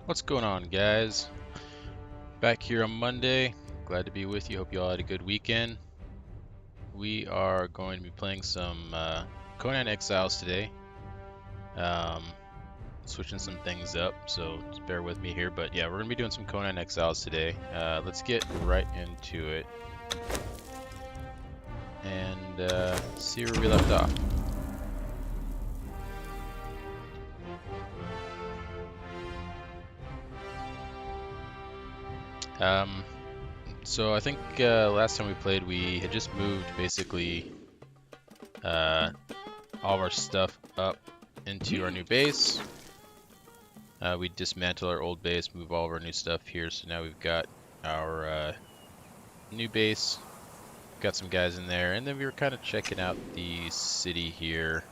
What's going on, guys? Back here on Monday. Glad to be with you. Hope you all had a good weekend. We are going to be playing some Conan Exiles today. Um, Switching some things up, so just bear with me here. But yeah, we're going to be doing some Conan Exiles today. Let's get right into it and see where we left off. Um, so I think last time we played, we had just moved basically all of our stuff up into our new base. We dismantle our old base, move all of our new stuff here, so now we've got our new base. Got some guys in there, and then we were kind of checking out the city here,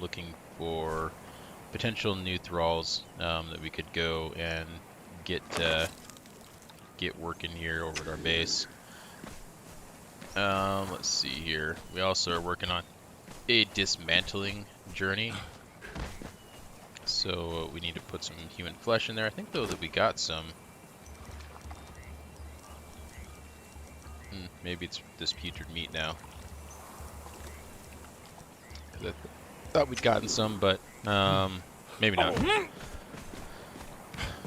looking for potential new thralls that we could go and get working here over at our base. Let's see here. We also are working on a dismantling journey. So we need to put some human flesh in there. I think though that we got some. Maybe it's this putrid meat now. I thought we'd gotten some, but maybe not.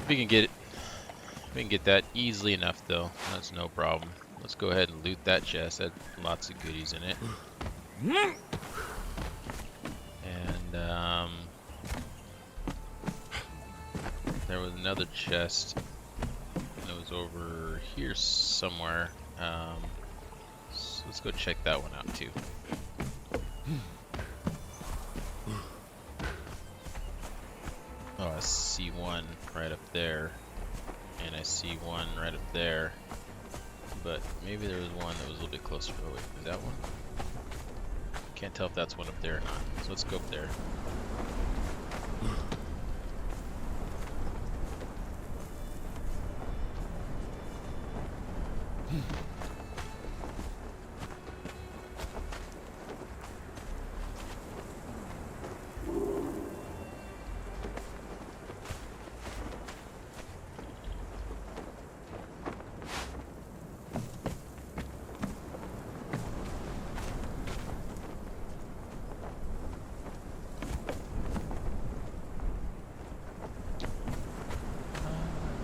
We can get it. We can get that easily enough though. That's no problem. Let's go ahead and loot that chest. That had lots of goodies in it. And there was another chest that was over here somewhere. So let's go check that one out too. Oh, I see one right up there, and I see one right up there, but maybe there was one that was a little bit closer. Oh wait, is that one? Can't tell if that's one up there or not, so let's go up there.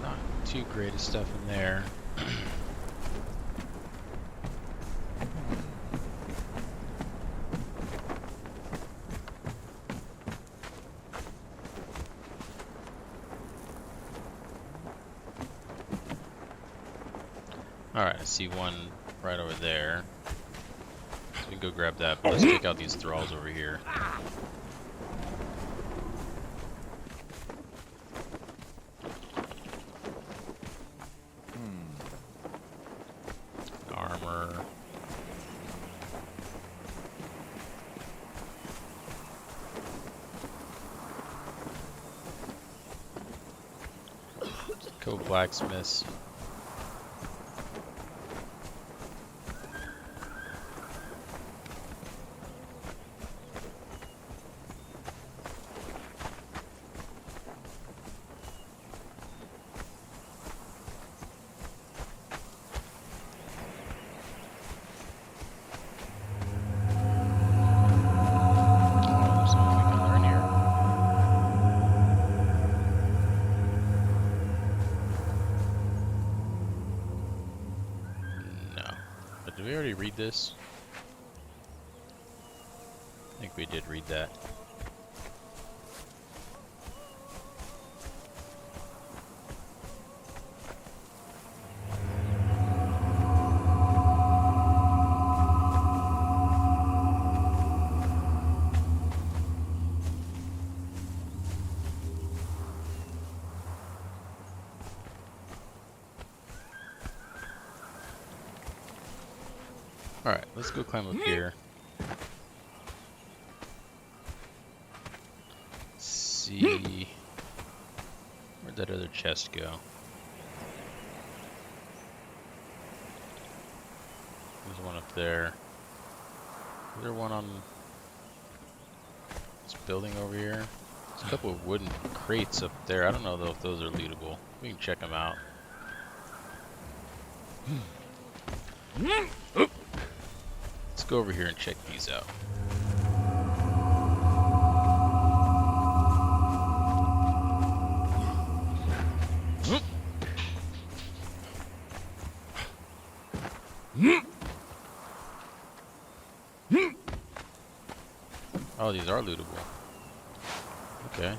Not too great of stuff in there. Alright, I see one right over there. So we can go grab that, but let's check out these thralls over here. Armor. Go blacksmiths. Did we already read this? I think we did read that. Alright, let's go climb up here. See, where'd that other chest go? There's one up there. Is there one on this building over here? a couple of wooden crates up there. I don't know though if those are lootable. We can check them out. Let's go over here and check these out. Oh, these are lootable. Okay.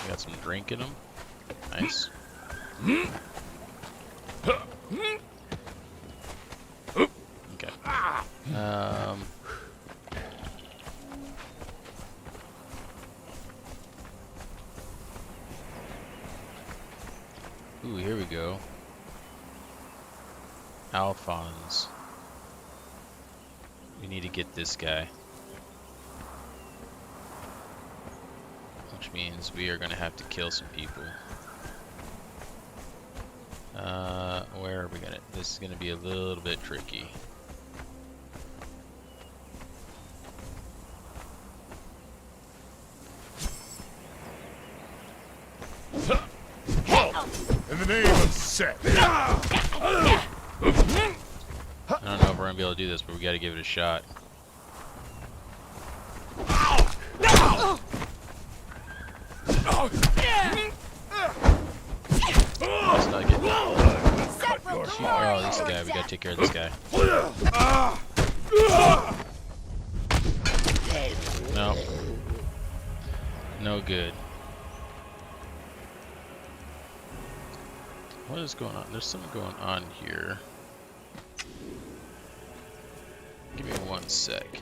We got some drink in them. Nice. Okay. Ooh, here we go. Alphonse. We need to get this guy. Which means we are going to have to kill some people. Where are we going to... This is going to be a little bit tricky. In the name of Set. I don't know if we're going to be able to do this, but we got to give it a shot. Let's not get... Oh, this guy. We got to take care of this guy. No. No good. What is going on? There's something going on here. Give me 1 sec.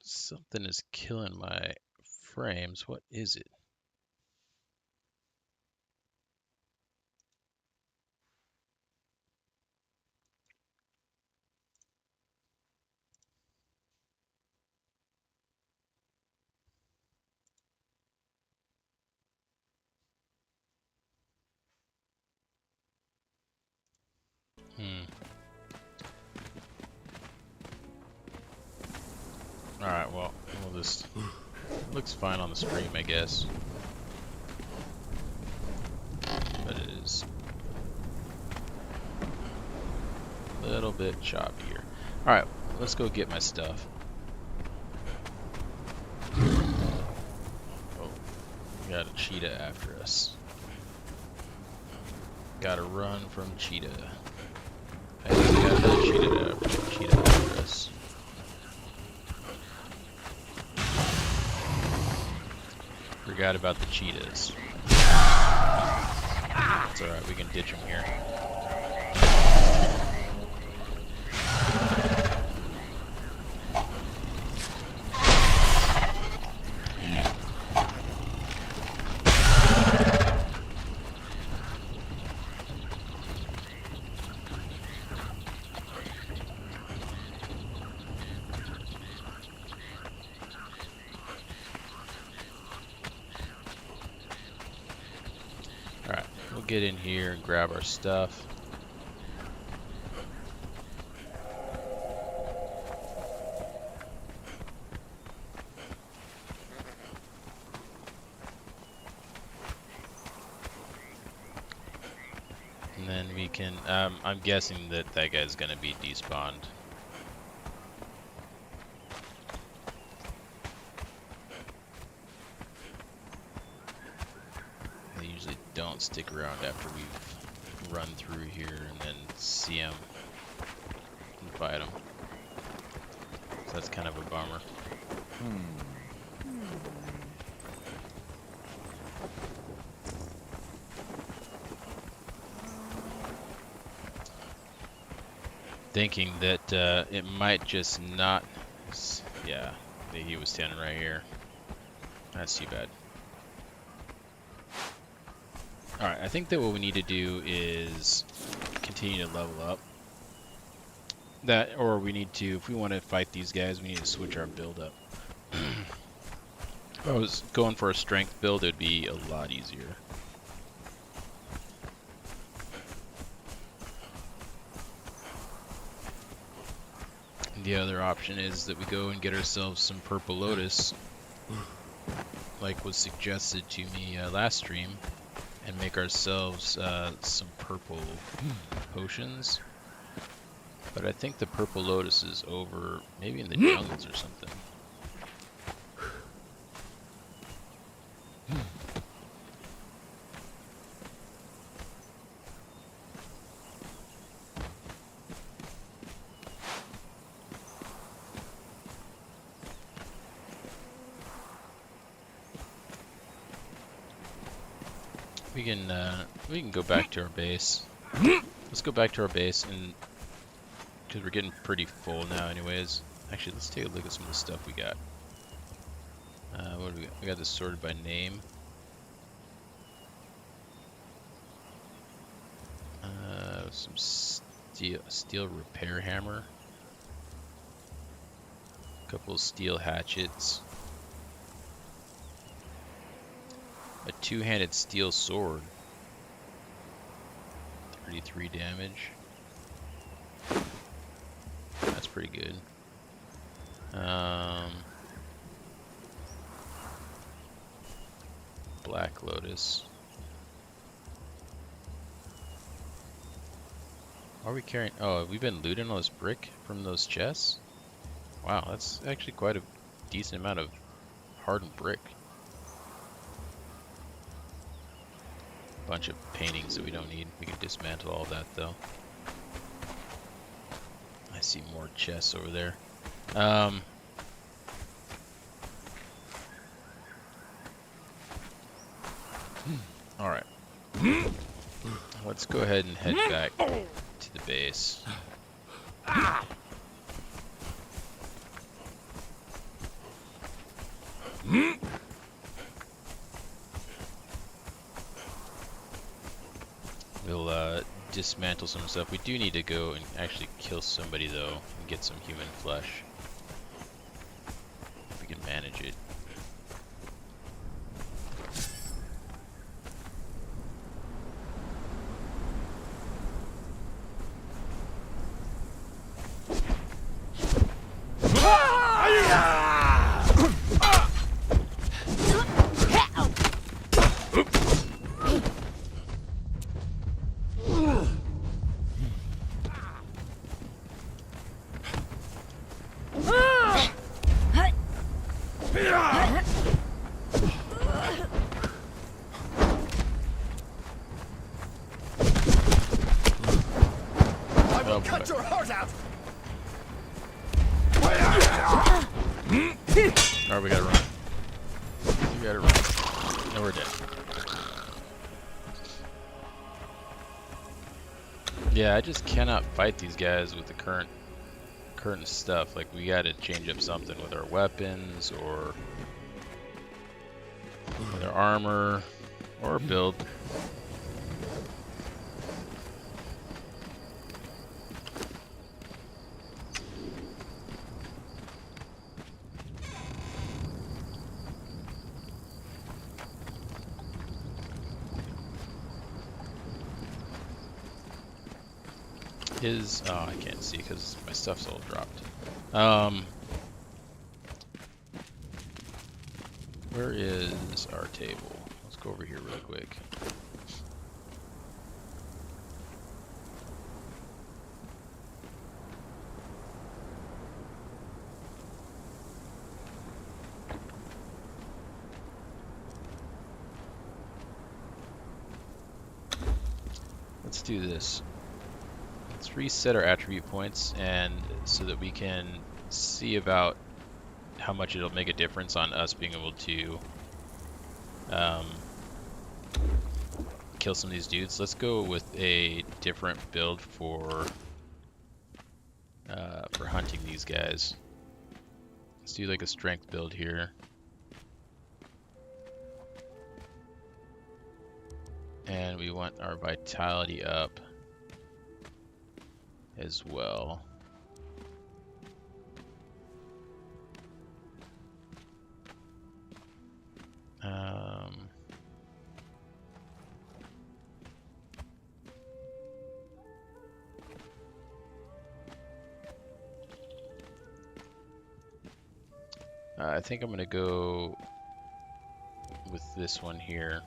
Something is killing my frames. What is it? Alright, well, we'll just... Looks fine on the stream, I guess. But it is a little bit choppier. Alright, let's go get my stuff. Oh, we got a cheetah after us. Gotta run from cheetah. Hey, we got another cheetah after us. Forgot about the cheetahs. It's alright, we can ditch them here. Get in here and grab our stuff. And then we can, I'm guessing that that guy's gonna be despawned. Don't stick around after we've run through here and then see them and fight them. So that's kind of a bummer. Thinking that it might just not... Yeah, he was standing right here. That's too bad. Alright, I think that what we need to do is continue to level up. That, or we need to, if we want to fight these guys, we need to switch our build up. If I was going for a strength build, it'd be a lot easier. The other option is that we go and get ourselves some purple lotus, like was suggested to me last stream, and make ourselves some purple potions. But I think the purple lotus is over, maybe in the jungles or something. We can go back to our base. Let's go back to our base, and because we're getting pretty full now, anyways. Actually, let's take a look at some of the stuff we got. What do we got? We got this sorted by name. Some steel repair hammer. A couple of steel hatchets. A two-handed steel sword. 33 damage. That's pretty good. Black lotus. Are we carrying? Oh, we've been looting all this brick from those chests? Wow, that's actually quite a decent amount of hardened brick. Bunch of paintings that we don't need. We can dismantle all that though. I see more chests over there. Alright. Let's go ahead and head back to the base. We'll dismantle some stuff. We do need to go and actually kill somebody though and get some human flesh. If we can manage it. Cut your heart out! Alright, we gotta run. We gotta run. No, we're dead. Yeah, I just cannot fight these guys with the current stuff. Like, we gotta change up something with our weapons, or with our armor, or build. Oh, I can't see because my stuff's all dropped. Where is our table? Let's go over here real quick. Let's do this. Let's reset our attribute points, and so that we can see about how much it'll make a difference on us being able to kill some of these dudes. Let's go with a different build for hunting these guys. Let's do like a strength build here. And we want our vitality up as well. I think I'm gonna go this one here.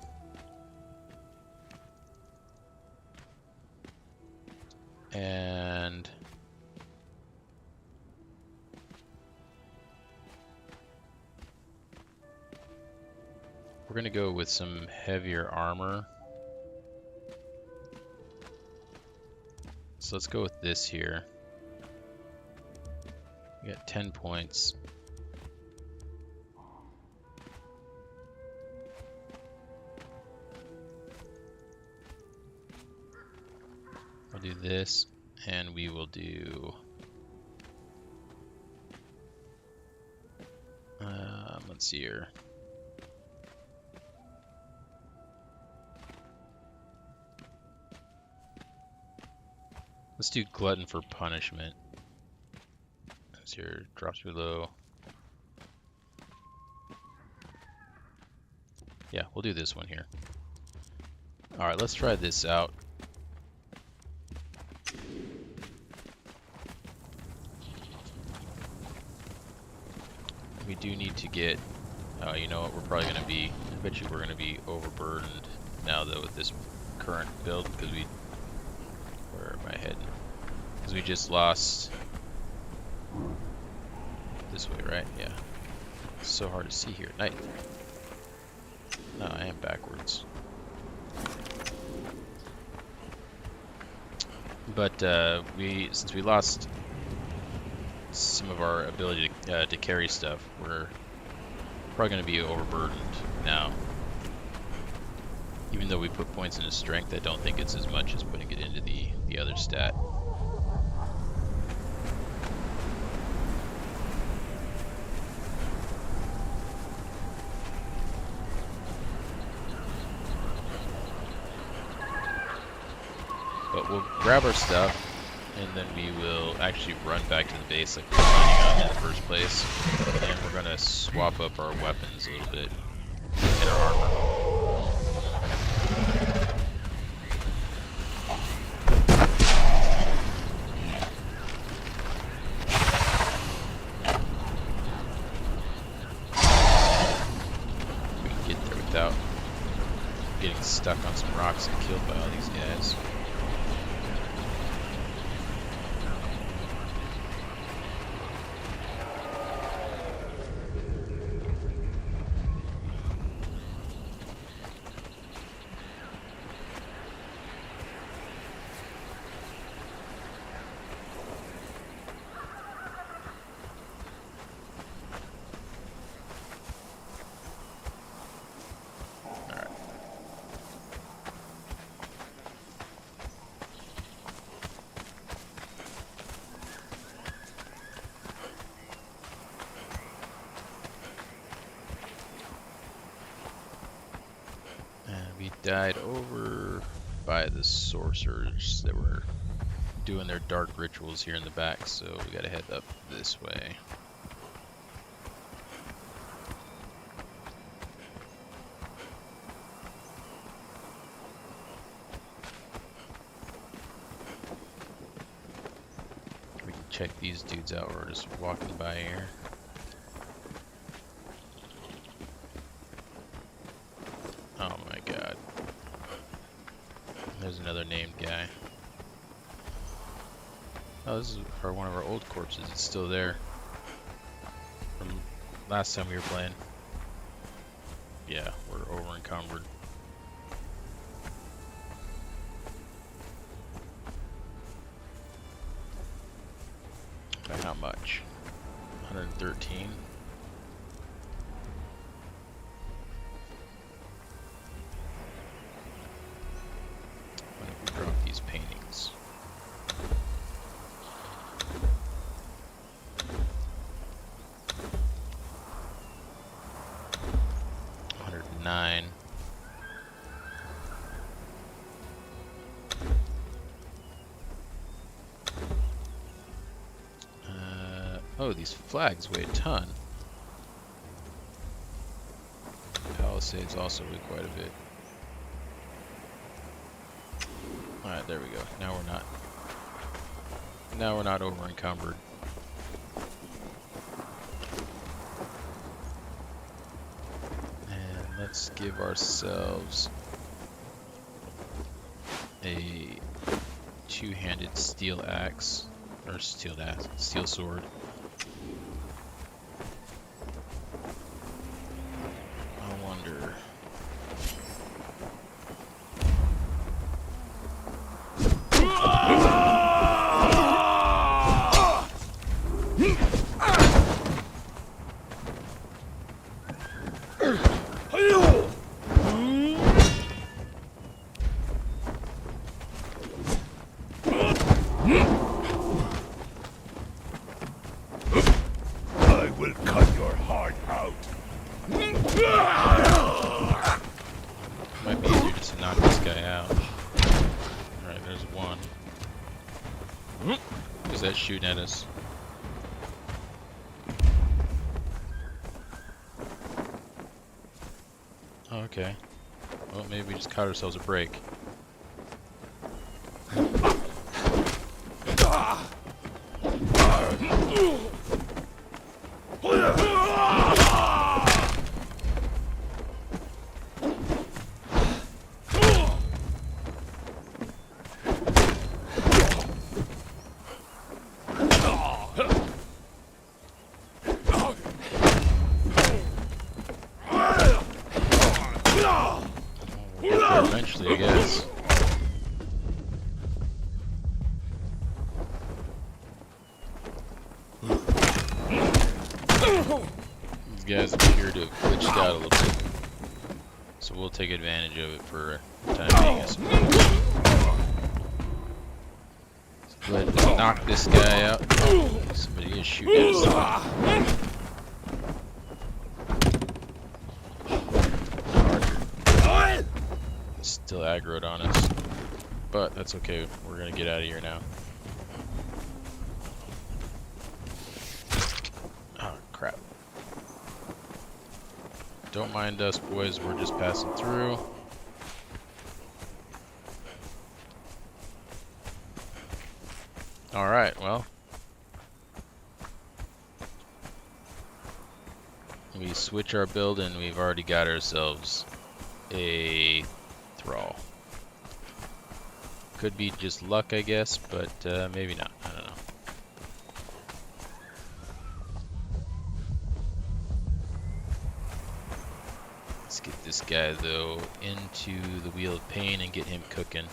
And we're going to go with some heavier armor. So let's go with this here. We got 10 points. We'll do this, and we will do let's see here. Let's do glutton for punishment. That's here, drops below. Yeah, we'll do this one here. Alright, let's try this out. We do need to get, you know what, we're probably going to be, I bet you we're going to be overburdened now though with this current build, because we, where am I heading? Because we just lost this way, right? Yeah. It's so hard to see here at night. No, I am backwards. But since we lost some of our ability to carry stuff, we're probably going to be overburdened now. Even though we put points into strength, I don't think it's as much as putting it into the other stat. But we'll grab our stuff, and then we will actually run back to the base like we were planning on in the first place. And we're going to swap up our weapons a little bit and our armor. We can get there without getting stuck on some rocks and killed by all these guys. We died over by the sorcerers that were doing their dark rituals here in the back, so we gotta head up this way. We can check these dudes out. We're just walking by here. Oh my god. There's another named guy. Oh, this is one of our old corpses. It's still there. From last time we were playing. Yeah, we're over encumbered. By how much? 113? What if we drop these paintings? $109. Oh, these flags weigh a ton. Palisades also weigh quite a bit. Alright, there we go. Now we're not over encumbered. And Let's give ourselves a two-handed steel axe, or steel sword. I wonder. I will cut your heart out. Might be easier just to knock this guy out. Alright, there's one. Who's that shooting at us? Oh, okay. Well, maybe we just caught ourselves a break. We'll get there eventually, I guess. These guys appear to have glitched out a little bit, so we'll take advantage of it for the time being, I suppose. Let's go ahead and knock this guy out. Oh, somebody is shooting at us. Still aggroed on us, but that's okay. We're gonna get out of here now. Oh crap! Don't mind us, boys. We're just passing through. All right. Well, we switch our build, and we've already got ourselves a thrall. Could be just luck, I guess, but maybe not. I don't know. Let's get this guy, though, into the Wheel of Pain and get him cooking.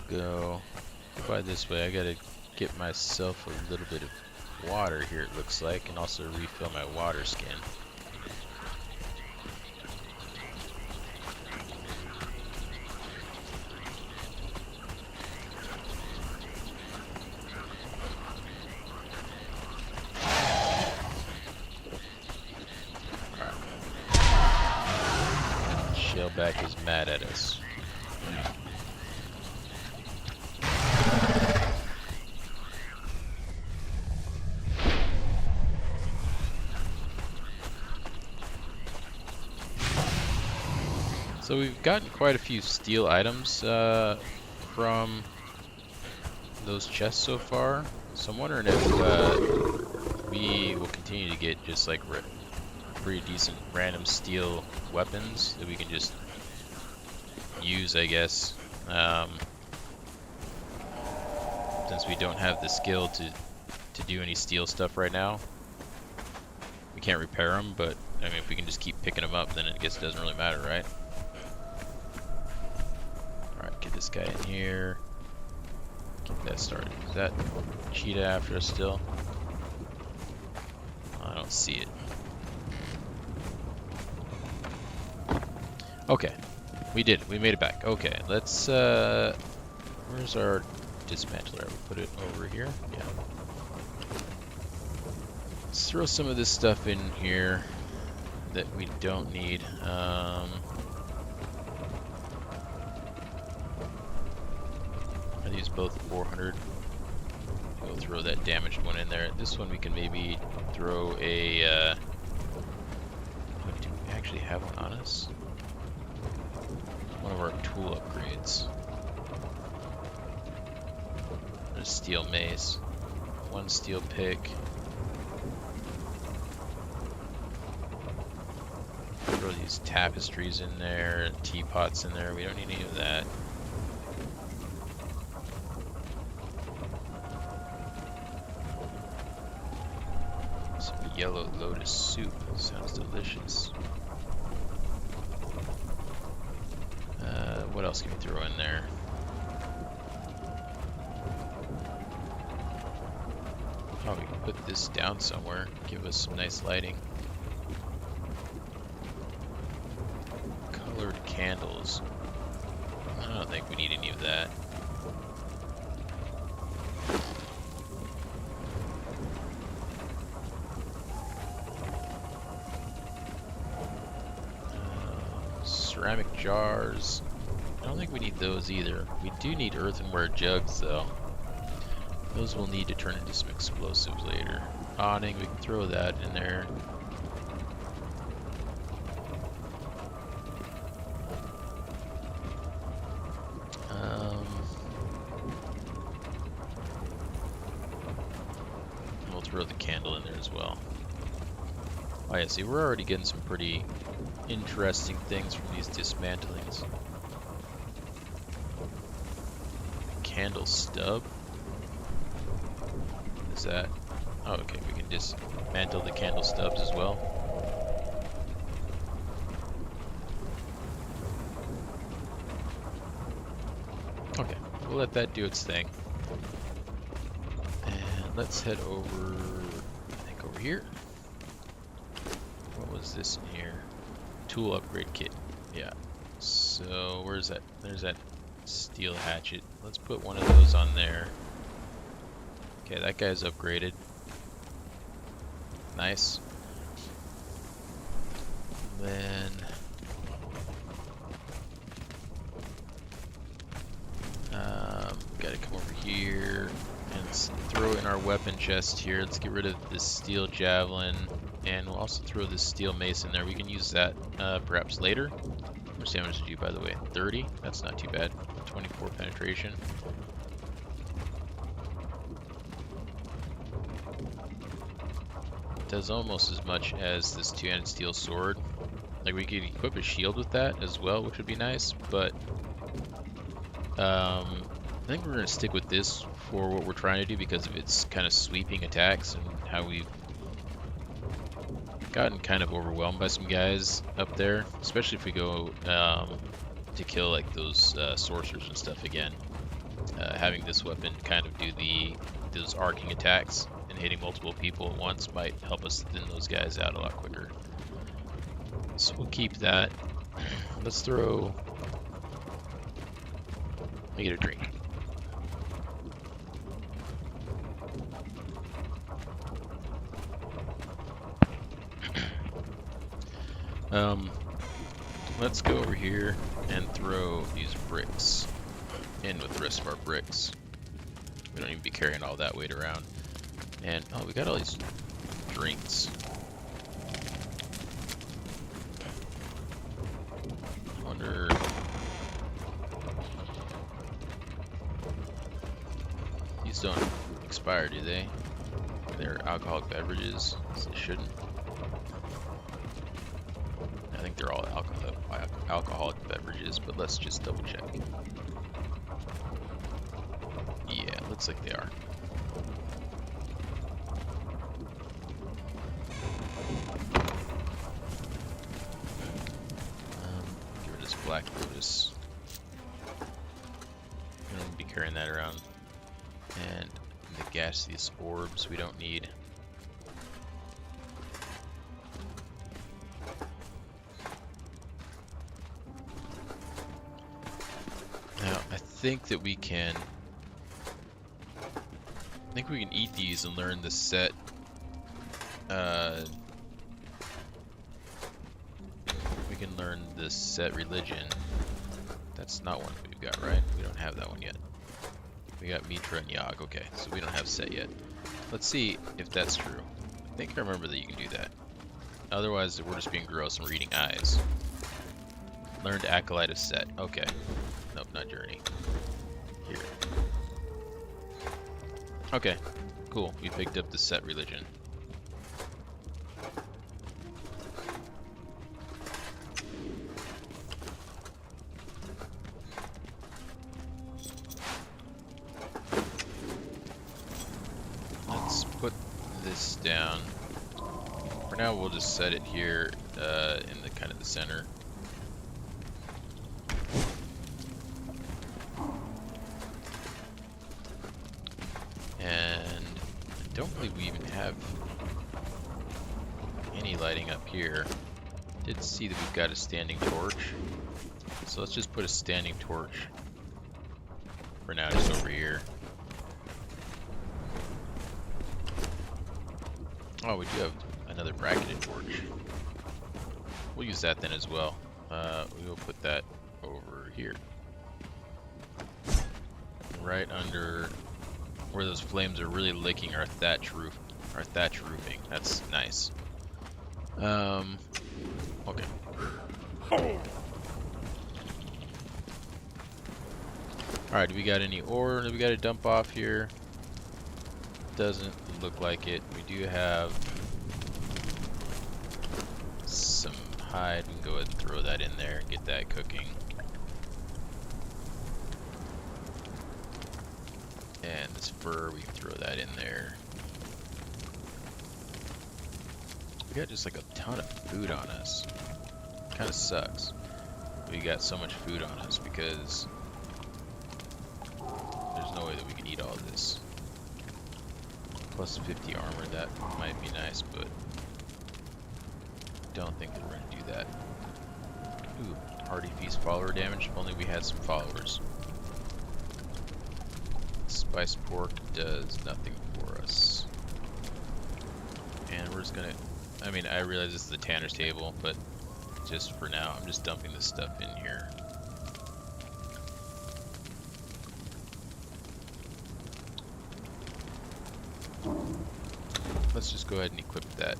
Go by this way. I gotta get myself a little bit of water here, it looks like, and also refill my water skin. Alright. Shellback is mad at us. So we've gotten quite a few steel items from those chests so far. So I'm wondering if we will continue to get just like pretty decent random steel weapons that we can just use, I guess. Since we don't have the skill to do any steel stuff right now. We can't repair them, but I mean, if we can just keep picking them up, then I guess it doesn't really matter, right? Get this guy in here. Get that started. Is that cheetah after us still? I don't see it. Okay. We did it. We made it back. Okay, let's where's our dismantler? We put it over here? Yeah. Let's throw some of this stuff in here that we don't need. Use both 400. Go We'll throw that damaged one in there. This one we can maybe throw a... do we actually have one on us? One of our tool upgrades. A steel mace. One steel pick. Throw these tapestries in there, teapots in there. We don't need any of that. Some yellow lotus soup. Sounds delicious. What else can we throw in there? Oh, we can put this down somewhere. Give us some nice lighting. Colored candles. I don't think we need any of that. Ceramic jars. I don't think we need those either. We do need earthenware jugs though. Those will need to turn into some explosives later. Awning, we can throw that in there. We'll throw the candle in there as well. Oh yeah, see, we're already getting some pretty interesting things from these dismantlings. Candle stub. What is that? Oh, okay, we can dismantle the candle stubs as well. Okay, we'll let that do its thing. And let's head over, I think over here. What was this in here? Tool upgrade kit. Yeah. So, where's that? There's that steel hatchet. Let's put one of those on there. Okay, that guy's upgraded. Nice. Then gotta come over here and throw in our weapon chest here. Let's get rid of this steel javelin, and we'll also throw this steel mace in there. We can use that perhaps later. How much damage did you do, by the way? 30? That's not too bad. 24 penetration. Does almost as much as this two-handed steel sword. Like, we could equip a shield with that as well, which would be nice, but I think we're going to stick with this for what we're trying to do because of its kind of sweeping attacks and how we've gotten kind of overwhelmed by some guys up there, especially if we go to kill like those sorcerers and stuff again. Having this weapon kind of do those arcing attacks and hitting multiple people at once might help us thin those guys out a lot quicker. So we'll keep that. Let's throw... I get a drink. Let's go over here and throw these bricks in with the rest of our bricks. We don't even be carrying all that weight around. And, oh, we got all these drinks. I wonder... These don't expire, do they? They're alcoholic beverages, so they shouldn't. I think they're all alcoholic beverages, but let's just double check. Yeah, looks like they are. Get rid of this black lotus. We don't be carrying that around. And the gaseous orbs we don't need. Now I think that we can eat these and learn the set we can learn the set religion. That's not one we've got, right? We don't have that one yet. We got Mitra and Yog. Okay, so we don't have set yet. Let's see if that's true. I think I remember that you can do that. Otherwise, we're just being gross and we're eating eyes. Learned Acolyte of Set. Okay. Nope, not Journey. Here. Okay, cool. We picked up the Set religion. Let's put this down. For now, we'll just set it here in the kind of the center. And I don't believe we even have any lighting up here. Did see that we've got a standing torch. So let's just put a standing torch for now just over here. Oh, we do have another bracketed torch. We'll use that then as well. We will put that over here. Right under where those flames are really licking our thatch roof, our thatch roofing. That's nice. Okay. Alright, do we got any ore that we got to dump off here? Doesn't look like it. We do have some hide. We can go ahead and throw that in there and get that cooking. And this fur, we can throw that in there. We got just like a ton of food on us. Kind of sucks. We got so much food on us because there's no way that we can eat all this. Plus 50 armor, that might be nice, but don't think that we're going to do that. Ooh, Hardy Feast follower damage. If only we had some followers. Spiced pork does nothing for us. And we're just gonna, I mean, I realize this is the Tanner's table, but just for now, I'm just dumping this stuff in here. Let's just go ahead and equip that.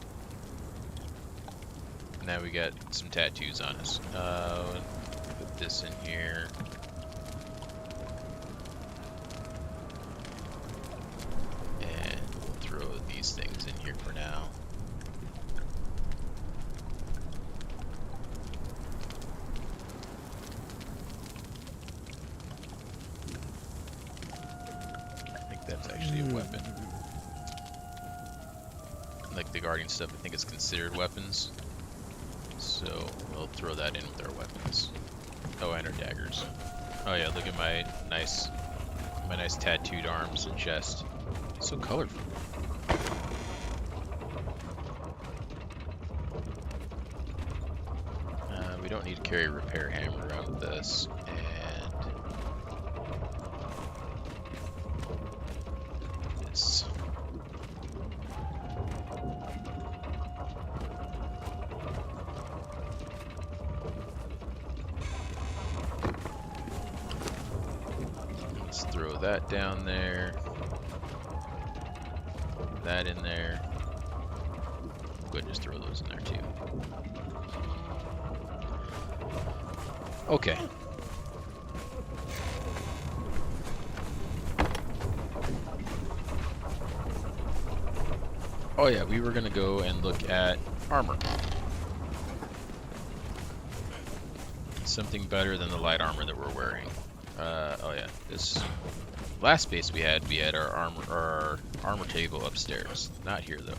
Now we got some tattoos on us. Put this in here. And we'll throw these things in here for now. I think that's actually a weapon. Like the guardian stuff, I think it's considered weapons. So we'll throw that in with our weapons. Oh, and our daggers. Oh yeah, look at my nice tattooed arms and chest. So colorful. We don't need to carry a repair hammer around with us. And this. Let's throw that down there. That in there. Go ahead and just throw those in there too. Okay. Oh yeah, we were gonna go and look at armor. Something better than the light armor that we're wearing. Oh yeah, this last base we had our armor table upstairs. Not here though.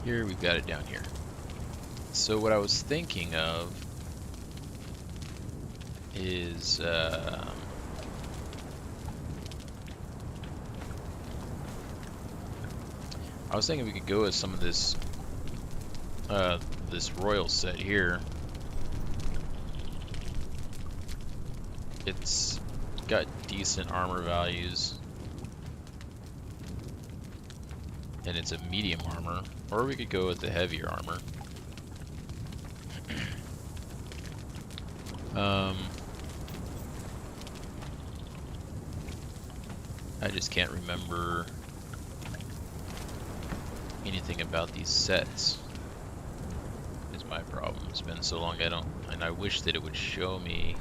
Here we've got it down here. So what I was thinking of is I was thinking we could go with some of this this royal set here. It's got decent armor values. And it's a medium armor. Or we could go with the heavier armor. I just can't remember anything about these sets. Is my problem. It's been so long and I wish that it would show me,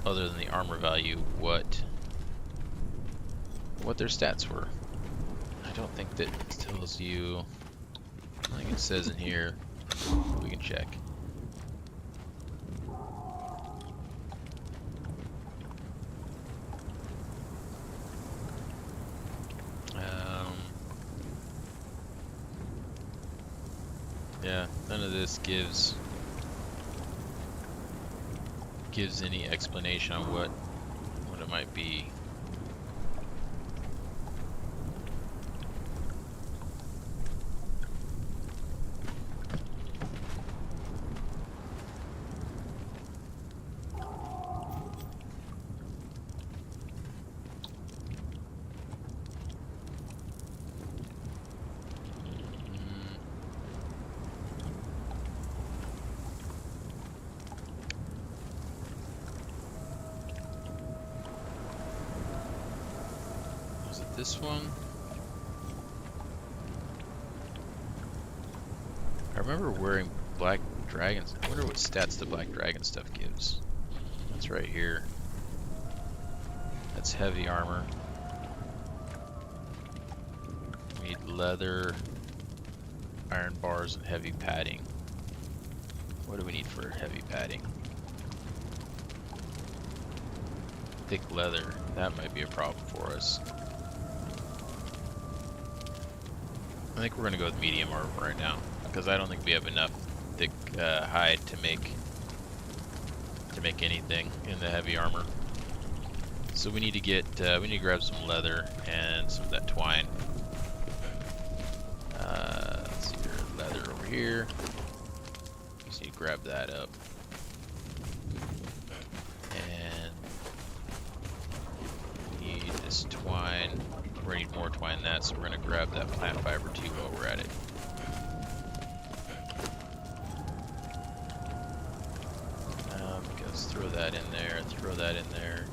other than the armor value, what their stats were. I don't think that it tells you. I think it says in here. We can check. Yeah, none of this gives any explanation on what it might be. Was it this one? I remember wearing black dragons. I wonder what stats the black dragon stuff gives. That's right here. That's heavy armor. We need leather, iron bars, and heavy padding. What do we need for heavy padding? Thick leather. That might be a problem for us. I think we're gonna go with medium armor right now, because I don't think we have enough thick hide to make anything in the heavy armor. So we need to get we need to grab some leather and some of that twine. Let's see here, leather over here. Just need to grab that up. And we need this twine. We're gonna need more twine than that, so we're gonna grab that plant fiber too while we're at it. Let's throw that in there, throw that in there.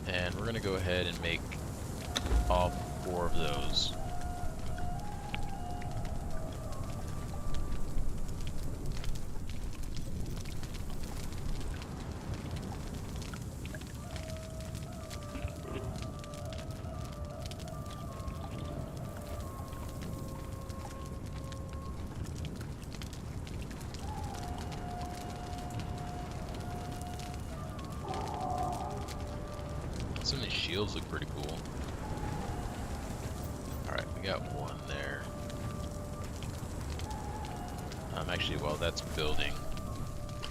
And we're gonna go ahead and make all 4 of those. Some of these shields look pretty cool. Alright, we got one there. Actually, while that's building,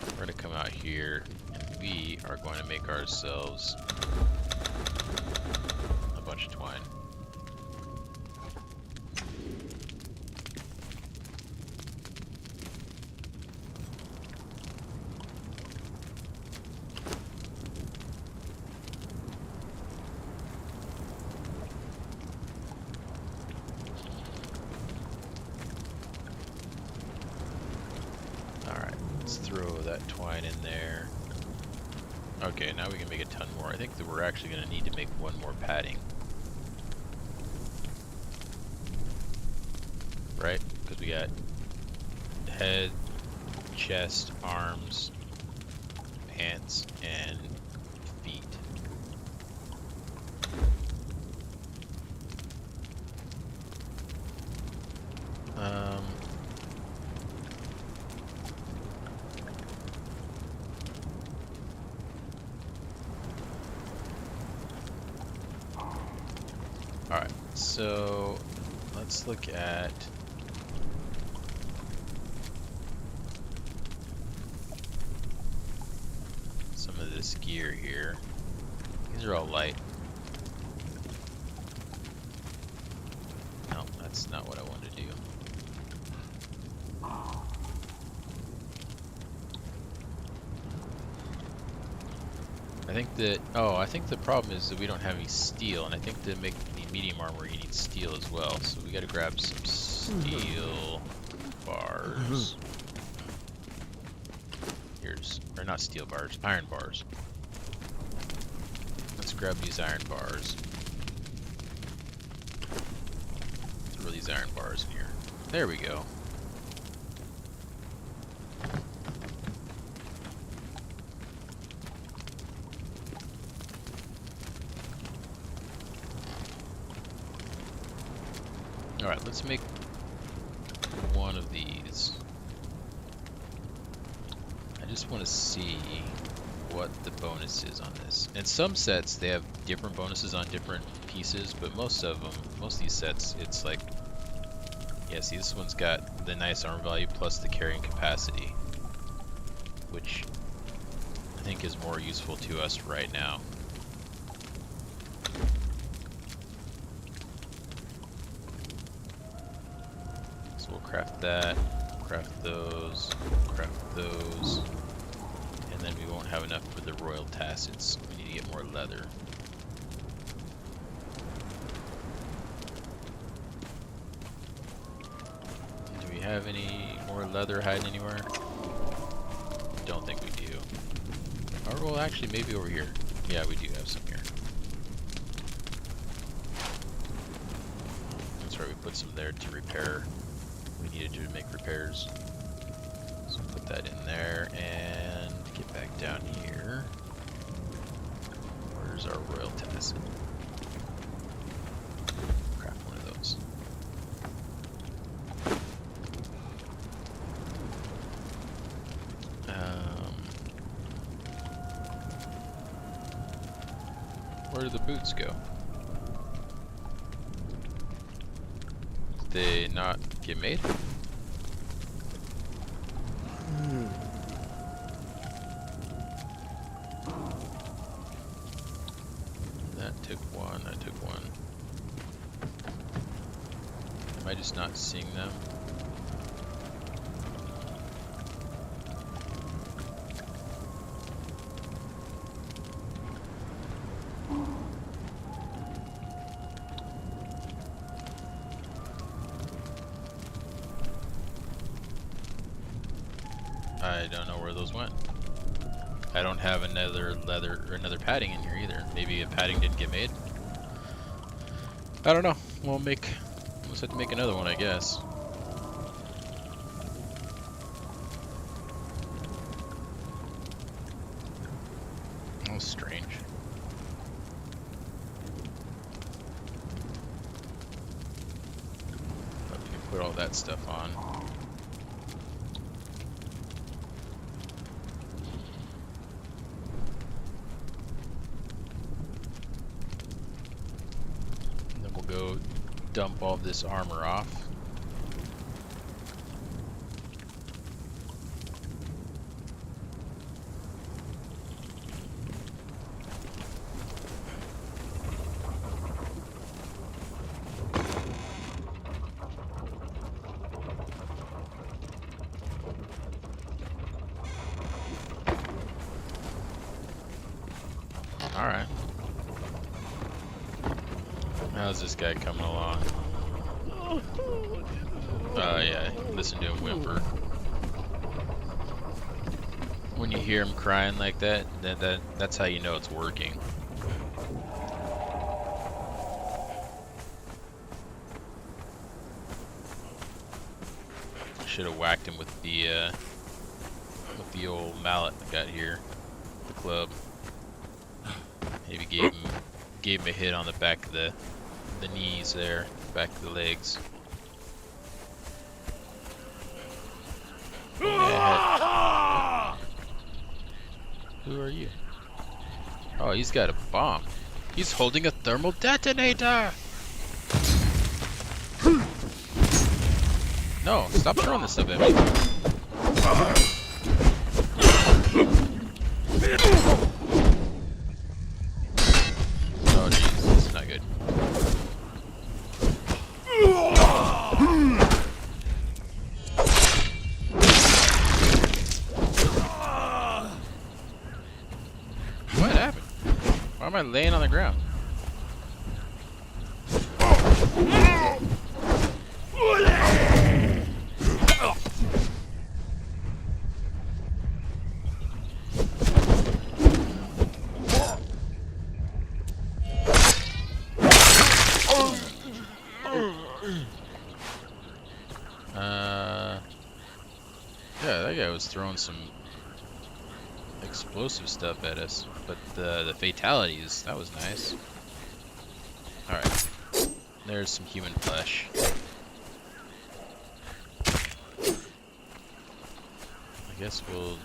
we're going to come out here and we are going to make ourselves a bunch of twine. Let's throw that twine in there. Okay, now we can make a ton more. I think that we're actually going to need to make one more padding. Right? Because we got head, chest, arms, pants, and feet. Alright, so let's look at some of this gear here. These are all light. No, that's not what I wanted to do. I think that, I think the problem is that we don't have any steel, and I think to make the medium armor you need steel as well, so we gotta grab some steel bars. Here's, or not steel bars, iron bars. grab these iron bars. Throw these iron bars in here. There we go. Alright, let's make one of these. I just want to see what the bonus is on this. In some sets, they have different bonuses on different pieces, but most of these sets, it's like, yeah, see, this one's got the nice armor value plus the carrying capacity, which I think is more useful to us right now. So we'll craft that, craft those, and then we won't have enough for the royal tassets. We need to get more leather. Do we have any more leather hiding anywhere? Don't think we do. Or, well, actually, maybe over here. Yeah, we do have some here. That's right, we put some there to repair. We needed to make repairs. So put that in there and get back down here. Where's our royal tacet? Craft one of those. Where do the boots go? Did they not get made? That took one, that took one. Am I just not seeing them? I don't know where those went. I don't have another leather or another padding in here either. Maybe a padding didn't get made. I don't know. We'll have to make another one, I guess. That was strange. But we can put all that stuff on. Go dump all this armor off. All right. How's this guy coming along? Yeah, listen to him whimper. When you hear him crying like that, that's how you know it's working. Should have whacked him with the old mallet I got here, the club. Maybe gave him a hit on the back of the knees there, back of the legs. Yeah. Who are you? Oh, he's got a bomb. He's holding a thermal detonator! No, stop throwing this stuff at me. Oh jeez, this is not good. What happened? Why am I laying on the ground? was throwing some explosive stuff at us, but the fatalities, that was nice. Alright, there's some human flesh. I guess we'll,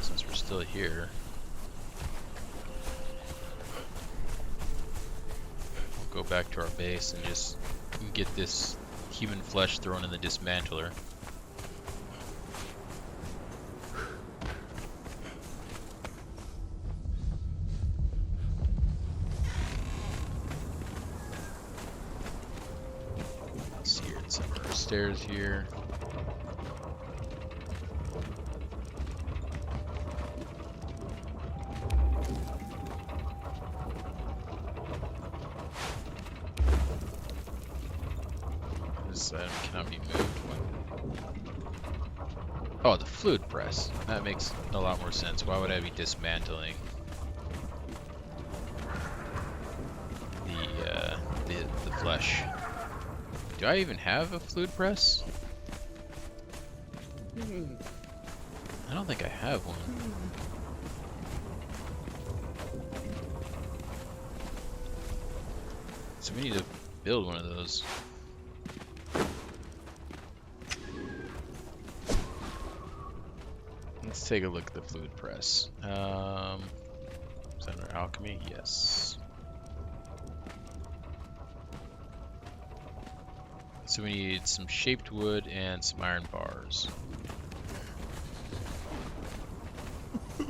since we're still here, we'll go back to our base and just get this human flesh thrown in the dismantler. Let's see here, it's under our stairs here. This item cannot be moved. Oh, the fluid press. That makes a lot more sense. Why would I be dismantling the flesh? Do I even have a fluid press? I don't think I have one. So we need to build one of those. Let's take a look at the fluid press. Is that under alchemy? Yes. So we need some shaped wood and some iron bars.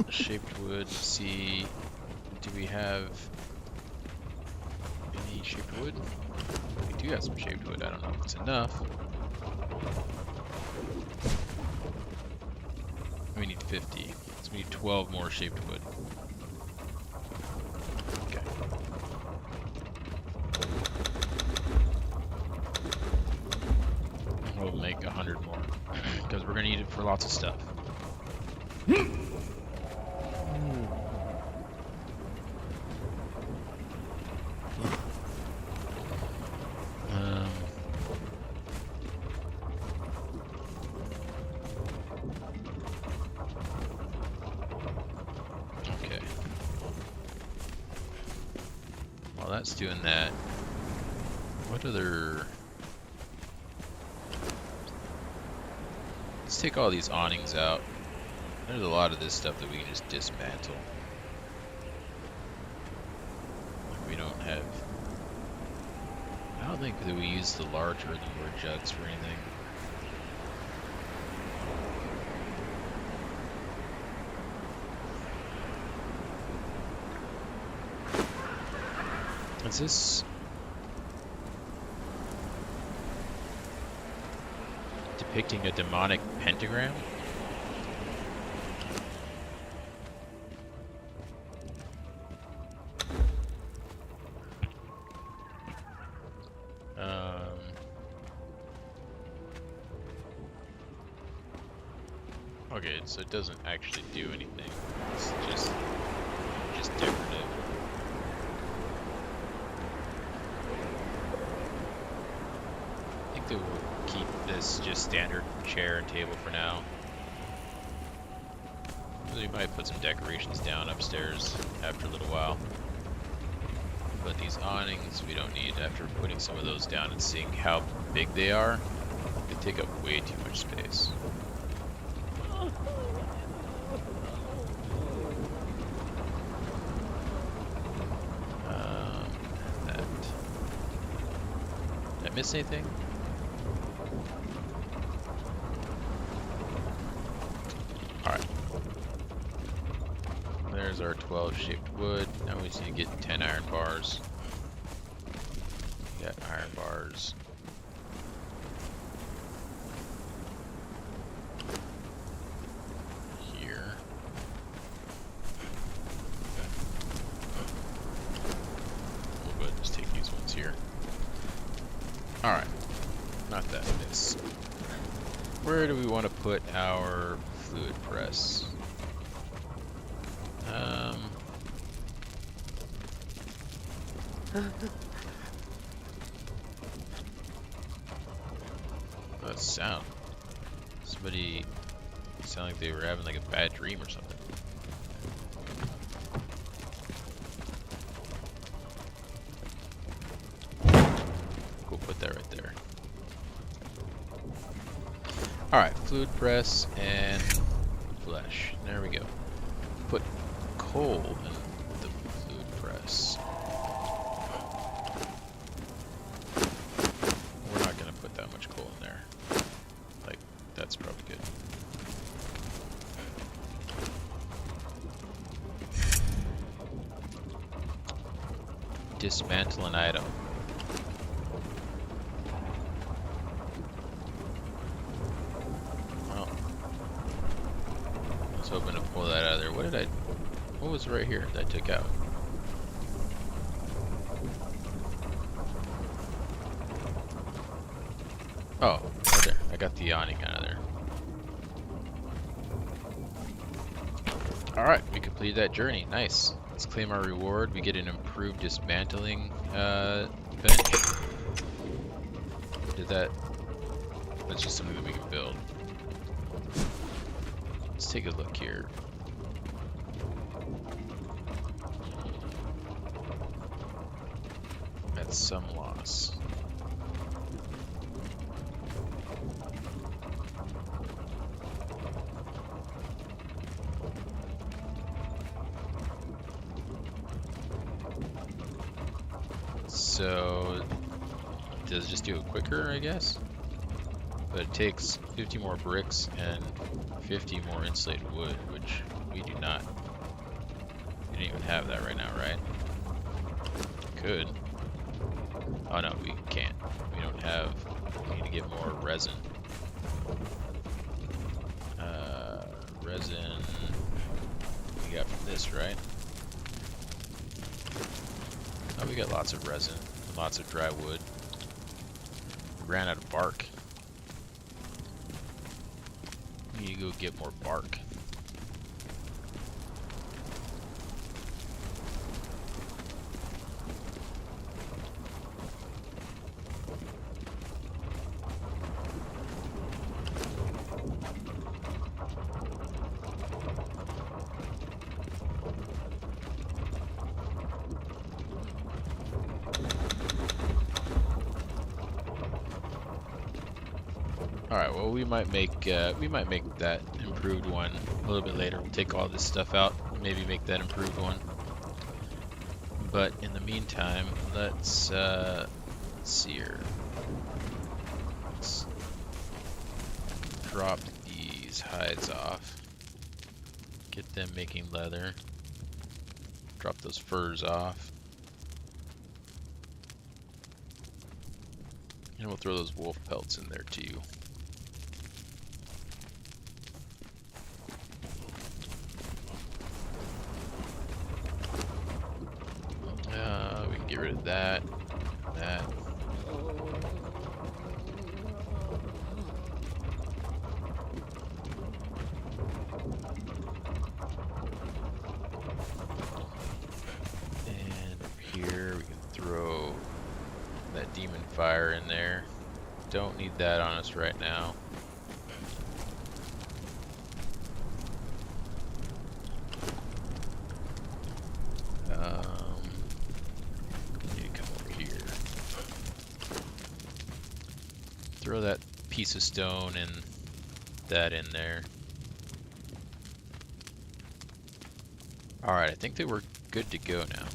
Shaped wood, let's see, do we have any shaped wood? We do have some shaped wood, I don't know if it's enough. We need 50, so we need 12 more shaped wood. Okay. We'll make 100 more, because we're going to need it for lots of stuff. Okay. While that's doing that, what other... Let's take all these awnings out. There's a lot of this stuff that we can just dismantle. We don't have... I don't think that we use the large earthenware jugs for anything. Is this depicting a demonic pentagram? Okay, so it doesn't actually do anything. It's just decorative. I think that we'll keep this just standard chair and table for now. We might put some decorations down upstairs after a little while. But these awnings we don't need. After putting some of those down and seeing how big they are, they take up way too much space. Did I miss anything? Alright. There's our 12 shaped wood. Now we just need to get 10 iron bars. We got iron bars. Here. We'll go ahead and just take these ones here. Alright. Not that miss. Where do we want to put our fluid press? That sound. Somebody Sound like they were having like a bad dream or something. We'll put that right there. Alright, fluid press and flesh. There we go. Put coal in the fluid press. We're not going to put that much coal in there. Like, that's probably good. Dismantle an item. Well, I was hoping to pull that out of there. What was right here that I took out? Oh, right there. I got the awning out of there. Alright, we completed that journey. Nice. Let's claim our reward. We get an improved dismantling bench. Did that? That's just something that we can build. Let's take a look here. At some loss. So, does it just do it quicker, I guess? But it takes 50 more bricks and 50 more insulated wood, which we do not. We don't even have that right now, right? Could. Oh no, we can't. We don't have. We need to get more resin. Resin. We got from this, right? Oh, we got lots of resin, lots of dry wood. We ran out of bark. We need to go get more bark. Alright, well we might make that improved one a little bit later. We'll take all this stuff out, maybe make that improved one. But in the meantime, let's see here. Let's drop these hides off. Get them making leather. Drop those furs off. And we'll throw those wolf pelts in there too. We can get rid of that, that. And over here we can throw that demon fire in there. Don't need that on us right now. Need to come over here. Throw that piece of stone and that in there. Alright, I think that we're good to go now.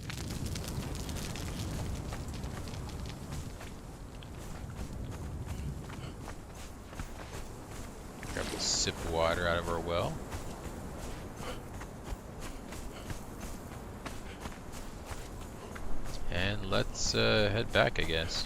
Grab a sip of water out of our well. And let's head back, I guess.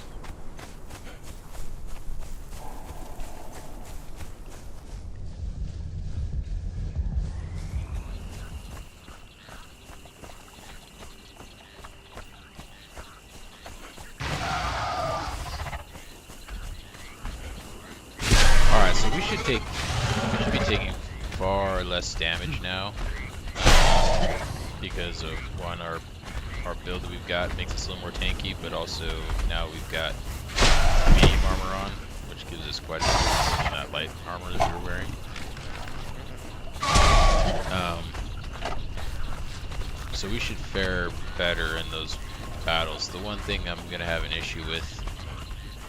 Alright, so we should be taking far less damage now. Because of one, our build that we've got makes us a little more tanky, but also now we've got medium armor on, which gives us quite a bit on that light armor that we were wearing. So we should fare better in those battles. The one thing I'm gonna have an issue with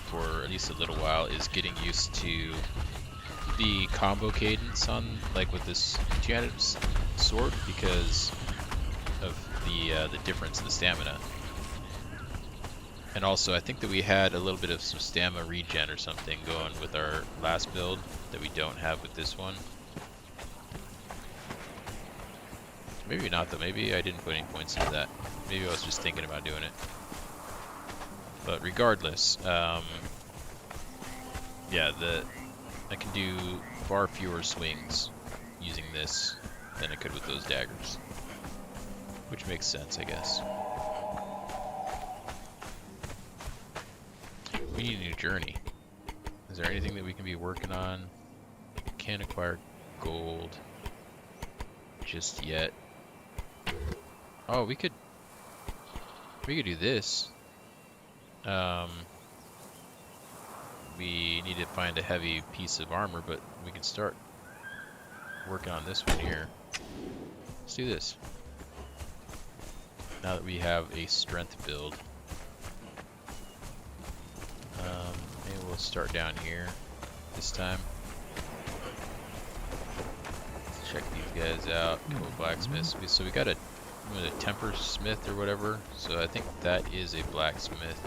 for at least a little while is getting used to the combo cadence on, like with this two-handed sword, because of the difference in the stamina. And also, I think that we had a little bit of some stamina regen or something going with our last build that we don't have with this one. Maybe not though, maybe I didn't put any points into that. Maybe I was just thinking about doing it. But regardless, yeah, I can do far fewer swings using this than I could with those daggers. Which makes sense, I guess. We need a new journey. Is there anything that we can be working on? Can't acquire gold just yet. Oh, we could do this. We need to find a heavy piece of armor, but we can start working on this one here. Let's do this. Now that we have a strength build. Maybe we'll start down here this time. Let's check these guys out. Couple blacksmiths. So we got a temper smith or whatever. So I think that is a blacksmith.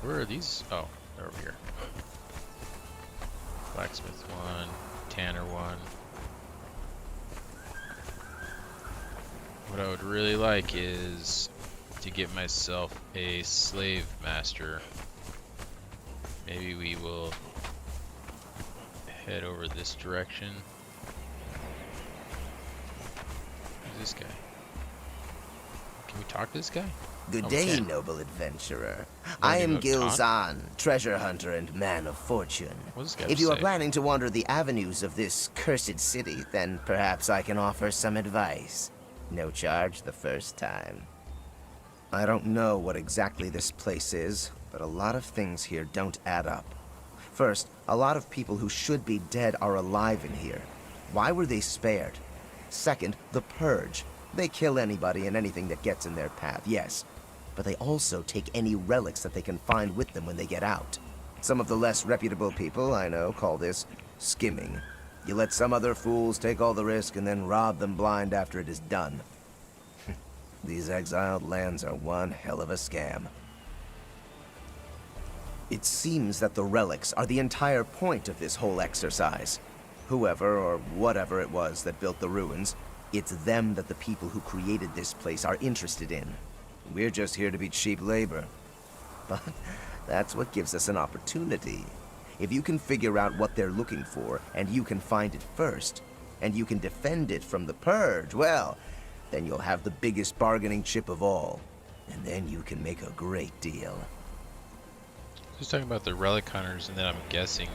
Where are these? Oh, they're over here. Blacksmith 1, Tanner 1. What I would really like is to get myself a slave master. Maybe we will head over this direction. Who's this guy? Can we talk to this guy? Good Oh, day, we can. noble adventurer. Learning I am about Gil taunt? Zahn, treasure hunter and man of fortune. What does this guy If you are say? planning to wander the avenues of this cursed city, then perhaps I can offer some advice. No charge the first time. I don't know what exactly this place is, but a lot of things here don't add up. First, a lot of people who should be dead are alive in here. Why were they spared? Second, the Purge. They kill anybody and anything that gets in their path, yes. But they also take any relics that they can find with them when they get out. Some of the less reputable people, I know, call this skimming. You let some other fools take all the risk and then rob them blind after it is done. These exiled lands are one hell of a scam. It seems that the relics are the entire point of this whole exercise. Whoever or whatever it was that built the ruins, it's them that the people who created this place are interested in. We're just here to be cheap labor. But that's what gives us an opportunity. If you can figure out what they're looking for, and you can find it first, and you can defend it from the Purge, well, then you'll have the biggest bargaining chip of all. And then you can make a great deal. Just talking about the relic hunters, and then I'm guessing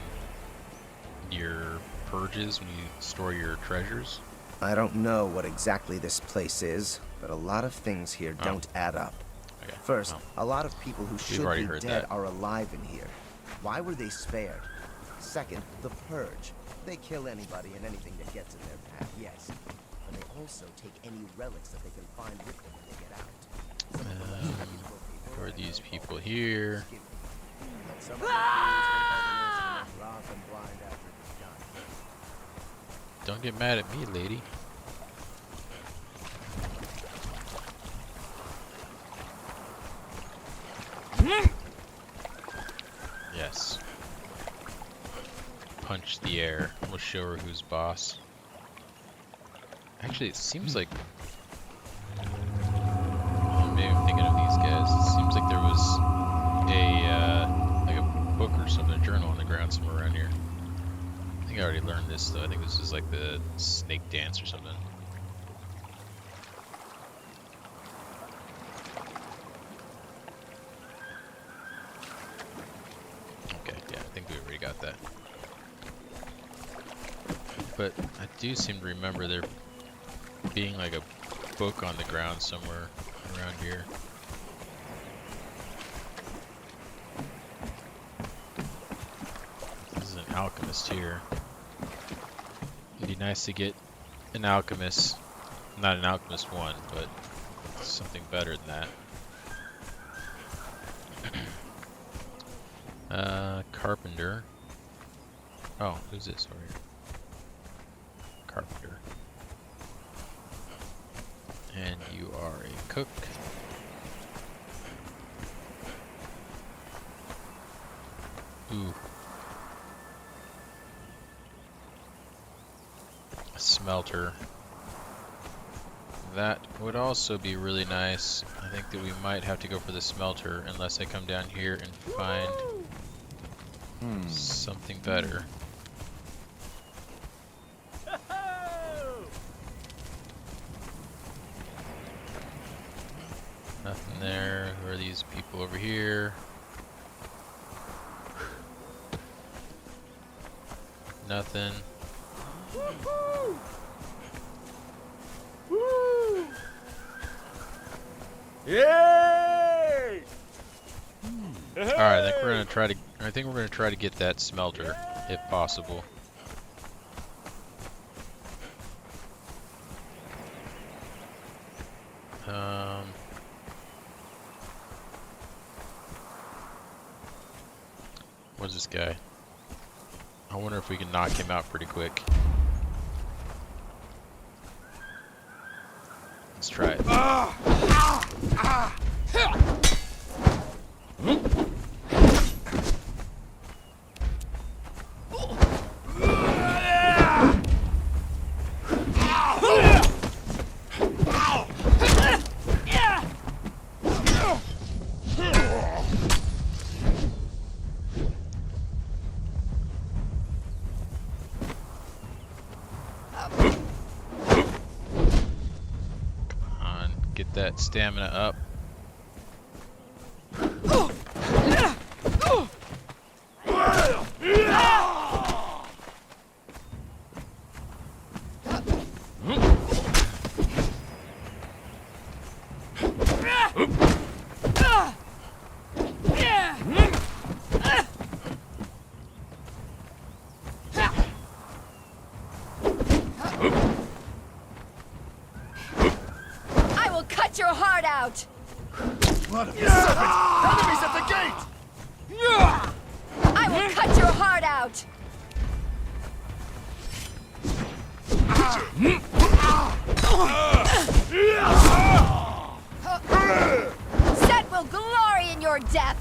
your purges when you store your treasures. I don't know what exactly this place is, but a lot of things here don't add up. Okay. First, well, a lot of people who should already be heard dead that. are alive in here. Why were they spared? Second, the Purge. They kill anybody and anything that gets in their path, yes. But they also take any relics that they can find with them when they get out. Some of the less reputable people, who are I these know, people call here? skimming. Let some of the fools take all the risk and then rob them blind after it is done. Don't get mad at me, lady. Yes. Punch the air. We'll show her who's boss. Actually, it seems like... Maybe I'm thinking of these guys. It seems like there was like a book or something, a journal on the ground somewhere around here. I think I already learned this, though. I think this is like the snake dance or something. but I do seem to remember there being like a book on the ground somewhere around here. This is an alchemist here. It'd be nice to get an alchemist, not an alchemist 1, but something better than that. Carpenter. Oh, who's this over here? Carpenter. And you are a cook. Ooh. A smelter. That would also be really nice. I think that we might have to go for the smelter unless I come down here and find something better. Nothing there. Who are these people over here? Nothing. Yay! Alright, I think we're gonna try to get that smelter, if possible. What's this guy? I wonder if we can knock him out pretty quick. Let's try it. Get that stamina up. Your heart out! Blood of the serpent! Enemies at the gate! I will cut your heart out! Set will glory in your death!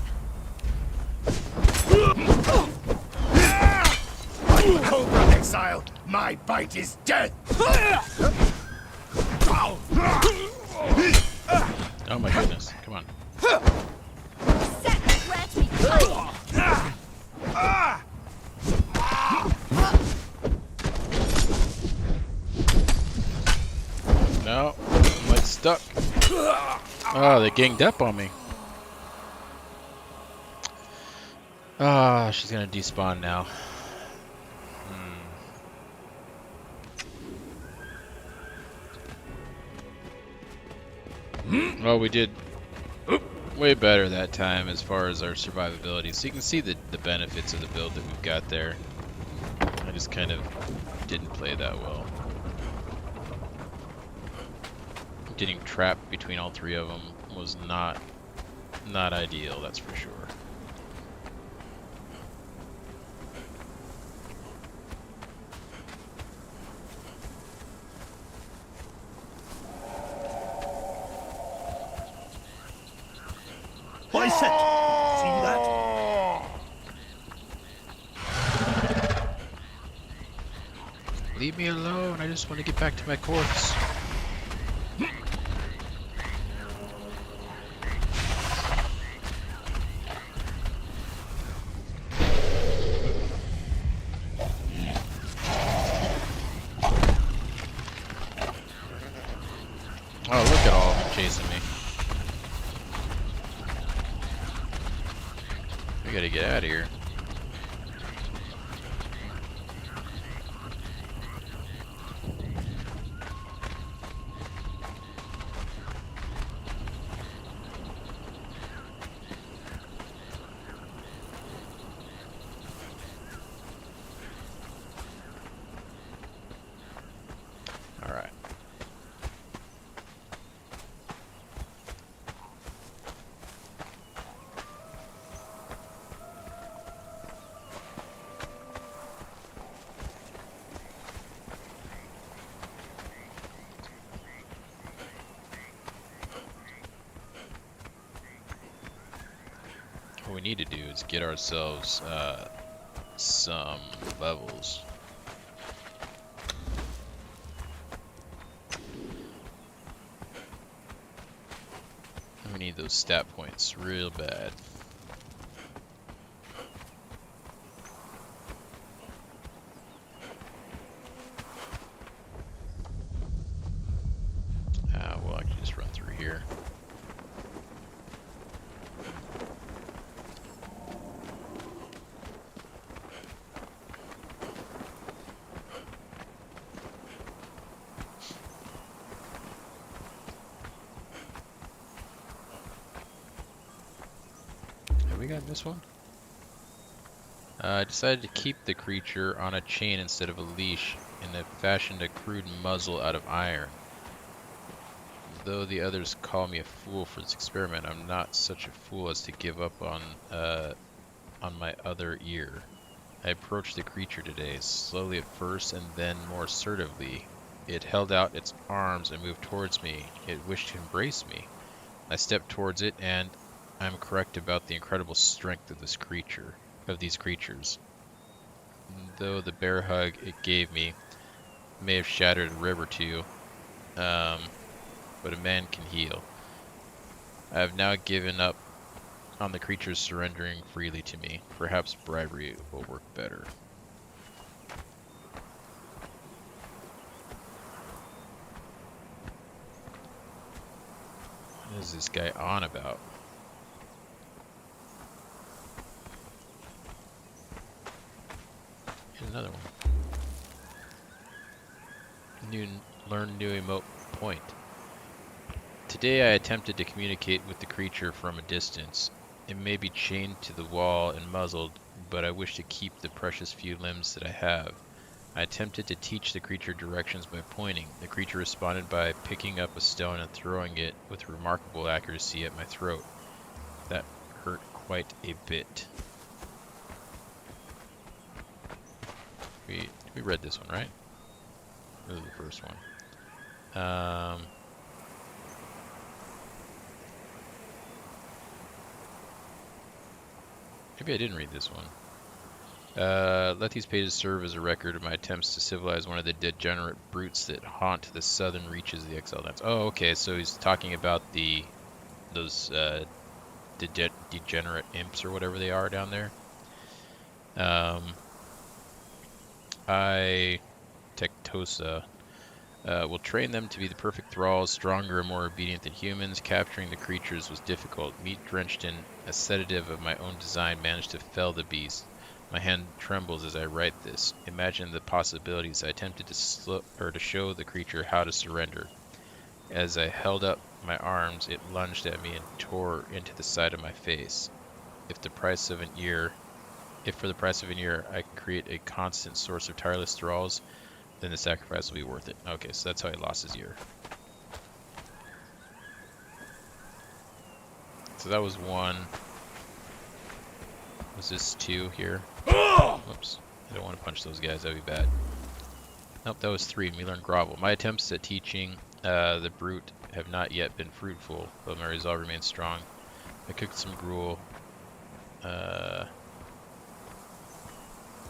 I'm a cobra, exile! My bite is death! Oh my goodness, come on. Set will grant me cunning! No, I'm like stuck. Oh, they ganged up on me. Ah, she's gonna despawn now. Well, we did way better that time as far as our survivability. So you can see the benefits of the build that we've got there. I just kind of didn't play that well. Getting trapped between all three of them was not ideal, that's for sure. I said, see that? Leave me alone, I just want to get back to my corpse. Oh, look at all of them chasing me. We gotta get out of here. what we need to do is get ourselves some levels. We need those stat points real bad. Well, I can just run through here. Have we got this one? I decided to keep the creature on a chain instead of a leash, and have fashioned a crude muzzle out of iron. Though the others call me a fool for this experiment, I'm not such a fool as to give up on my other ear. I approached the creature today, slowly at first and then more assertively. It held out its arms and moved towards me. It wished to embrace me. I stepped towards it, and I'm correct about the incredible strength of these creatures. Though the bear hug it gave me may have shattered a rib or two, but a man can heal. I have now given up on the creatures surrendering freely to me. Perhaps bribery will work better. What is this guy on about? Here's another one. Learn new emote point. Today I attempted to communicate with the creature from a distance. It may be chained to the wall and muzzled, but I wish to keep the precious few limbs that I have. I attempted to teach the creature directions by pointing. The creature responded by picking up a stone and throwing it with remarkable accuracy at my throat. That hurt quite a bit. We read this one, right? This was the first one. Maybe I didn't read this one. Let these pages serve as a record of my attempts to civilize one of the degenerate brutes that haunt the southern reaches of the exile lands. Oh, okay, so he's talking about those degenerate imps or whatever they are down there. Tectosa will train them to be the perfect thralls, stronger and more obedient than humans. Capturing the creatures was difficult. Meat drenched in a sedative of my own design managed to fell the beast. My hand trembles as I write this. Imagine the possibilities. I attempted to show the creature how to surrender. As I held up my arms, it lunged at me and tore into the side of my face. If for the price of an ear I can create a constant source of tireless thralls, then the sacrifice will be worth it. Okay, so that's how he lost his ear. So that was one. Was this two here? Whoops. I don't want to punch those guys, that'd be bad. Nope, that was three. We learned grovel. My attempts at teaching the brute have not yet been fruitful, but my resolve remains strong. I cooked some gruel. I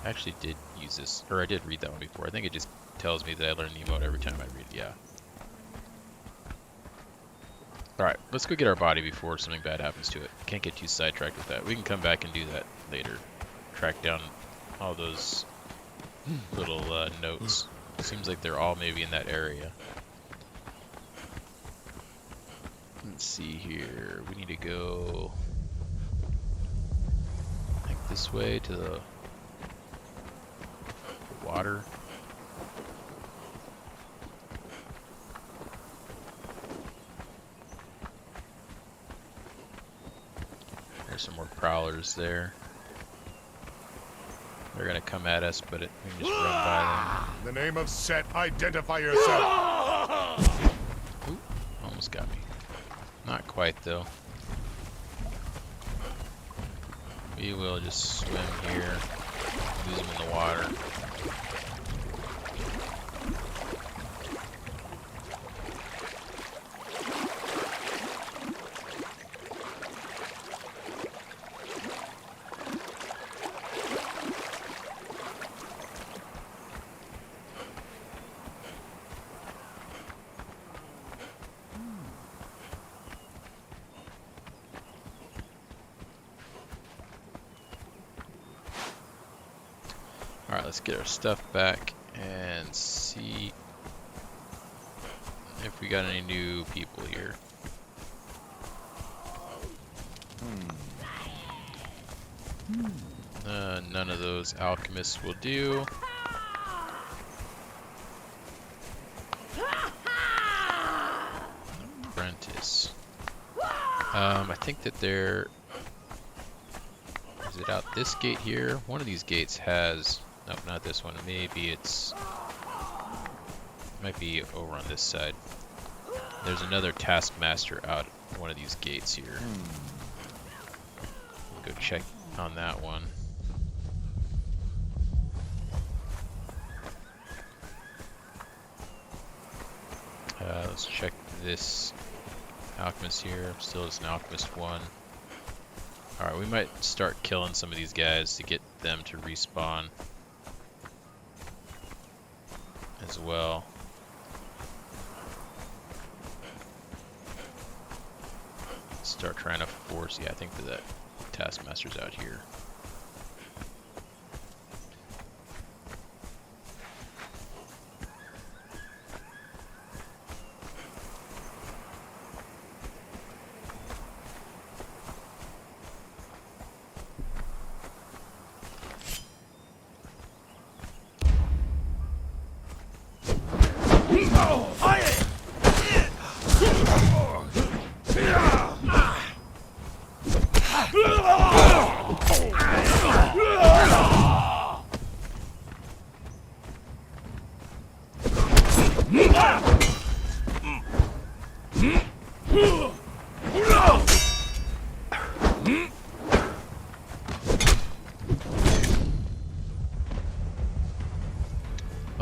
actually did use this, or I did read that one before. I think it just tells me that I learn the emote every time I read it, yeah. Alright, let's go get our body before something bad happens to it. Can't get too sidetracked with that. We can come back and do that later. Track down all those little notes. Seems like they're all maybe in that area. Let's see here. We need to go like this way to the water. There's some more prowlers there. They're gonna come at us, but we can just run by In the name of Set, identify yourself. them. Ooh, almost got me. Not quite though. We will just swim here, lose them in the water. Let's get our stuff back and see if we got any new people here. None of those alchemists will do. Apprentice. I think that they're... Is it out this gate here? One of these gates has... No, not this one. Maybe it's... Might be over on this side. There's another taskmaster out one of these gates here. Go check on that one. Let's check this alchemist here. Still is an alchemist 1. Alright, we might start killing some of these guys to get them to respawn as well. Start trying to force... Yeah, I think that taskmaster's out here.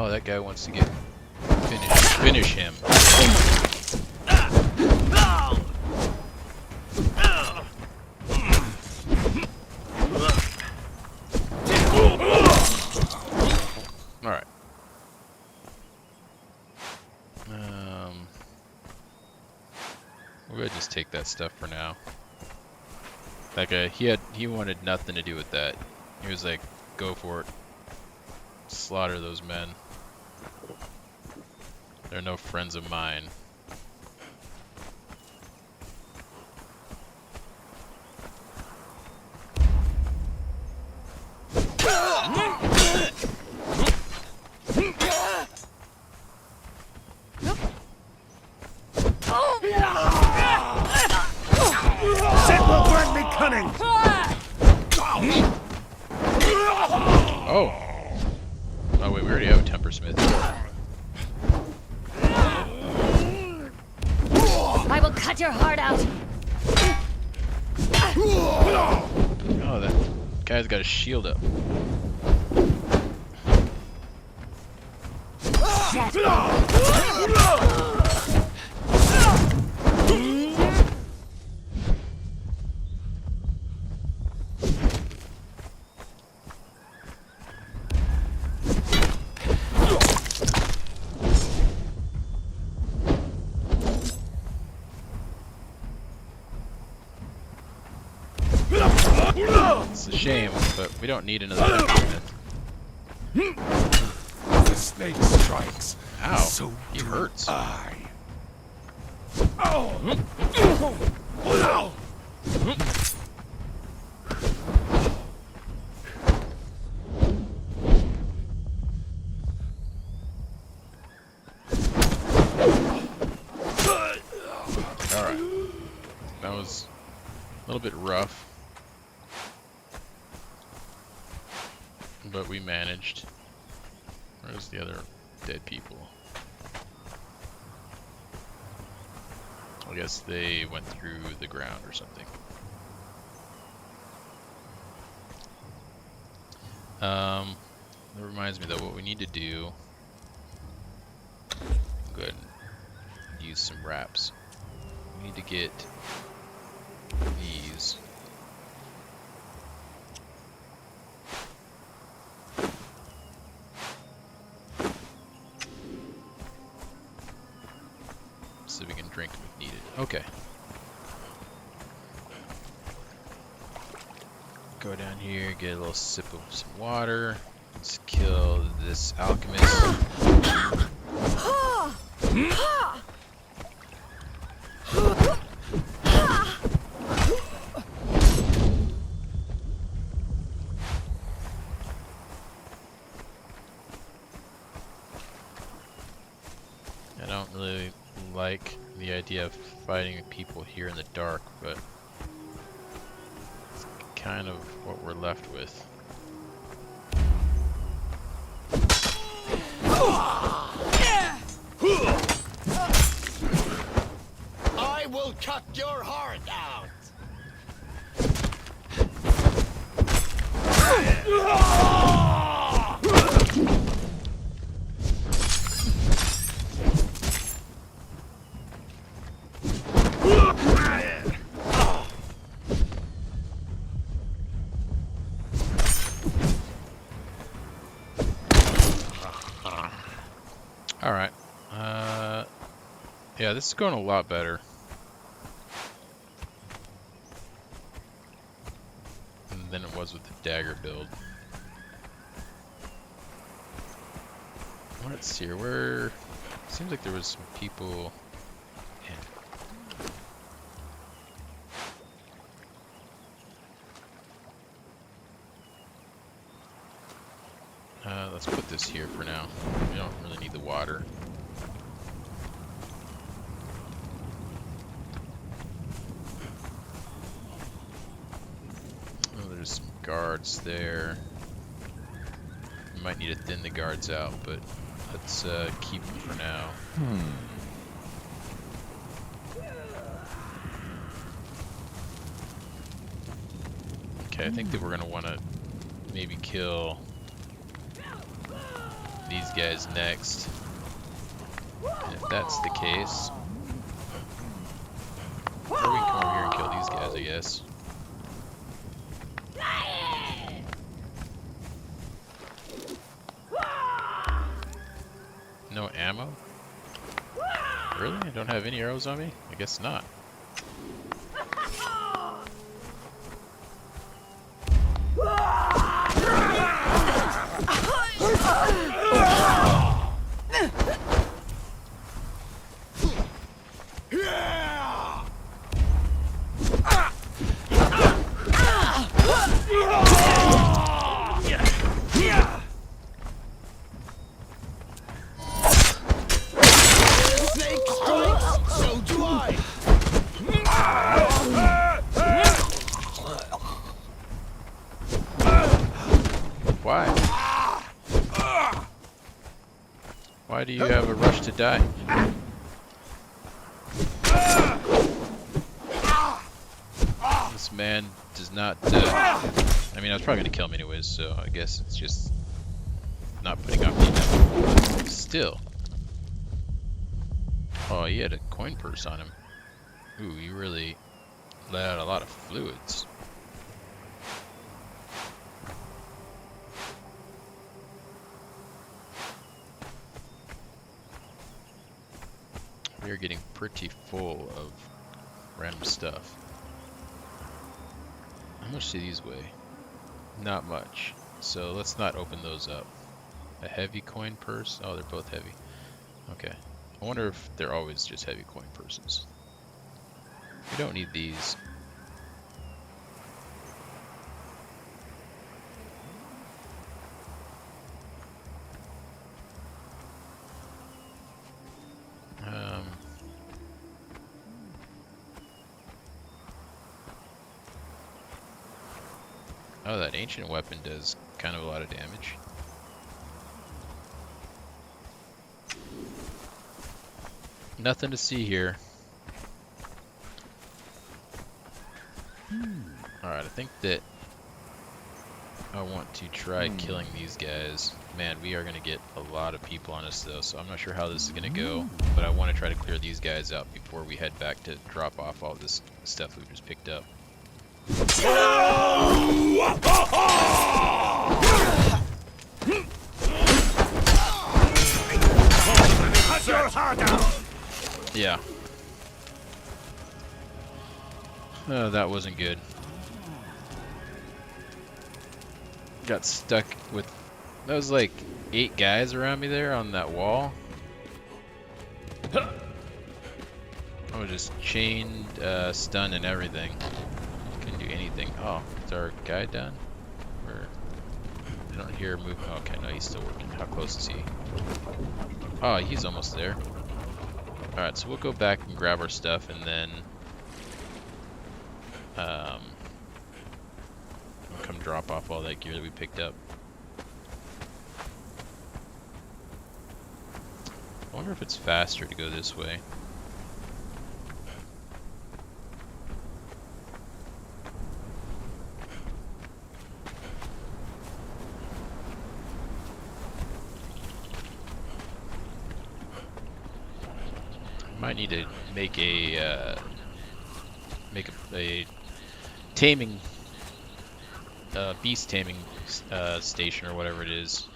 Oh, that guy wants to get finish him. All right. We're gonna just take that stuff for now. That guy, he wanted nothing to do with that. He was like, go for it. Slaughter those men. They're no friends of mine. Set will grant me cunning! Oh! Oh wait, we already have a tempersmith. I will cut your heart out. Oh, that guy's got a shield up. It's a shame, but we don't need another tempersmith. The snake strikes. Ow, So he hurts. I. Alright. That was a little bit rough. But we managed. Where's the other dead people? I guess they went through the ground or something. That reminds me though, what we need to do, go ahead and use some wraps. We need to get these. So we can drink if needed. Okay. Go down here, get a little sip of some water. Let's kill this alchemist. I don't really like the idea of fighting people here in the dark, but it's kind of what we're left with. I will cut your heart out. Alright. Yeah, this is going a lot better than it was with the dagger build. Let's see here. Where seems like there was some people. Let's put this here for now. We don't really need the water. Oh, there's some guards there. We might need to thin the guards out, but let's keep them for now. Okay, I think that we're gonna want to maybe kill these guys next. And if that's the case, or we can come over here and kill these guys, I guess. No ammo? Really? I don't have any arrows on me? I guess not. Why? Why do you have a rush to die? This man does not, I mean, I was probably gonna kill him anyways, so I guess it's just not putting off the inevitable. Still. Oh, he had a coin purse on him. Ooh, he really let out a lot of fluids. We are getting pretty full of random stuff. How much do these weigh? Not much. So let's not open those up. A heavy coin purse? Oh, they're both heavy. Okay. I wonder if they're always just heavy coin purses. We don't need these. Oh, that ancient weapon does kind of a lot of damage. Nothing to see here. Alright, I think that I want to try killing these guys. Man, we are going to get a lot of people on us though, so I'm not sure how this is going to go. But I want to try to clear these guys out before we head back to drop off all this stuff we've just picked up. Yeah. Oh, that wasn't good. Got stuck with That was like 8 guys around me there on that wall. I was just chained, stunned, and everything. Couldn't do anything. Oh, is our guy done? Or I don't hear him move. Oh, okay, no, he's still working. How close is he? Oh, he's almost there. All right, so we'll go back and grab our stuff, and then we'll come drop off all that gear that we picked up. I wonder if it's faster to go this way. Might need to make a taming beast taming station or whatever it is.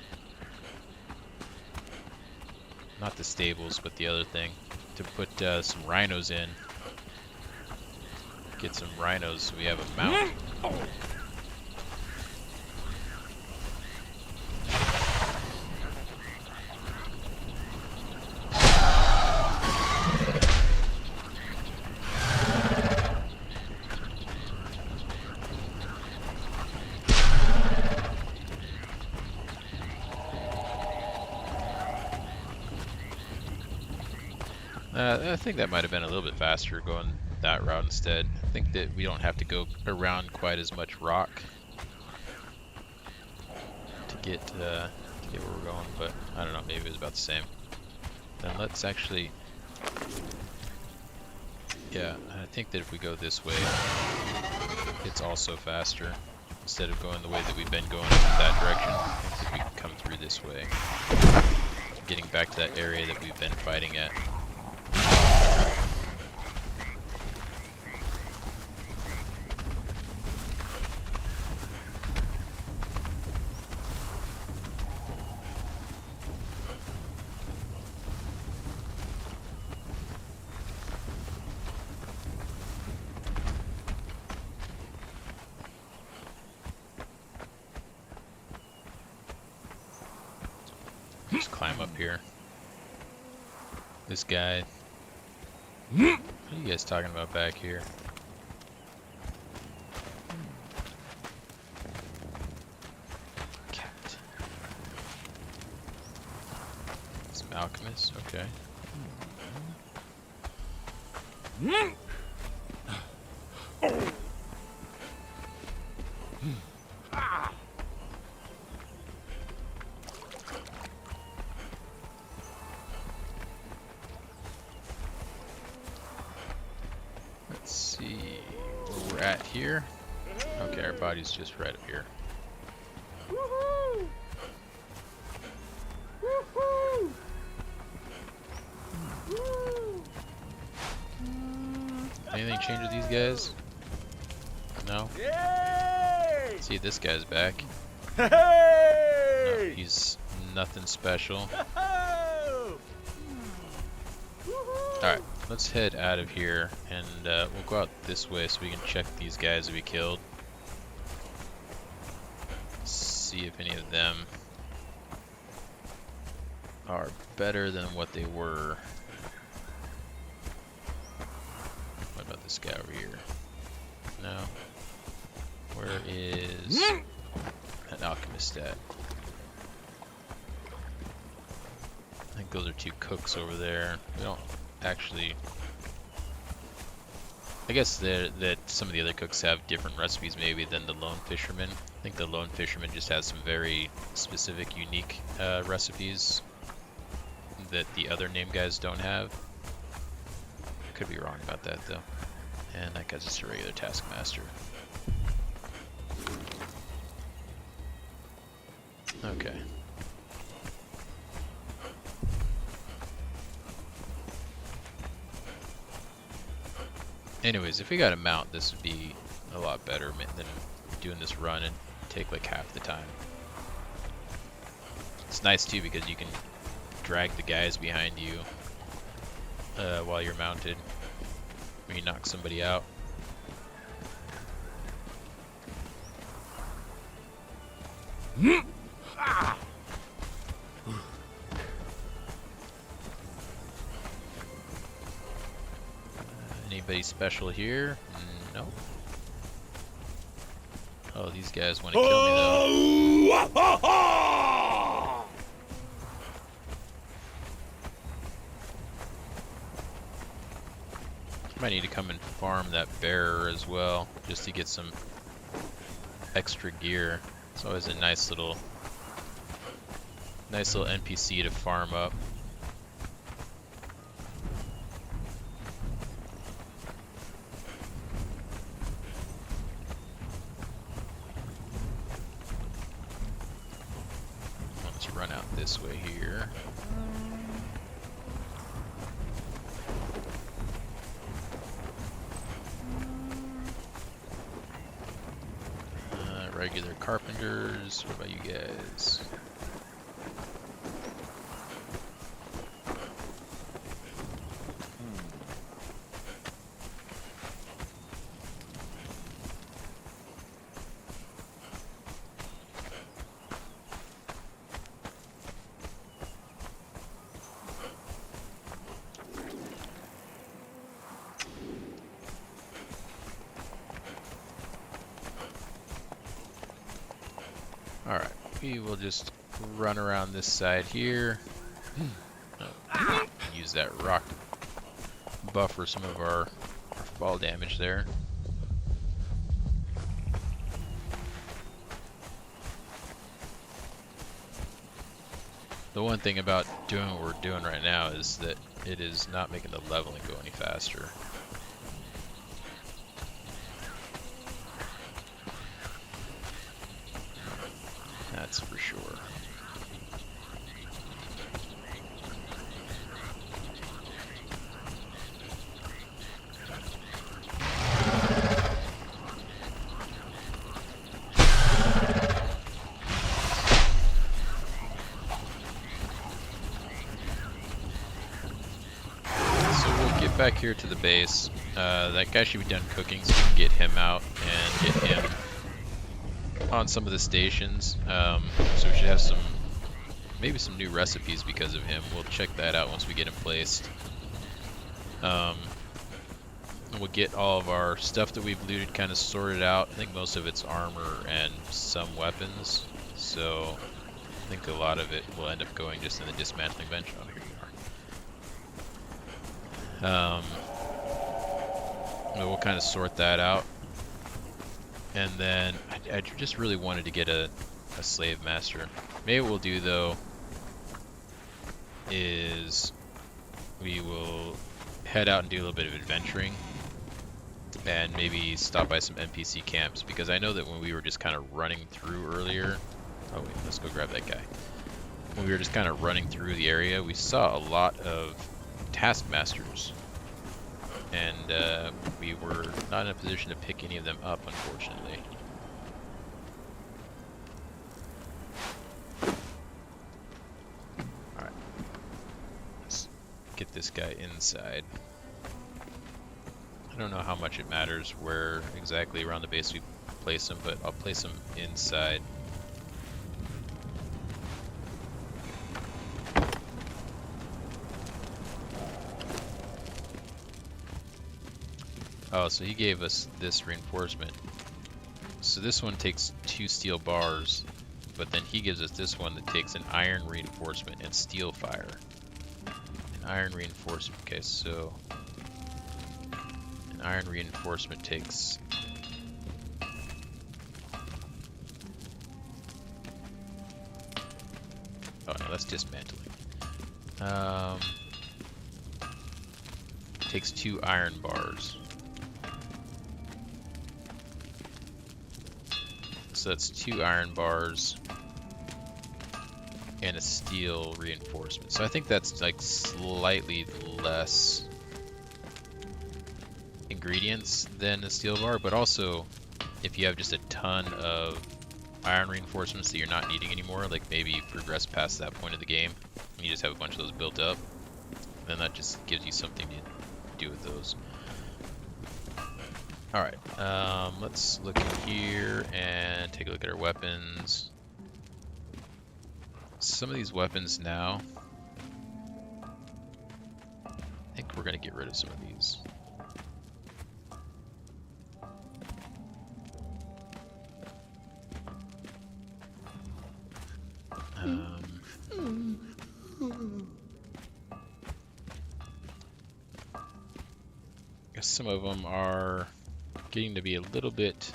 Not the stables, but the other thing, to put some rhinos in. Get some rhinos so we have a mount. I think that might have been a little bit faster going that route instead. I think that we don't have to go around quite as much rock to get where we're going, but I don't know, maybe it was about the same. Then let's actually, yeah, I think that if we go this way, it's also faster. Instead of going the way that we've been going in that direction, I think that we can come through this way. Getting back to that area that we've been fighting at. Just climb up here. This guy. What are you guys talking about back here? Cat. Some alchemists, okay. Let's see where we're at here. Okay, our body's just right up here. Woohoo! Woohoo! Woo! Anything change with these guys? No? Yay! See, this guy's back. No, Hey! he's nothing special. Woohoo! Alright, let's head out of here, and we'll go out this way so we can check these guys that we killed. See if any of them are better than what they were. What about this guy over here? No. Where is an alchemist at? I think those are 2 cooks over there. We don't actually... I guess that some of the other cooks have different recipes maybe than the lone fisherman. I think the lone fisherman just has some very specific, unique recipes that the other name guys don't have. I could be wrong about that though. And that guy's just a regular taskmaster. Okay. Anyways, if we got a mount, this would be a lot better than doing this run and take like half the time. It's nice too because you can drag the guys behind you while you're mounted when you knock somebody out. Anybody special here? No. Oh, these guys want to kill me though. Might need to come and farm that bearer as well, just to get some extra gear. It's always a nice little NPC to farm up. Let's run out this way here. Regular carpenters. What about you guys? Alright, we will just run around this side here. Use that rock to buffer some of our fall damage there. The one thing about doing what we're doing right now is that it is not making the leveling go any faster. That's for sure. So we'll get back here to the base. That guy should be done cooking, so we can get him out and get him on some of the stations. So we should have maybe some new recipes because of him. We'll check that out once we get him placed. We'll get all of our stuff that we've looted kind of sorted out. I think most of it's armor and some weapons. So I think a lot of it will end up going just in the dismantling bench. Oh, here we are. We'll kind of sort that out. And then I just really wanted to get a slave master. Maybe what we'll do though is we will head out and do a little bit of adventuring and maybe stop by some NPC camps, because I know that when we were just kind of running through earlier, oh wait, let's go grab that guy. When we were just kind of running through the area, we saw a lot of taskmasters, and we were not in a position to pick any of them up, unfortunately. Alright, let's get this guy inside. I don't know how much it matters where exactly around the base we place him, but I'll place him inside. Oh, so he gave us this reinforcement. So this one takes 2 steel bars, but then he gives us this one that takes an iron reinforcement and steel fire. An iron reinforcement, okay, so an iron reinforcement takes oh no, that's dismantling. Takes 2 iron bars. So that's 2 iron bars and a steel reinforcement. So I think that's like slightly less ingredients than a steel bar, but also if you have just a ton of iron reinforcements that you're not needing anymore, like maybe you progress past that point of the game and you just have a bunch of those built up, then that just gives you something to do with those. Alright, let's look in here and take a look at our weapons. Some of these weapons now, I think we're going to get rid of some of these. Guess some of them are getting to be a little bit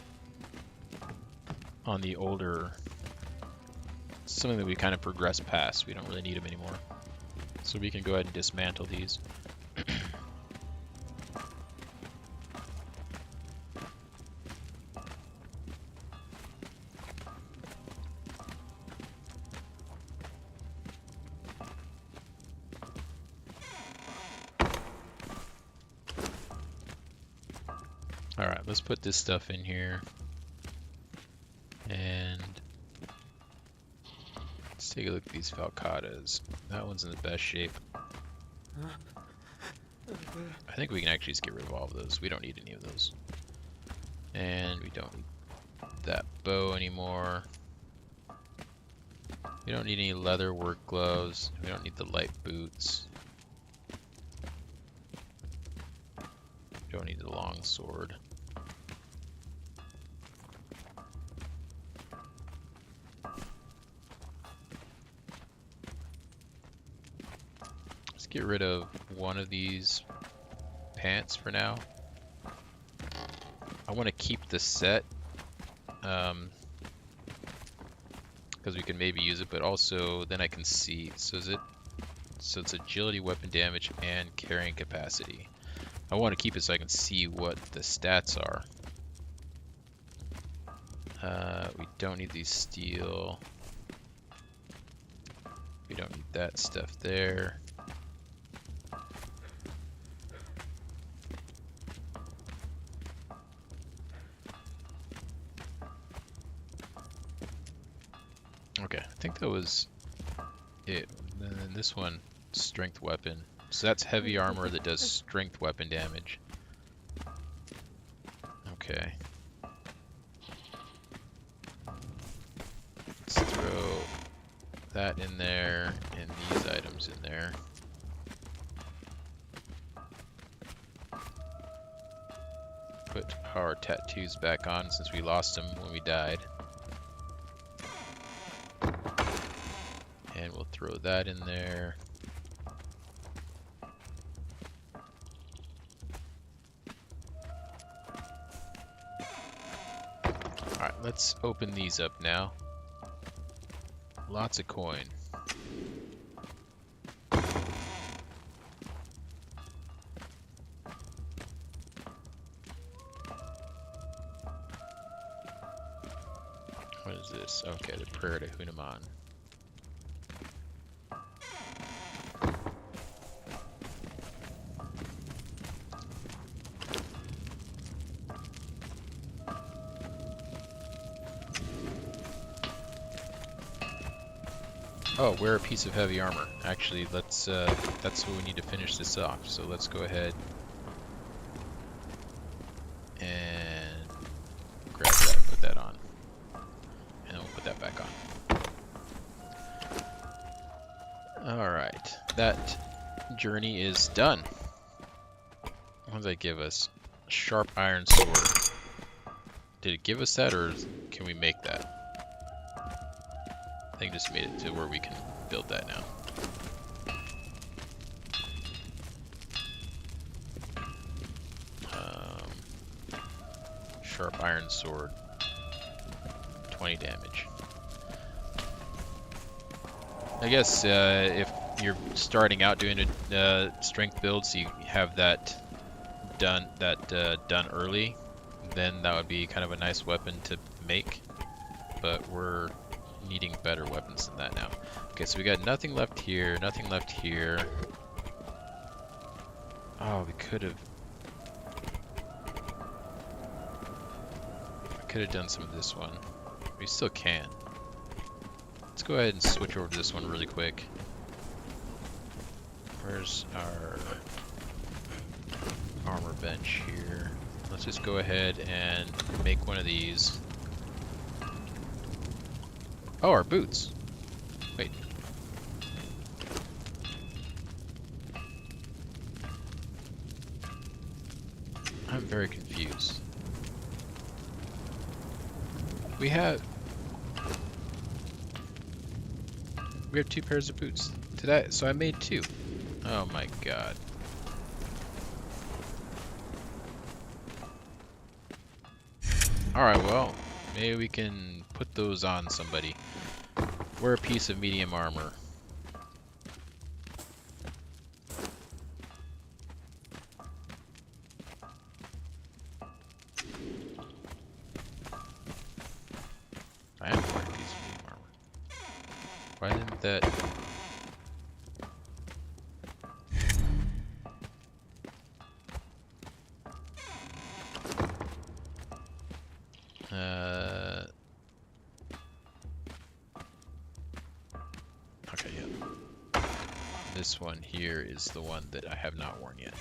on the older, something that we kind of progressed past. We don't really need them anymore. So we can go ahead and dismantle these. Alright, let's put this stuff in here. And let's take a look at these Falcatas. That one's in the best shape. I think we can actually just get rid of all of those. We don't need any of those. And we don't need that bow anymore. We don't need any leather work gloves. We don't need the light boots. We don't need the long sword. Let's get rid of one of these pants for now. I want to keep the set because we can maybe use it, but also then I can see. So it's agility, weapon damage, and carrying capacity. I want to keep it so I can see what the stats are. We don't need these steel. We don't need that stuff there. Okay, I think that was it. And then this one, strength weapon. So that's heavy armor that does strength weapon damage. Okay. Let's throw that in there and these items in there. Put our tattoos back on since we lost them when we died. And we'll throw that in there. Alright, let's open these up now. Lots of coin. What is this? Okay, the prayer to Hunaman. Oh, wear a piece of heavy armor. Actually, let's that's what we need to finish this off. So let's go ahead and grab that, put that on. And we'll put that back on. Alright, that journey is done. What does that give us? A sharp iron sword. Did it give us that, or can we make that? I think just made it to where we can build that now. Sharp iron sword, 20 damage. I guess if you're starting out doing a strength build, so you have that done early, then that would be kind of a nice weapon to make. But we're needing better weapons than that now. Okay, so we got nothing left here, nothing left here. Oh, we could have done some of this one. We still can. Let's go ahead and switch over to this one really quick. Where's our armor bench here? Let's just go ahead and make one of these. Oh, our boots. Wait. I'm very confused. We have... We have 2 pairs of boots. Today, so I made 2. Oh my god. Alright, well, maybe we can put those on somebody. Wear a piece of medium armor. I am wearing a piece of medium armor. Why didn't that... Okay, yeah. This one here is the one that I have not worn yet.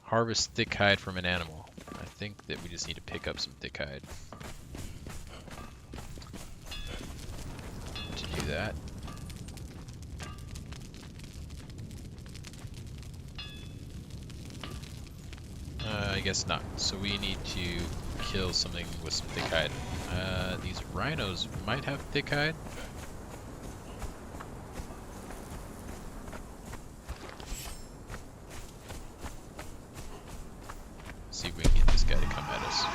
Harvest thick hide from an animal. I think that we just need to pick up some thick hide. To do that. I guess not. So we need to kill something with some thick hide. These rhinos might have thick hide. See if we can get this guy to come at us.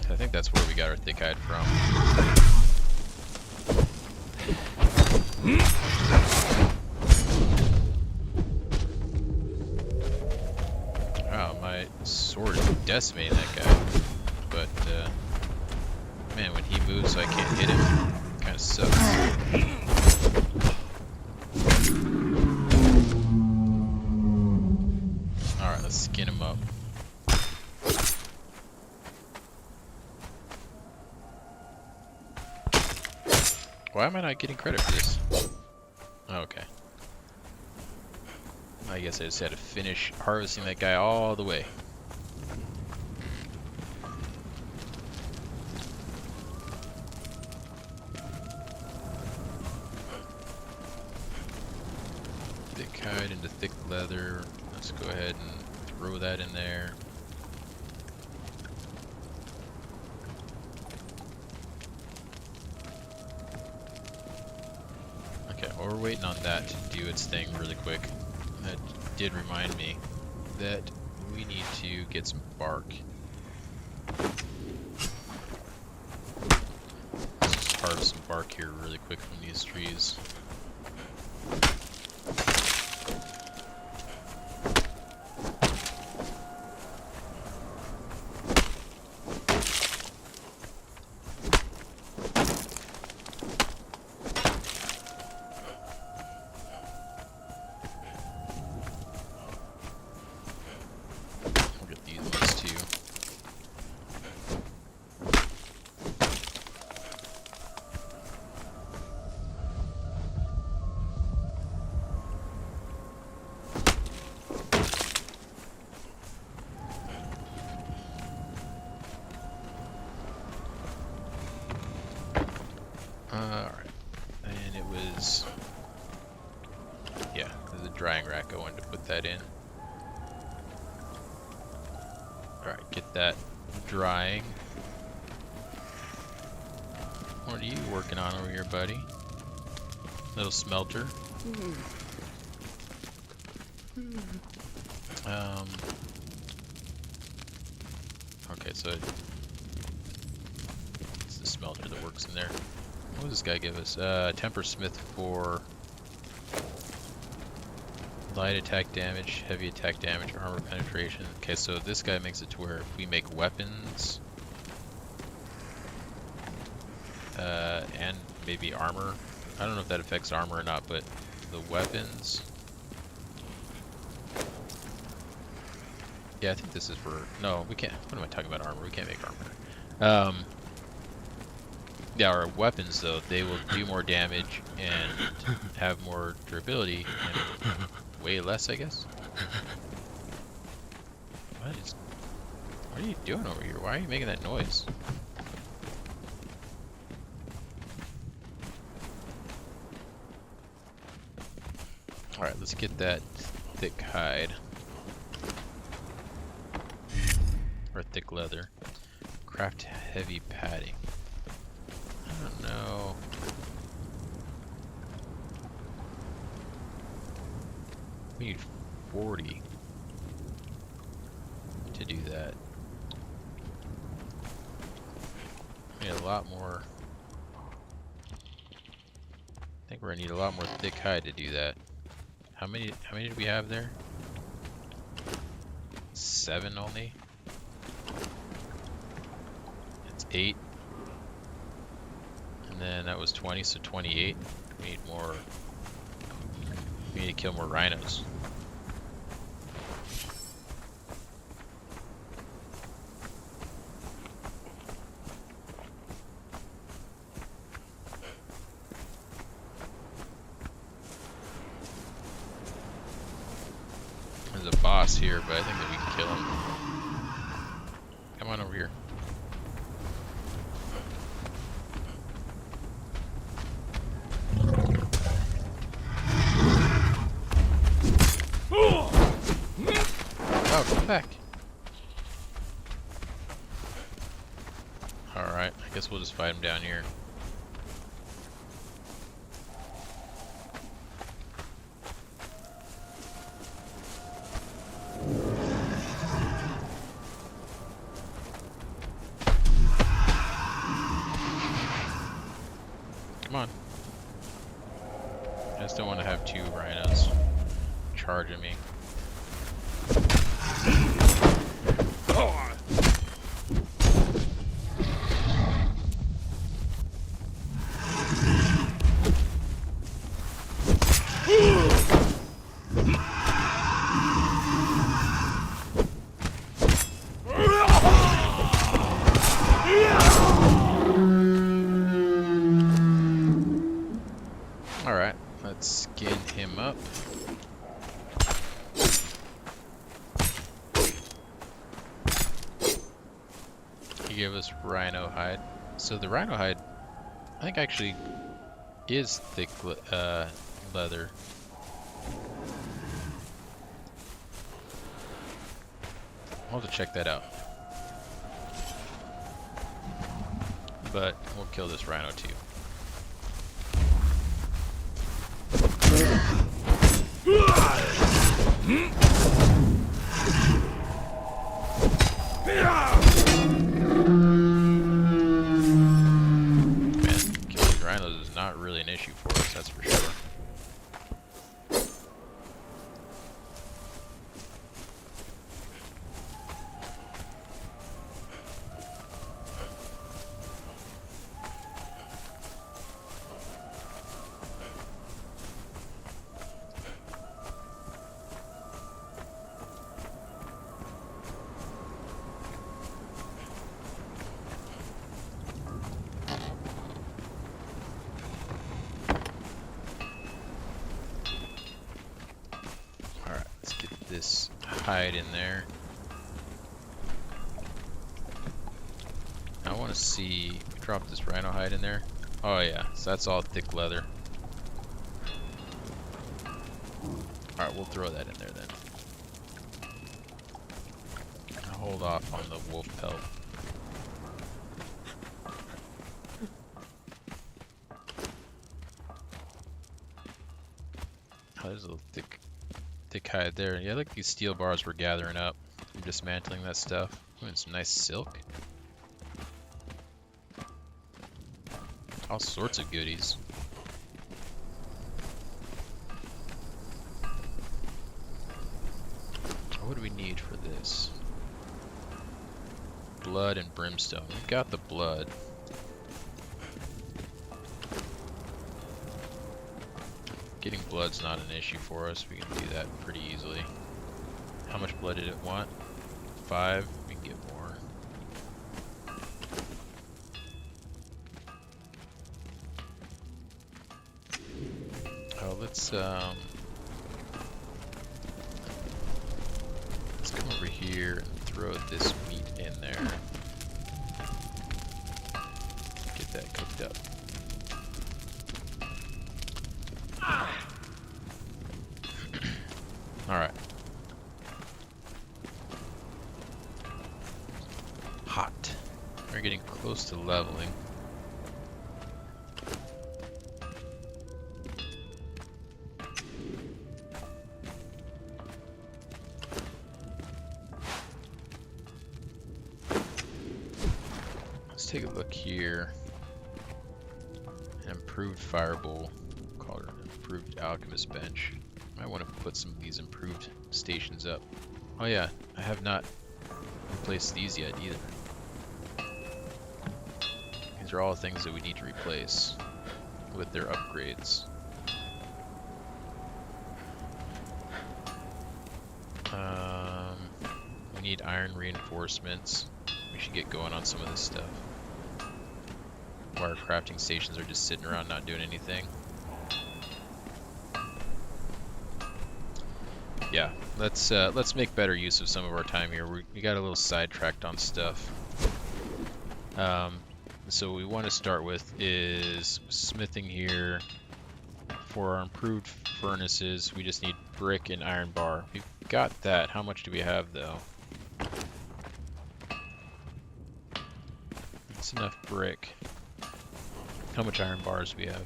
I think that's where we got our thick hide from. Wow, my sword is decimating that guy. But, man, when he moves I can't hit him, it kind of sucks. Alright, let's skin him up. Why am I not getting credit for this? Oh, okay. I guess I just had to finish harvesting that guy all the way. Thick hide into thick leather. Let's go ahead and throw that in there. Okay, while we're waiting on that to do its thing really quick, that did remind me that we need to get some bark. Let's just harvest some bark here really quick from these trees. Alright, and it was, yeah, there's a drying rack. I wanted to put that in. Alright, get that drying. What are you working on over here, buddy? Little smelter. Okay, so it's the smelter that works in there. What does this guy give us? Temper Smith for light attack damage, heavy attack damage, armor penetration. Okay, so this guy makes it to where if we make weapons, and maybe armor. I don't know if that affects armor or not, but the weapons. Yeah, I think this is for, no, we can't, what am I talking about, armor? We can't make armor. Yeah, our weapons though, they will do more damage and have more durability and way less, I guess. What are you doing over here? Why are you making that noise? Alright, let's get that thick hide. Or thick leather. Craft heavy padding. don't know. We need 40 to do that. We need a lot more. I think we're gonna need a lot more thick hide to do that. How many do we have there? 7 only? It's 8. And then that was 20, so 28. We need more. We need to kill more rhinos. There's a boss here, but I think that we can kill him. Come on over here. Oh, come back. Alright, I guess we'll just fight him down here. Come on. I just don't want to have 2 rhinos charging me. Alright, let's skin him up. He gave us rhino hide. So the rhino hide, I think actually is thick leather. I'll have to check that out. But we'll kill this rhino too. Man, killing rhinos is not really an issue for us, that's for sure. This hide in there. I want to see. Drop this rhino hide in there. Oh yeah, so that's all thick leather. Alright, we'll throw that in there then. I'll hold off on the wolf pelt. Oh, there's a little thick hide there. Yeah, like these steel bars we're gathering up. I'm dismantling that stuff. Ooh, and some nice silk. All sorts of goodies. What do we need for this? Blood and brimstone. We've got the blood. Getting blood's not an issue for us. We can do that pretty easily. How much blood did it want? 5. We can get more. Oh, let's come over here and throw this meat in there. Get that cooked up. Alright. Hot. We're getting close to leveling. let's take a look here. An improved firebowl, called an improved alchemist bench. I want to put some of these improved stations up. Oh yeah, I have not replaced these yet either. These are all things that we need to replace with their upgrades. We need iron reinforcements. We should get going on some of this stuff. Our crafting stations are just sitting around not doing anything. Yeah, let's make better use of some of our time here. We got a little sidetracked on stuff. So what we want to start with is smithing here. For our improved furnaces, we just need brick and iron bar. We've got that. How much do we have though? That's enough brick. How much iron bars do we have?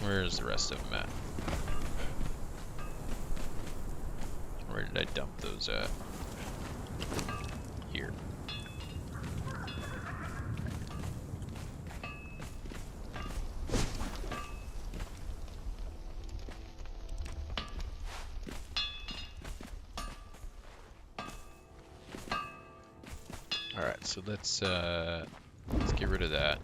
Where's the rest of them at? Where did I dump those at? Here. Alright, so let's get rid of that.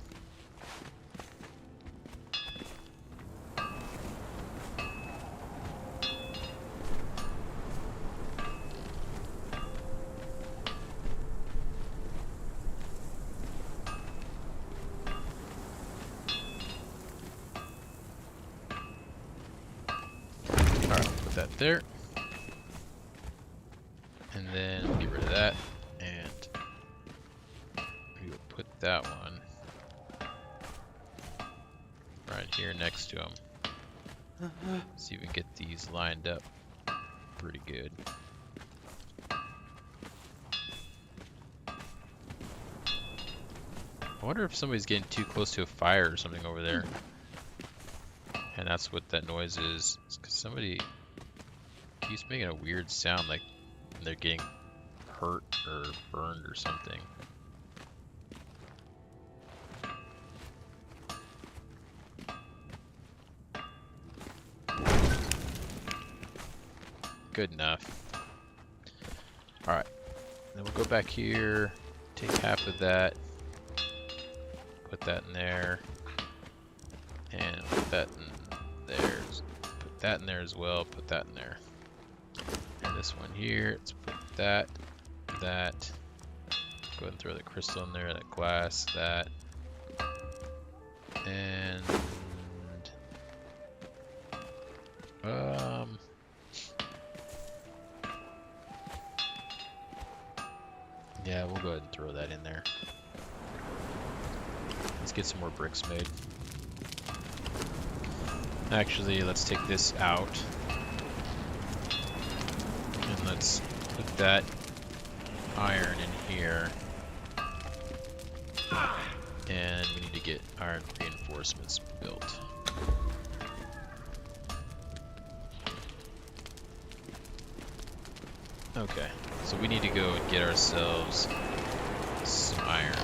That there, and then we'll get rid of that, and we will put that one right here next to them. See if we can get these lined up pretty good. I wonder if somebody's getting too close to a fire or something over there, and that's what that noise is. It's 'cause somebody keeps making a weird sound, like they're getting hurt or burned or something. Good enough. Alright, then we'll go back here, take half of that, put that in there, and put that in there. Put that in there as well, put that in there. And this one here, let's put that, go ahead and throw the crystal in there, that glass, that, and yeah, we'll go ahead and throw that in there. Let's get some more bricks made. Actually, let's take this out. And let's put that iron in here. And we need to get iron reinforcements built. Okay, so we need to go and get ourselves some iron.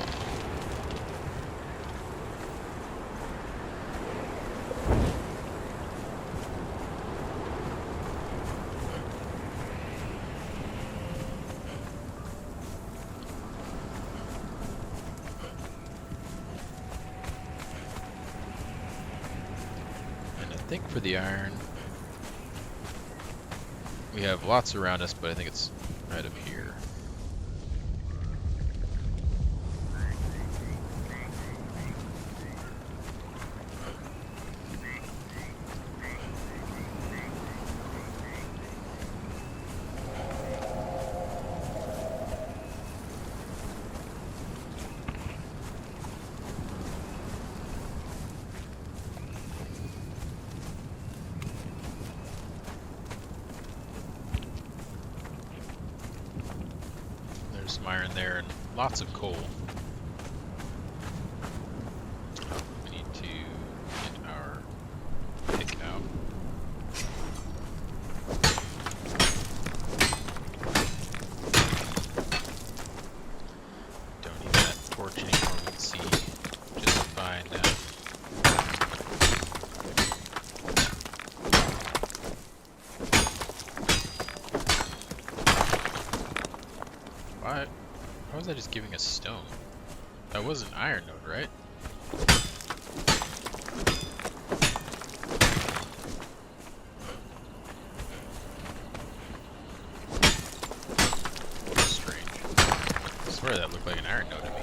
And I think for the iron, we have lots around us, but I think it's right up here. Some iron there and lots of coal. Oh, we need to get our is that just giving us stone? That was an iron node, right? Strange. I swear that looked like an iron node to me.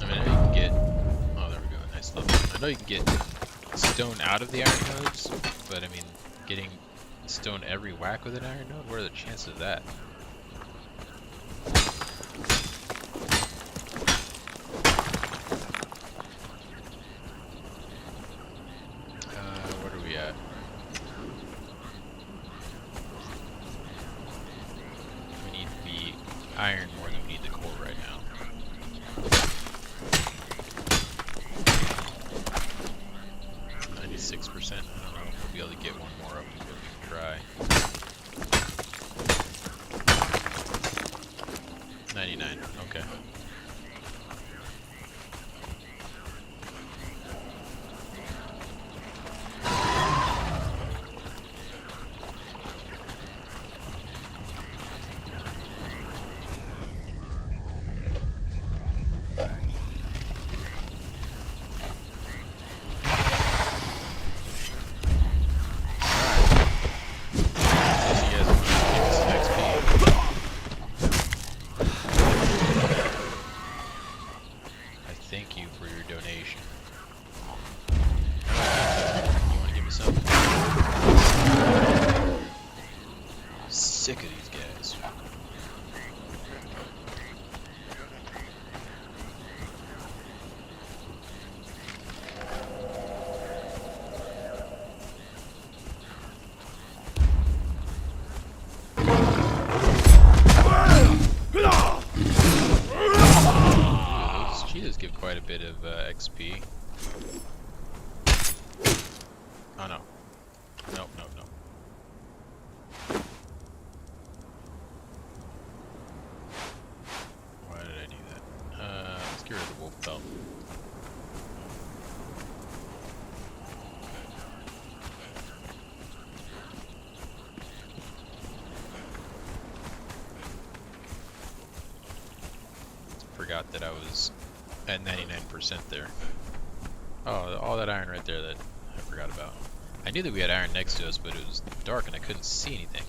I mean, I know you can get... Oh, there we go. Nice level. I know you can get stone out of the iron nodes, but I mean, getting stone every whack with an iron node? What are the chances of that? What are we at? We need the iron more than we need the coal right now. .96%. I don't know if we'll be able to get one more up before we try. 99. Okay. Thank you for your donation. You want to give me some? Sick of these guys. Cheetahs give quite a bit of XP. Oh no. No, no, no. Why did I do that? Let's get rid of the wolf belt. Forgot that I was at 99% there. Oh, all that iron right there that I forgot about. I knew that we had iron next to us, but it was dark and I couldn't see anything.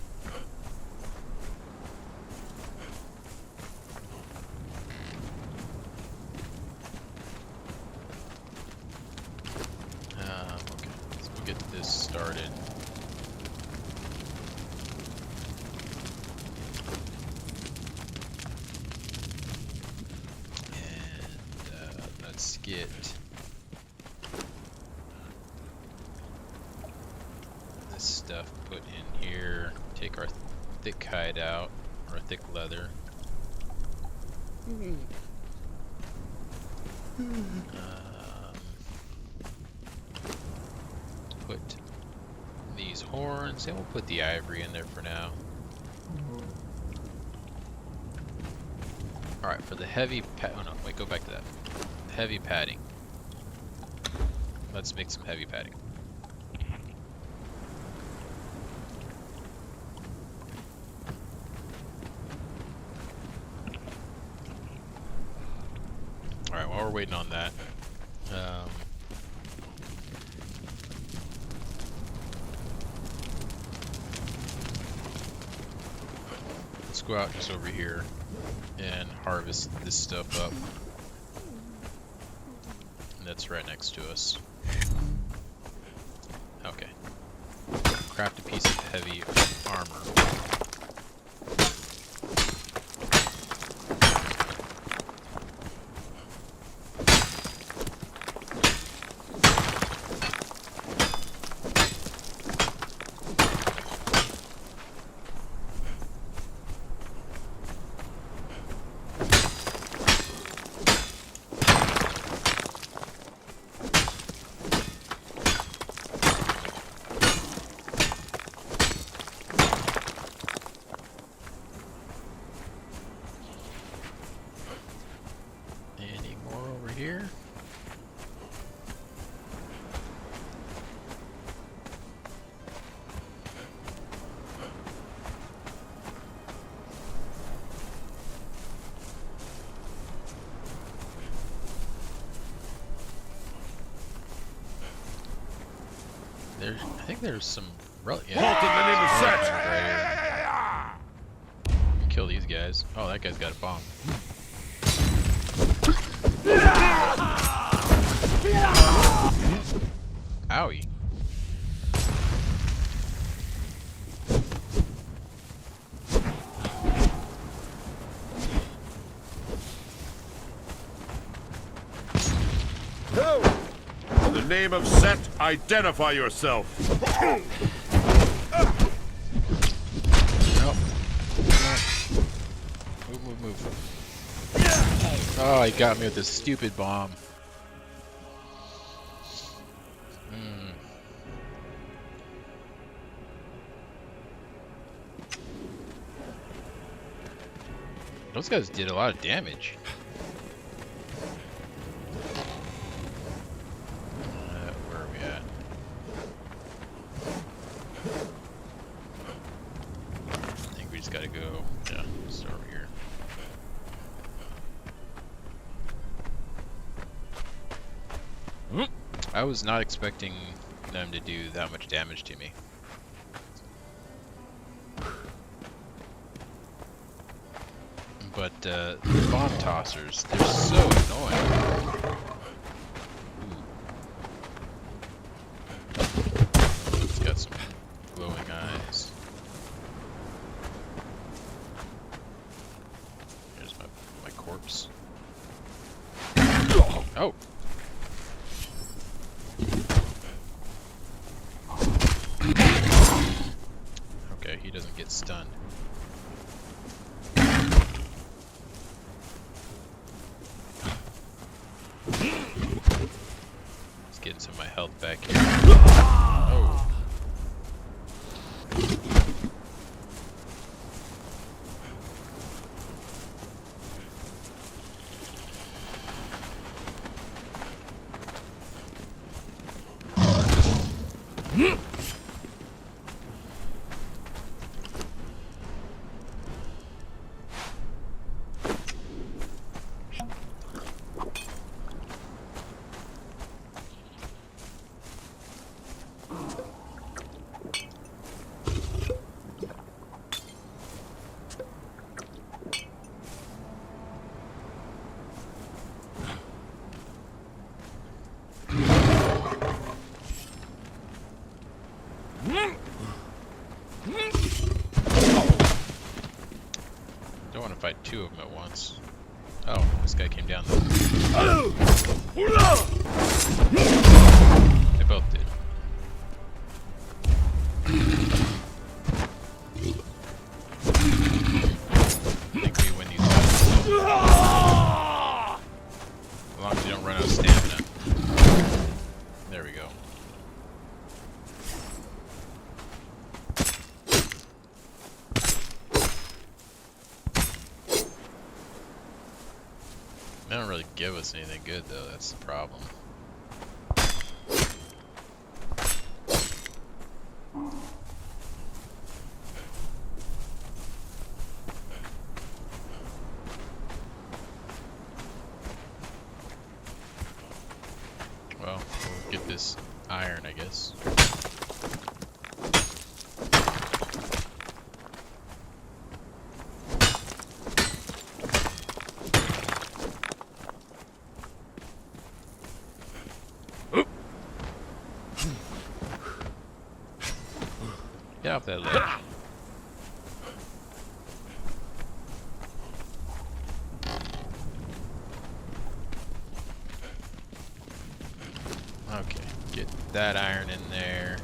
Okay, let's go get this started. Let's get this stuff put in here. Take our thick hide out, or thick leather. Put these horns, and we'll put the ivory in there for now. Alright, for the heavy oh no, wait, go back to that. Heavy padding. Let's make some heavy padding. Alright, while we're waiting on that, let's go out just over here and harvest this stuff up. That's right next to us. Okay. Craft a piece of heavy armor. Here. I think there's some Halt in the name of Set! right here. Kill these guys. Oh, that guy's got a bomb. Owie. In the name of Set, identify yourself! No. Move. Oh, he got me with this stupid bomb. Those guys did a lot of damage. Where are we at? I think we just gotta go. Yeah, start over here. I was not expecting them to do that much damage to me. But the bomb tossers, they're so annoying. Ooh. It's got some glowing eyes. Here's my corpse. Oh! Okay, he doesn't get stunned. Let's get some of my health back here. Oh. Don't want to fight two of them at once. Oh, this guy came down though. They both did. I think we win these battles. As long as you don't run out of stamina. There we go. They don't really give us anything good though, that's the problem. Well, we'll get this iron, I guess. Get off that ledge. Okay, get that iron in there.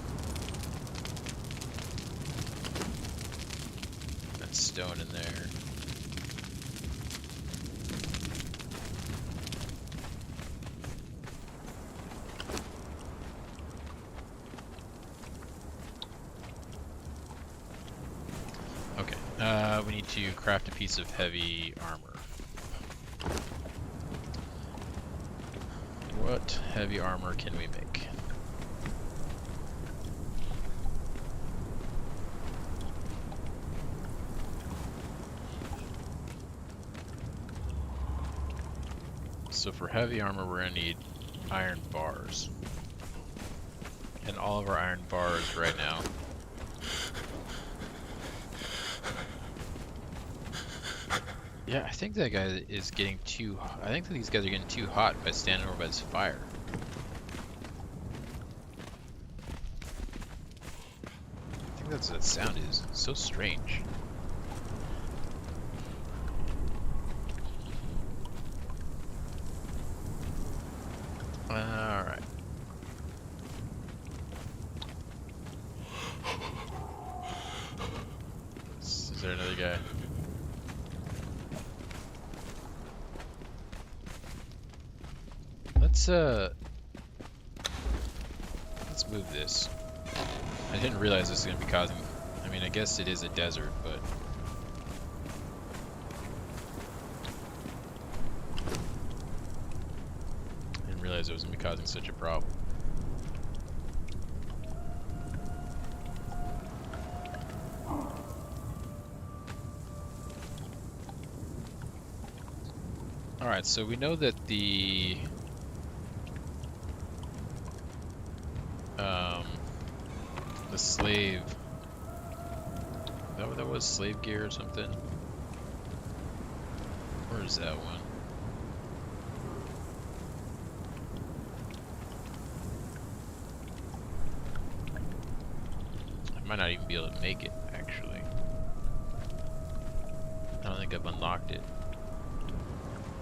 That stone in there. Okay, we need to craft a piece of heavy armor. What heavy armor can we make? So for heavy armor, we're gonna need iron bars. And all of our iron bars right now. Yeah, I think that guy is getting too... I think that these guys are getting too hot by standing over by this fire. I think that's what that sound is. It's so strange. Alright. Is there another guy? Let's move this. I didn't realize this was gonna be causing... I mean, I guess it is a desert, but... I didn't realize it was gonna be causing such a problem. Alright, so we know that the slave, that was slave gear or something? Where is that one? I might not even be able to make it, actually. I don't think I've unlocked it.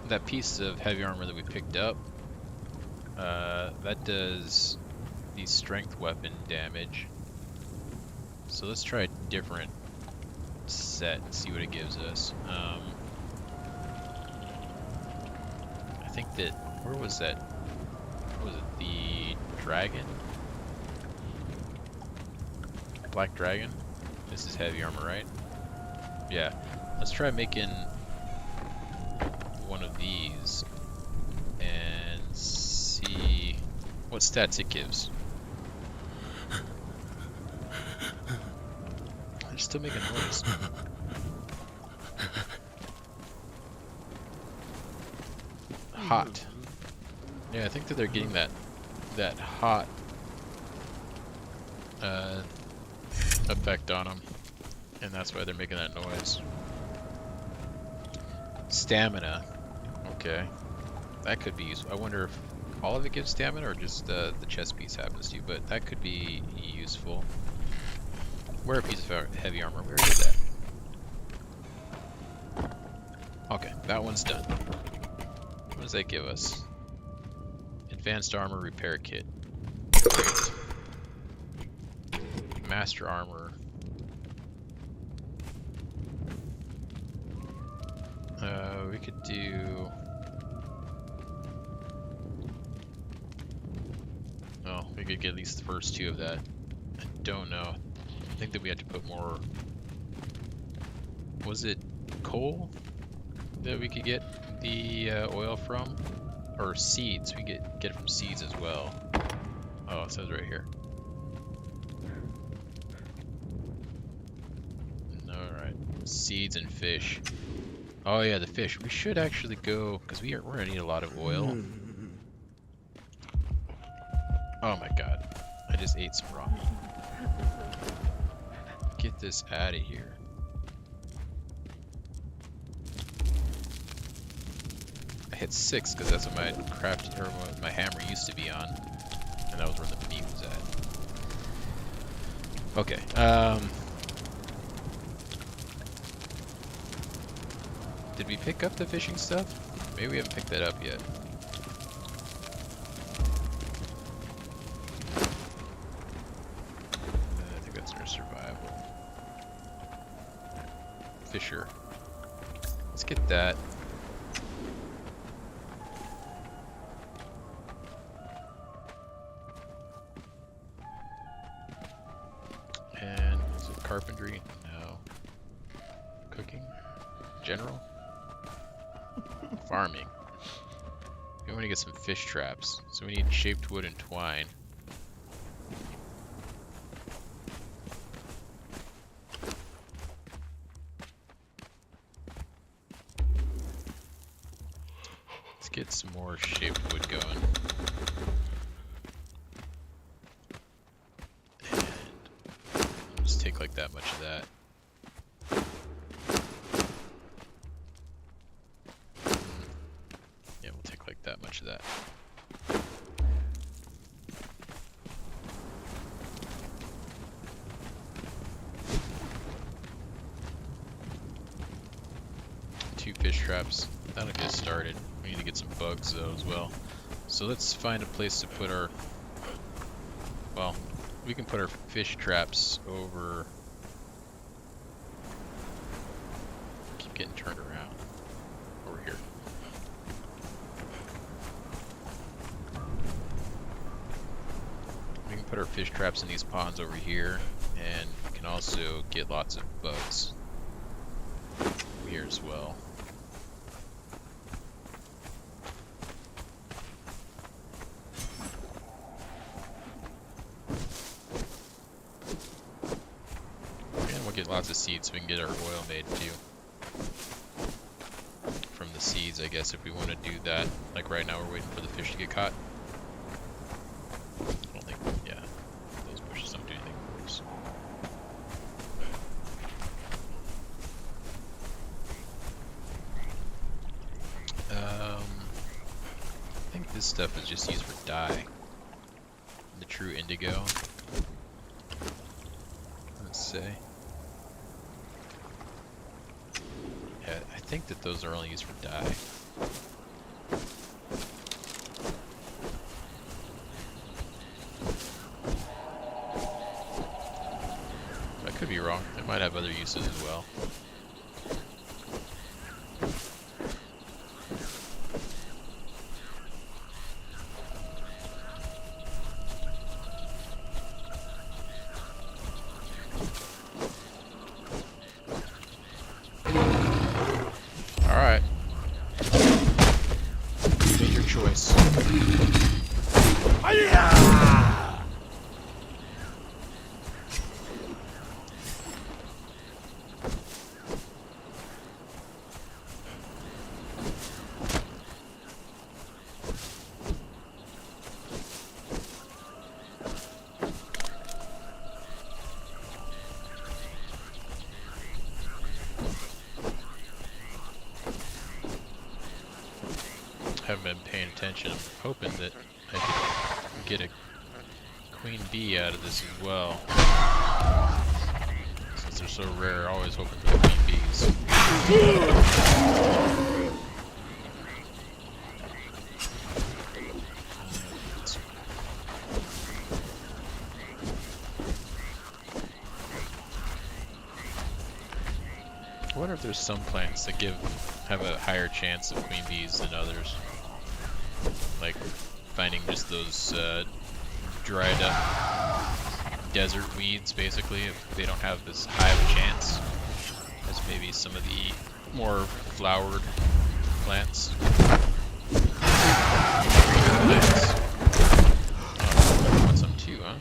That piece of heavy armor that we picked up, that does the strength weapon damage. So let's try a different set and see what it gives us. I think that, where was that? What was it, the dragon? Black dragon? This is heavy armor, right? Yeah. Let's try making one of these and see what stats it gives. They're still making noise. Hot. Yeah, I think that they're getting that hot effect on them, and that's why they're making that noise. Stamina. Okay, that could be useful. I wonder if all of it gives stamina or just the chest piece happens to, but that could be useful. Wear a piece of heavy armor. Where is that? Okay, that one's done. What does that give us? Advanced armor repair kit. Great. Master armor. We could do... Oh, we could get at least the first two of that. I don't know. I think that we had to put more... Was it coal that we could get the oil from? Or seeds? We get it from seeds as well. Oh, it says right here. Alright. Seeds and fish. Oh yeah, the fish. We should actually go, because we're gonna need a lot of oil. Oh my god. I just ate some raw meat. Get this out of here. I hit 6 because that's what my craft, or what my hammer used to be on. And that was where the meat was at. Okay, did we pick up the fishing stuff? Maybe we haven't picked that up yet. I think that's our survival. Fisher. Let's get that. And is it carpentry? No. Cooking? General? Farming. We want to get some fish traps, so we need shaped wood and twine. Let's get some more shaped wood going. take like that much of that. Yeah, we'll take like that much of that. Two fish traps. That'll get us started. We need to get some bugs though as well. So let's find a place to put our... Well, we can put our fish traps over... Keep getting turned around. Over here. We can put our fish traps in these ponds over here, and we can also get lots of bugs here as well. And we'll get lots of seeds so we can get our oil made too. From the seeds, I guess, if we want to do that. Like right now we're waiting for the fish to get caught. I don't think, yeah, those bushes don't do anything for us. I think this stuff is just used for dye. The true indigo. Let's say. Yeah, I think that those are only used for dye. I could be wrong. They might have other uses as well. Alright. Make your choice. Haven't been paying attention. I'm hoping that I can get a queen bee out of this as well. Since they're so rare, always hoping for the queen bees. I wonder if there's some plants that have a higher chance of queen bees than others. Like finding just those dried up desert weeds, basically, if they don't have as high of a chance as maybe some of the more flowered plants. Oh, you want some too, huh?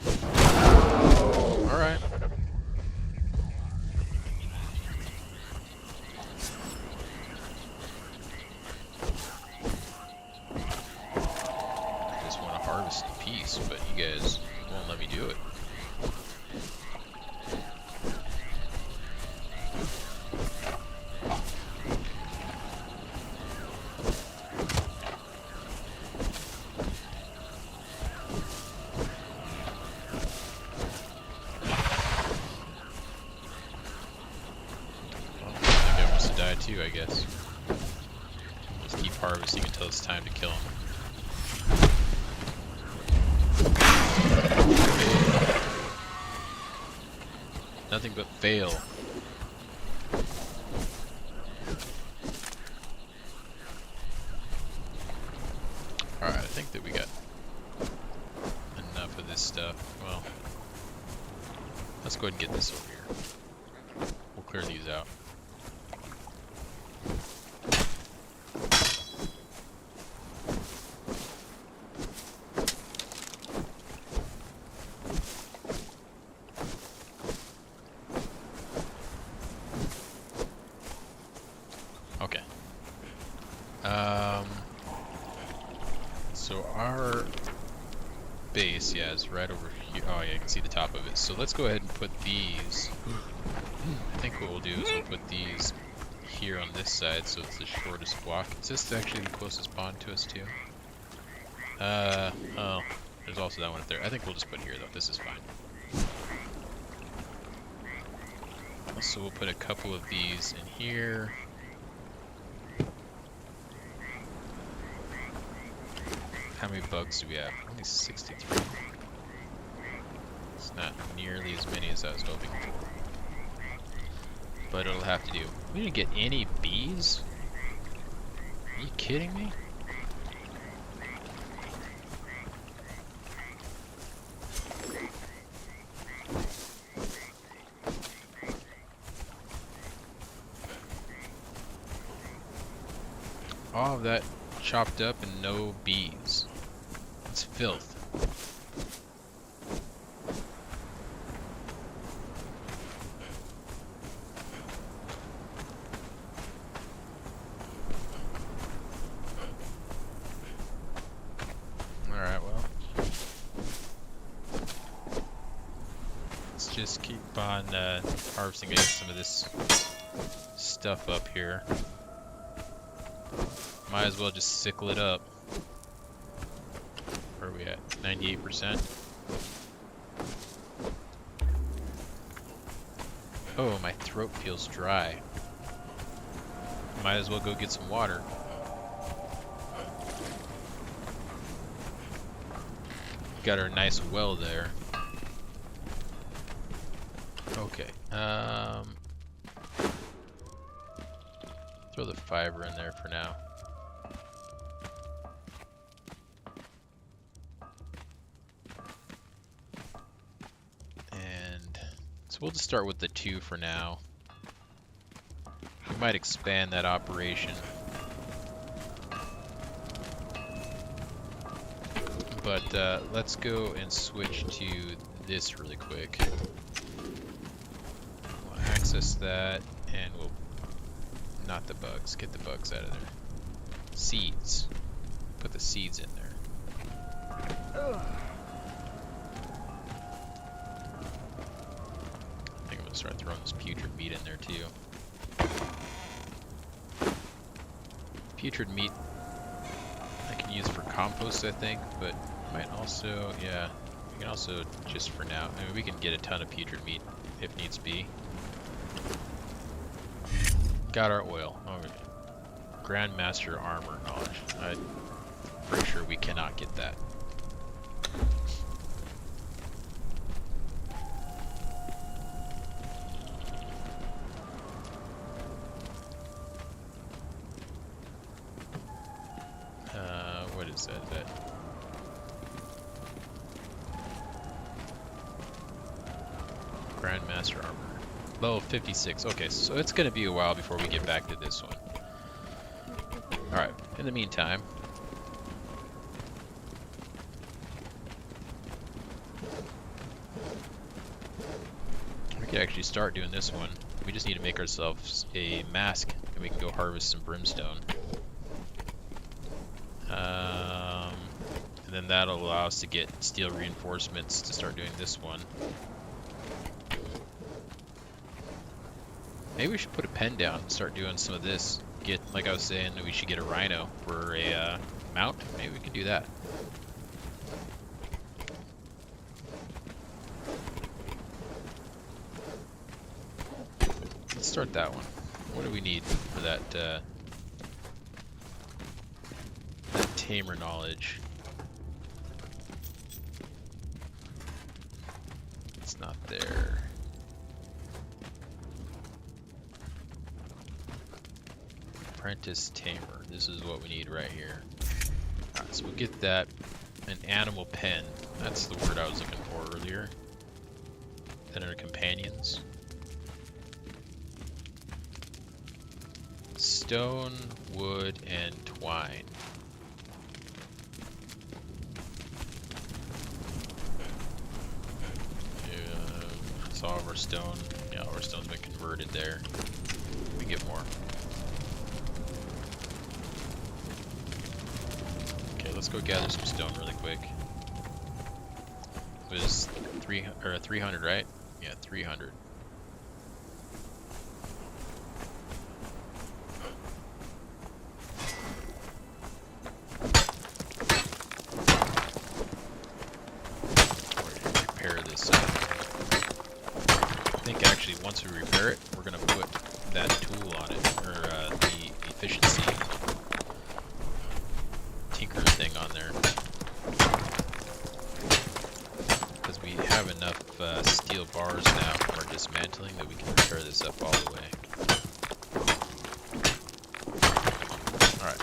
Alright. Harvest the piece, but you guys won't let me do it. Well, that guy wants to die too, I guess. Just keep harvesting until it's time to kill him. Nothing but fail. Alright, I think that we got enough of this stuff. Well, let's go ahead and get this over here. We'll clear these out. Okay. So our base, yeah, is right over here. Oh yeah, you can see the top of it. So let's go ahead and put these. I think what we'll do is we'll put these here on this side, so it's the shortest block. Is this actually the closest pond to us too? Oh, there's also that one up there. I think we'll just put here though. This is fine. So we'll put a couple of these in here. How many bugs do we have? Only 63. It's not nearly as many as I was hoping for. But it'll have to do. We didn't get any bees? Are you kidding me? All of that chopped up and no bees. It's filth. Alright, well. Let's just keep on harvesting some of this stuff up here. Might as well just sickle it up. Where are we at? 98%? Oh, my throat feels dry. Might as well go get some water. Got our nice well there. Okay. Throw the fiber in there for now. We'll just start with the 2 for now. We might expand that operation. But let's go and switch to this really quick. We'll access that and we'll... Not the bugs. Get the bugs out of there. Seeds. Put the seeds in there. Start throwing this putrid meat in there too. Putrid meat I can use for compost, I think, but might also, yeah, we can also just for now. I mean, we can get a ton of putrid meat if needs be. Got our oil. Oh, Grandmaster armor knowledge. I'm pretty sure we cannot get that. What is that? Grandmaster armor. Level 56. Okay, so it's going to be a while before we get back to this one. Alright, in the meantime... we could actually start doing this one. We just need to make ourselves a mask, and we can go harvest some brimstone. And then that'll allow us to get steel reinforcements to start doing this one. Maybe we should put a pen down and start doing some of this. Get, like I was saying, we should get a rhino for a mount. Maybe we could do that. Let's start that one. What do we need for that, that tamer knowledge? It's not there. Apprentice tamer. This is what we need right here. Alright, so we'll get that. An animal pen. That's the word I was looking for earlier. Then our companions. Stone, wood, and twine. So all of our stone, yeah, all our stone's been converted there. We get more. Okay, let's go gather some stone really quick. was 300, right? Yeah, 300. Repair this. I think actually once we repair it, we're gonna put that tool on it, or the efficiency tinker thing on there, because we have enough steel bars now from our dismantling that we can repair this up all the way. All right,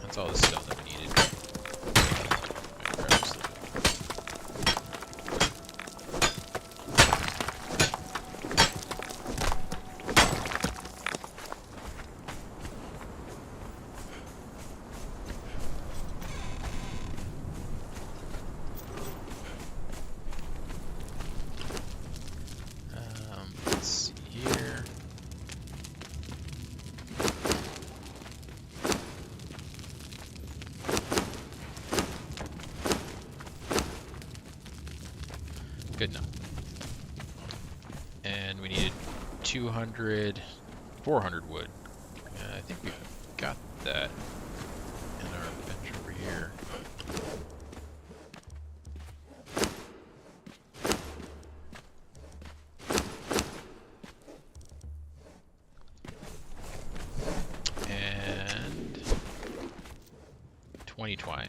that's all the stone that we needed. Let's see here. Good enough. And we needed 400 wood. I think we got that in our bench over here. And 20 twine.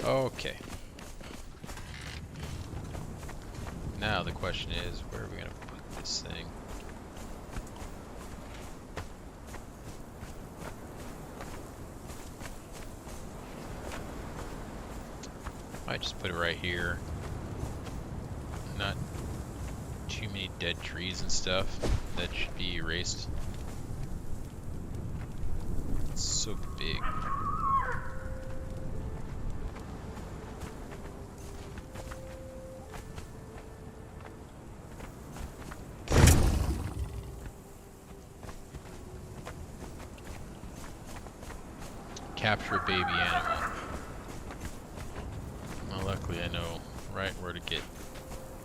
Okay. Now the question is, where are we gonna put this thing? Might just put it right here. Not too many dead trees and stuff that should be erased. It's so big. Capture a baby animal. Well, luckily I know right where to get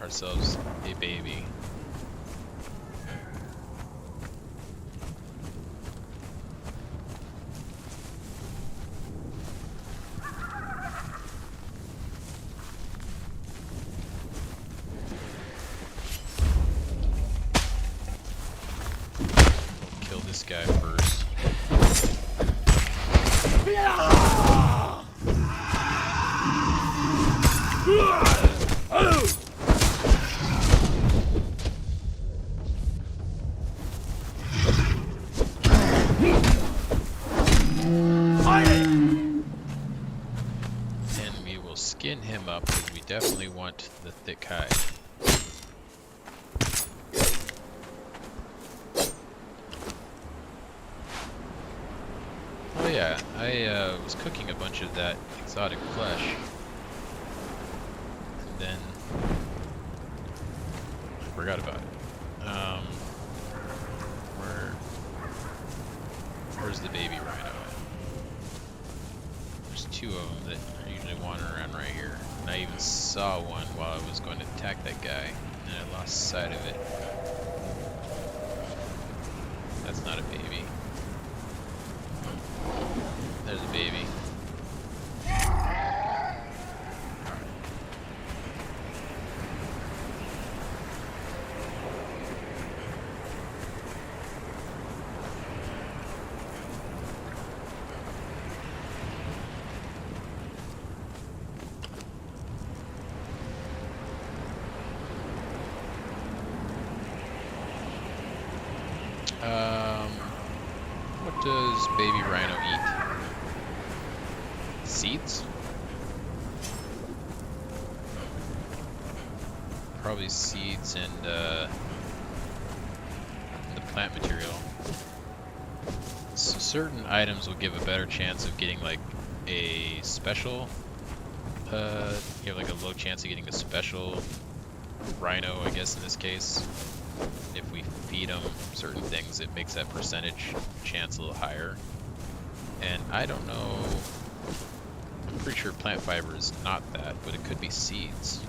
ourselves a baby. Kill this guy first. And we will skin him up because we definitely want the thick hide. Oh yeah, I was cooking a bunch of that exotic flesh, and then I forgot about it. Where's the baby rhino at? There's two of them that are usually wandering around right here, and I even saw one while I was going to attack that guy, and I lost sight of it. That's not a baby. There's a baby. What does baby rhino eat? Seeds? Probably seeds and the plant material. So certain items will give a better chance of getting like a special, you have like a low chance of getting a special rhino, I guess in this case. If we feed them certain things, it makes that percentage chance a little higher. And I don't know. I'm pretty sure plant fiber is not that, but it could be seeds.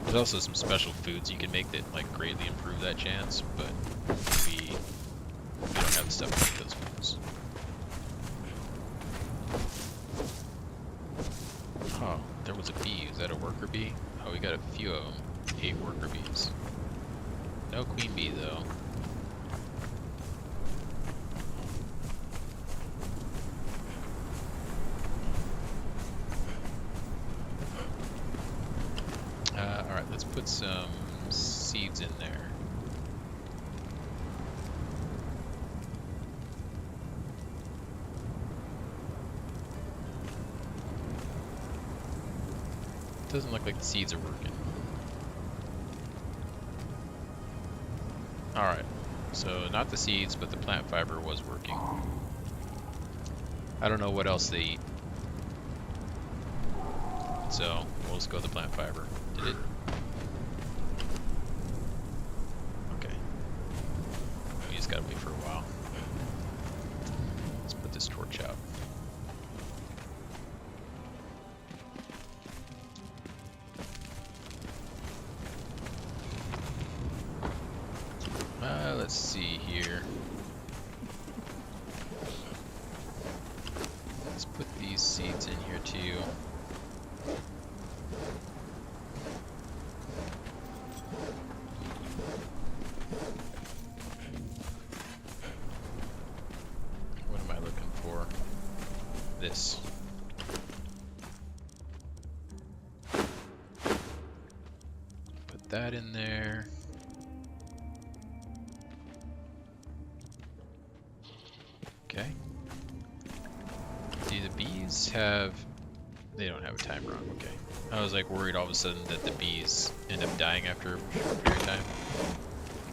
There's also some special foods you can make that like greatly improve that chance, but we don't have the stuff to make those foods. Oh, there was a bee. Is that a worker bee? Oh, we got a few of them. 8 worker bees. No queen bee though. Alright, let's put some seeds in there. Doesn't look like the seeds are working. Alright, so not the seeds, but the plant fiber was working. I don't know what else they eat. So, we'll just go with the plant fiber. Did it? Okay. We just gotta wait for a while. Let's put this torch out. Let's see here. Let's put these seeds in here too. What am I looking for? This. Put that in there. Okay. Do the bees have... They don't have a timer on, okay. I was like worried all of a sudden that the bees end up dying after a short period of time.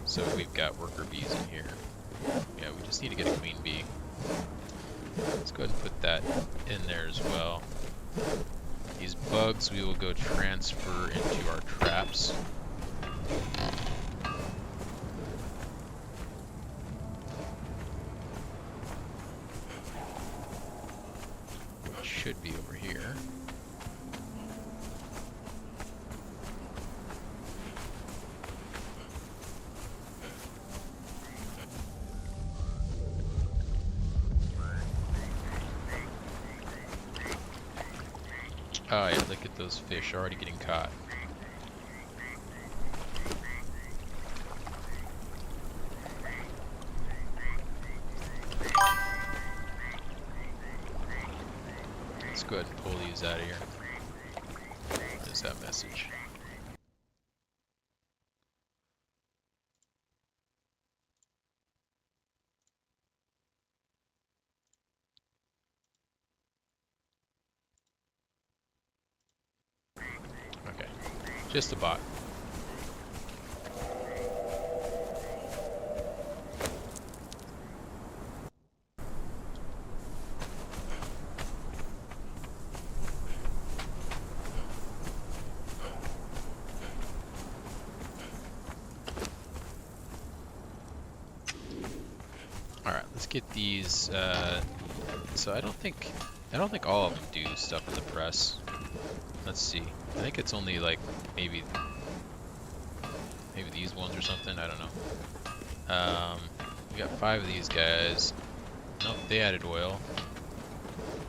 So we've got worker bees in here. Yeah, we just need to get a queen bee. Let's go ahead and put that in there as well. These bugs we will go transfer into our traps. Should be over here. Oh yeah, look at those fish already getting caught. Let's go ahead and pull these out of here. What is that message? Okay, just a bot. Alright, let's get these, so I don't think all of them do stuff in the press. Let's see. I think it's only like, maybe these ones or something, I don't know. We got 5 of these guys. Nope, they added oil.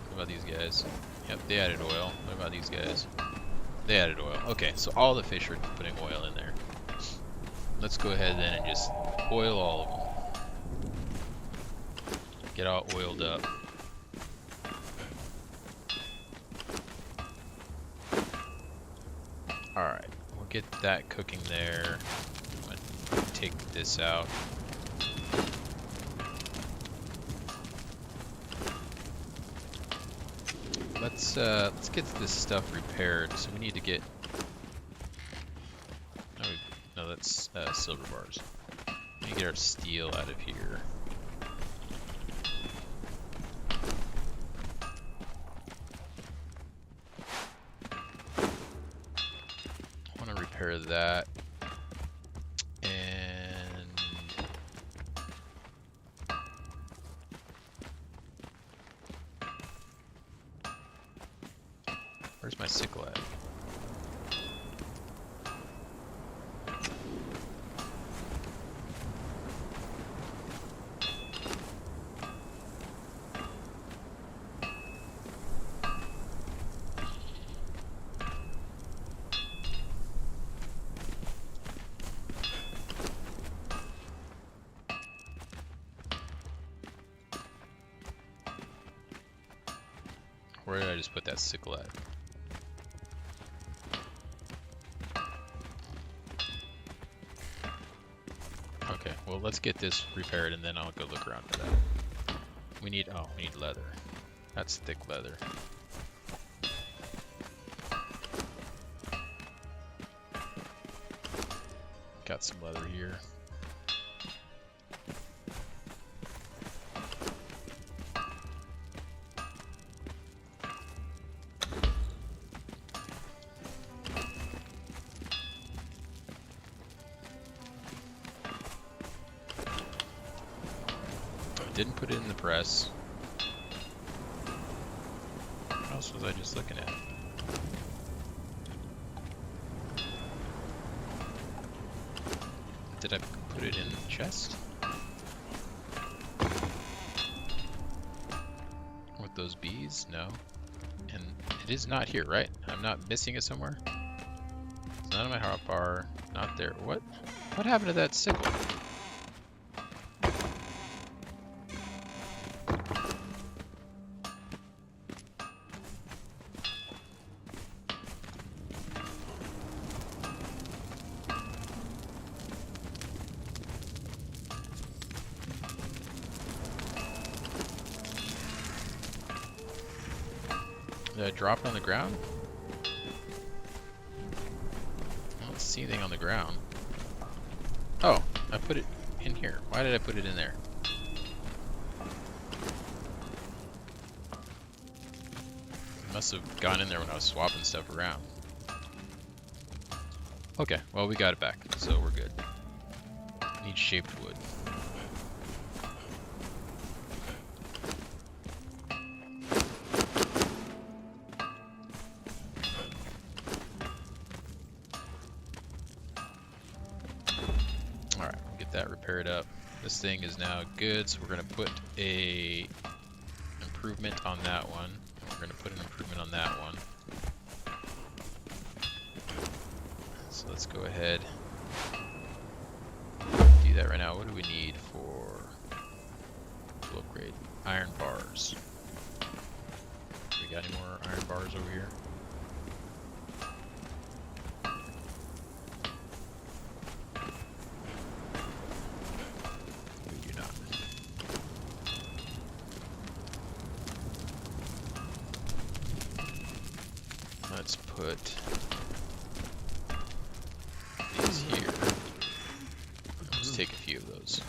What about these guys? Yep, they added oil. What about these guys? They added oil. Okay, so all the fish are putting oil in there. Let's go ahead then and just oil all of them. Get all oiled up. Alright, we'll get that cooking there. I'm gonna take this out. Let's get this stuff repaired. So we need to get... No, that's silver bars. We need to get our steel out of here. Repair that, and Where's my sickle at? Where did I just put that sickle at? Okay, well let's get this repaired and then I'll go look around for that. We need leather. That's thick leather. Got some leather here. Didn't put it in the press. What else was I just looking at? Did I put it in the chest? With those bees? No. And it is not here, right? I'm not missing it somewhere? It's not in my hotbar. Not there. What? What happened to that sickle? Did I drop it on the ground? I don't see anything on the ground. Oh, I put it in here. Why did I put it in there? It must have gone in there when I was swapping stuff around. Okay, well we got it back, so we're good. Need shaped wood. That repaired up. This thing is now good, so we're going to put a improvement on that one. We're going to put an improvement on that one. So let's go ahead do that right now. What do we need to upgrade? Iron bars. We got any more iron bars over here? Let's put these here. Let's take a few of those.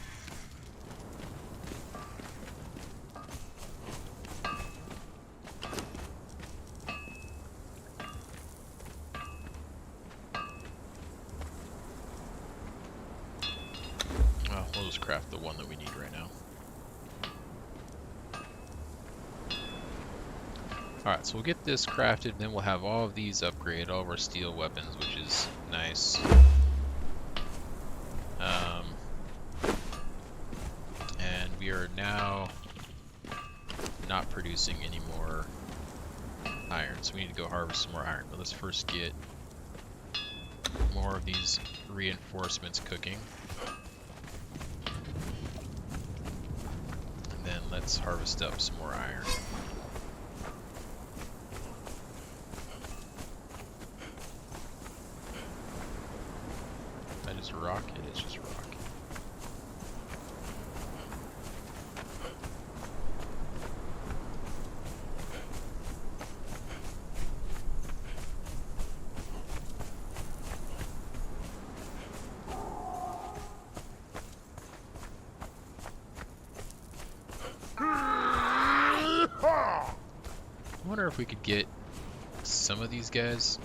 Well, we'll just craft the one that we need right now. Alright, so we'll get this crafted, then we'll have all of these upgraded, all of our steel weapons, which is nice. And we are now not producing any more iron, so we need to go harvest some more iron. But let's first get more of these reinforcements cooking. And then let's harvest up some more iron. Rock? It is just rock. I wonder if we could get some of these guys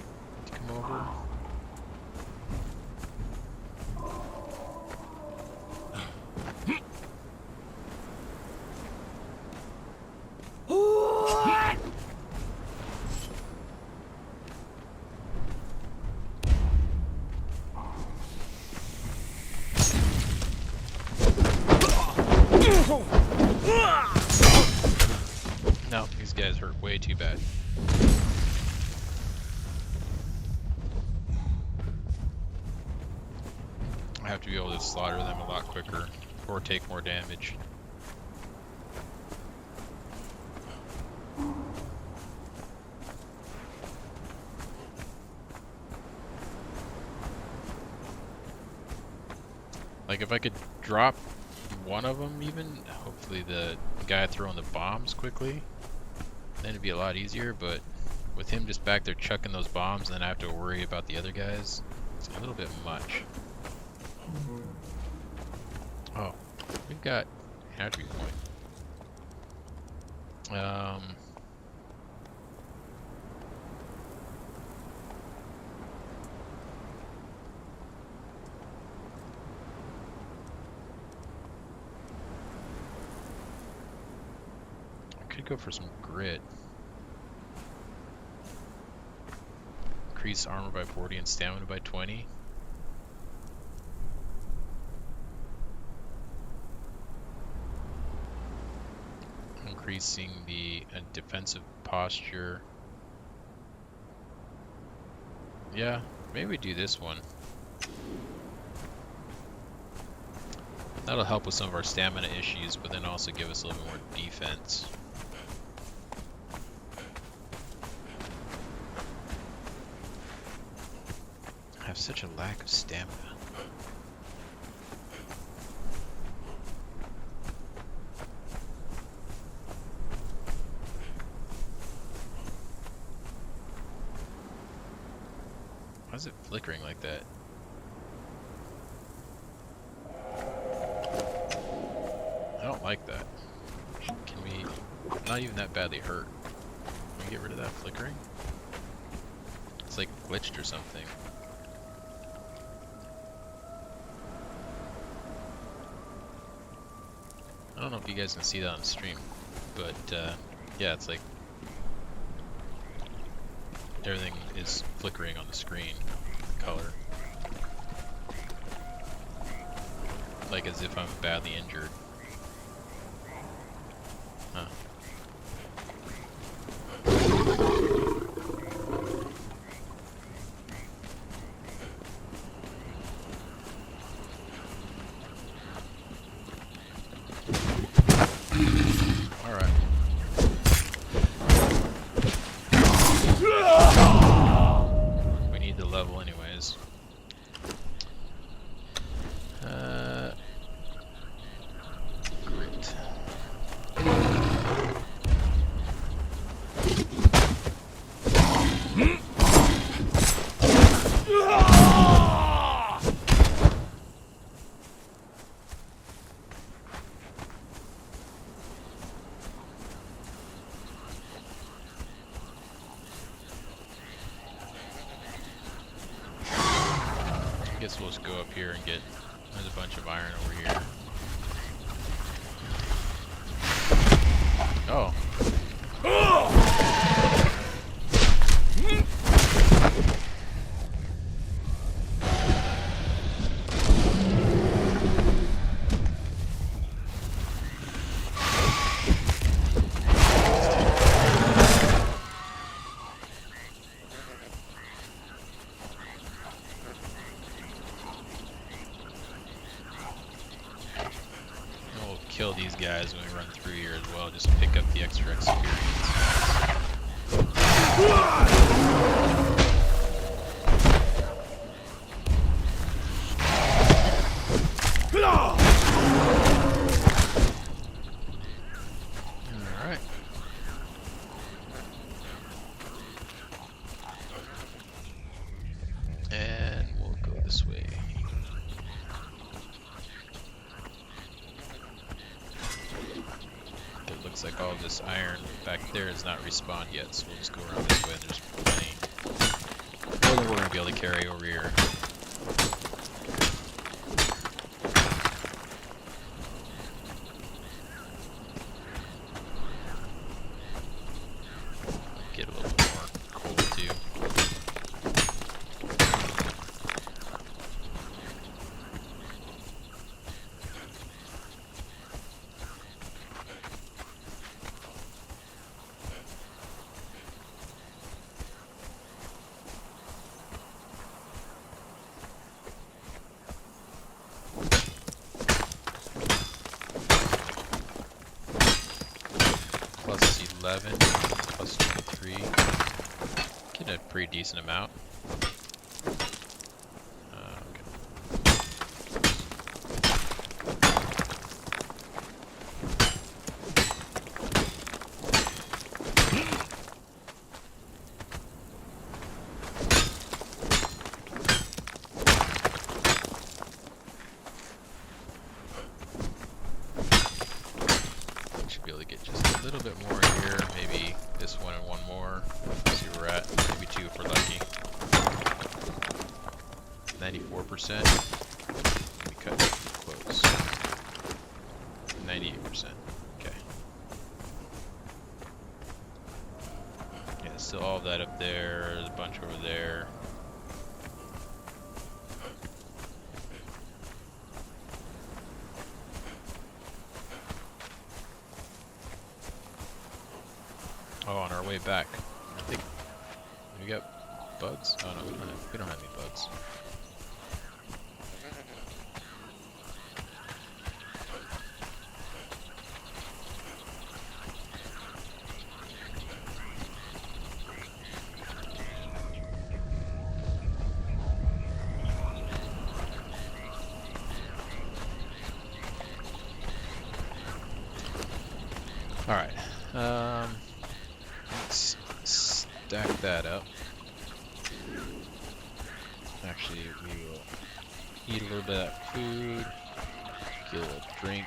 to come over. No, these guys hurt way too bad. I have to be able to slaughter them a lot quicker or take more damage. Like if I could drop one of them even, hopefully the guy throwing the bombs quickly, then it'd be a lot easier, but with him just back there chucking those bombs and then I have to worry about the other guys, it's a little bit much. Oh, we've got an attribute point. I could go for some grit. Increase armor by 40 and stamina by 20. Increasing the defensive posture. Yeah, maybe we do this one. That'll help with some of our stamina issues, but then also give us a little bit more defense. I have such a lack of stamina. Why is it flickering like that? I don't like that. Can we... I'm not even that badly hurt. Can we get rid of that flickering? It's like glitched or something. I don't know if you guys can see that on stream, but yeah, it's like everything is flickering on the screen, color. Like as if I'm badly injured. Huh. Alright. We need the level anyways. Grit. I guess we'll just go up here and get, there's a bunch of iron over here. Oh. We'll kill these guys when we run through here as well, just pick up the extra experience. Alright. And we'll go this way. It looks like all this iron back there is not respawned yet, so we'll just go around this way and there's plenty. More than we're going to be able to carry over here. Get a little bit more coal too. 11 plus 23. Getting a pretty decent amount. Should be able to get just a little bit more here. Maybe this one and one more. See where we're at. Maybe two if we're lucky. 94%. We cut close. 98%. Okay. Yeah, still all of that up there. There's a bunch over there. Oh, on our way back, I think we got bugs. Oh no, we don't have any bugs. All right. Let's stack that up. Actually, we will eat a little bit of that food, get a little drink.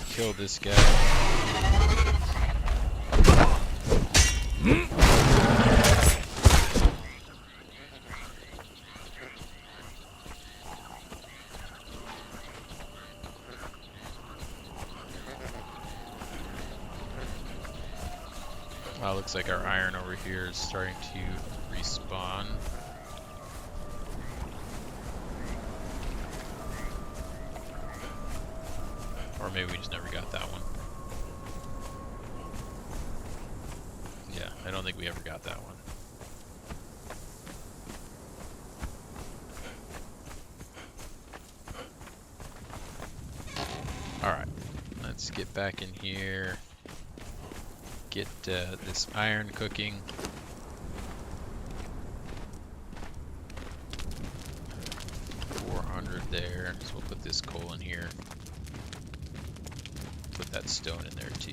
Kill this guy. Looks like our iron over here is starting to respawn. Or maybe we just never got that one. Yeah, I don't think we ever got that one. Alright, let's get back in here. Get this iron cooking. 400 there, so we'll put this coal in here. Put that stone in there too.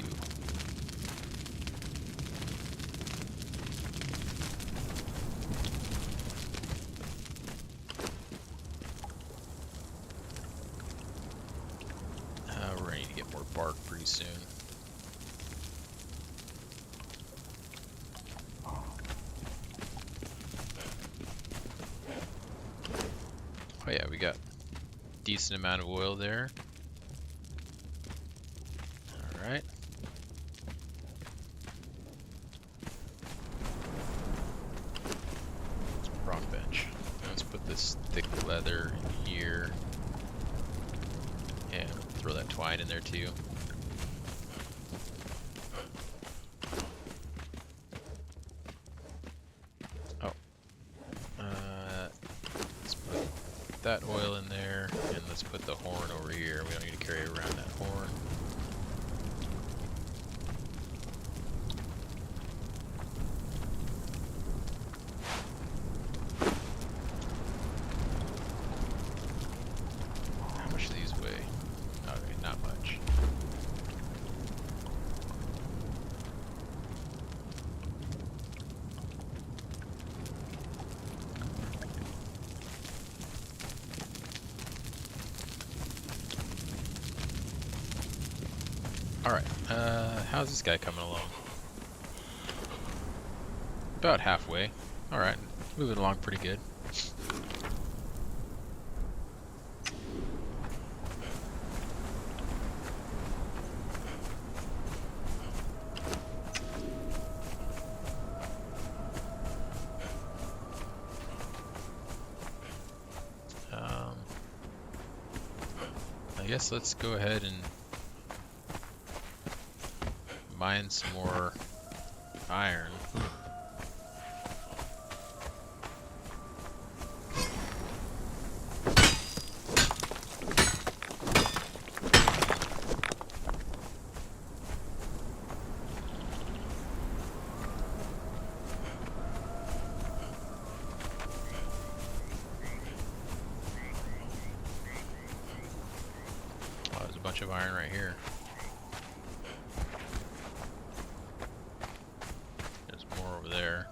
We're gonna need to get more bark pretty soon. Oh yeah, we got a decent amount of oil there. Alright. Wrong bench. Let's put this thick leather in here. And throw that twine in there too. Oh. Let's put that oil in there, and let's put the horn over here. We don't need to carry around that horn. How much do these weigh? Okay, not much. Alright, how's this guy coming along? About halfway. Alright, moving along pretty good. I guess let's go ahead and mine some more iron. Oh, there's a bunch of iron right here. There's more over there.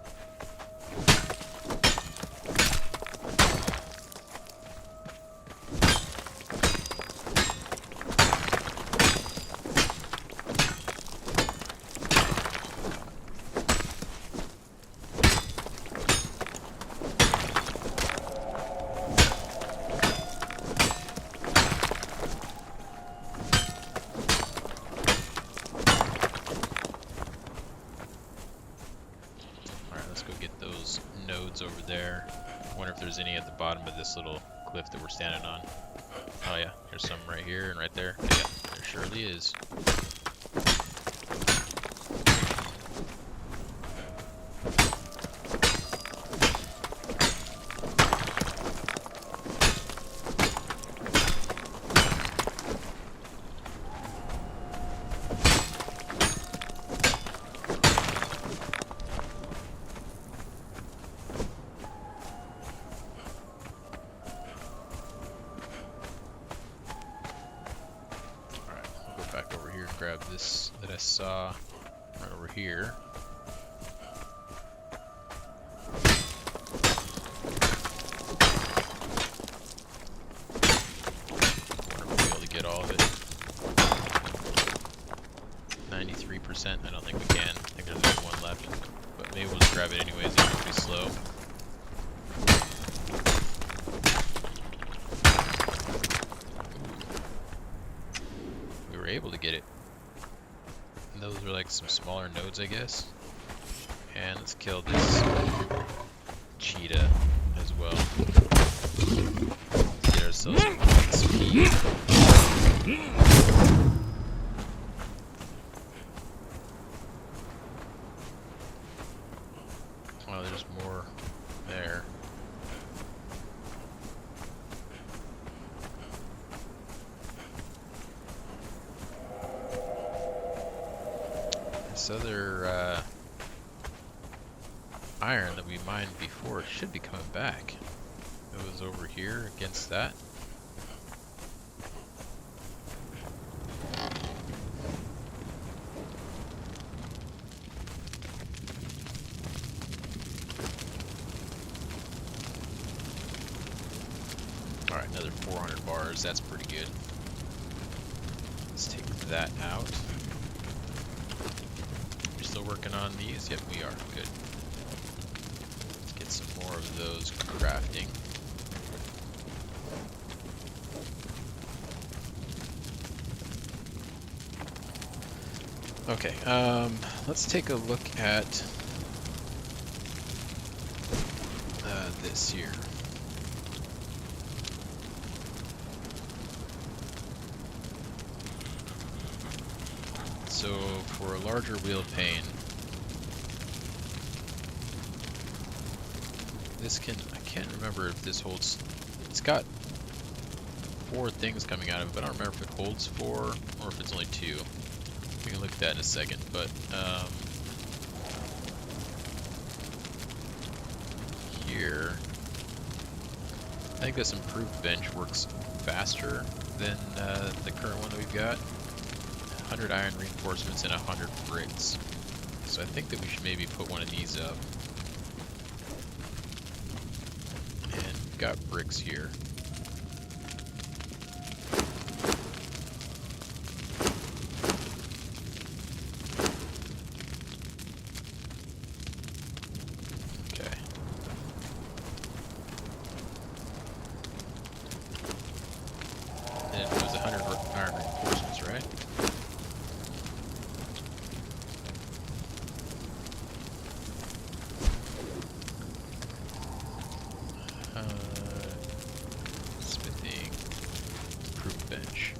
Alright, let's go get those nodes over there. I wonder if there's any at the bottom of this little cliff that we're standing on. Oh yeah, there's some right here and right there. Yeah, there surely is. Alright, I'll go back over here and grab this that I saw right over here. Wonder if we'll be able to get all of it. 93%, I don't think we can. I think there's only one left. But maybe we'll just grab it anyways, even if it'll be slow. We were able to get it. And those are like some smaller nodes, I guess. And let's kill this cheetah as well. Let's get ourselves some XP. Oh, there's more there. This other iron that we mined before should be coming back. It was over here against that. Alright, another 400 bars, that's pretty good. Let's take that out. We're still working on these? Yep, we are. Good. Let's get some more of those crafting. Okay, let's take a look at this here. So for a larger wheel of pain, this can, I can't remember if this holds, it's got 4 things coming out of it, but I don't remember if it holds 4 or if it's only 2. We can look at that in a second, but here, I think this improved bench works faster than the current one that we've got. 100 iron reinforcements and 100 bricks. So I think that we should maybe put one of these up. And we've got bricks here. Okay. And it was 100 iron reinforcements, right? Smithing, improved bench.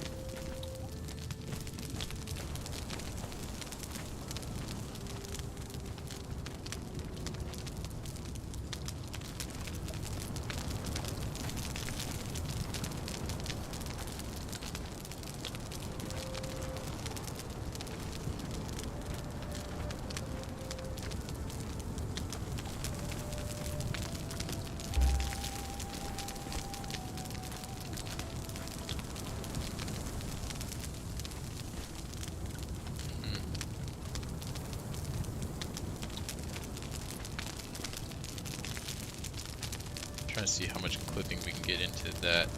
trying to see how much clipping we can get into that.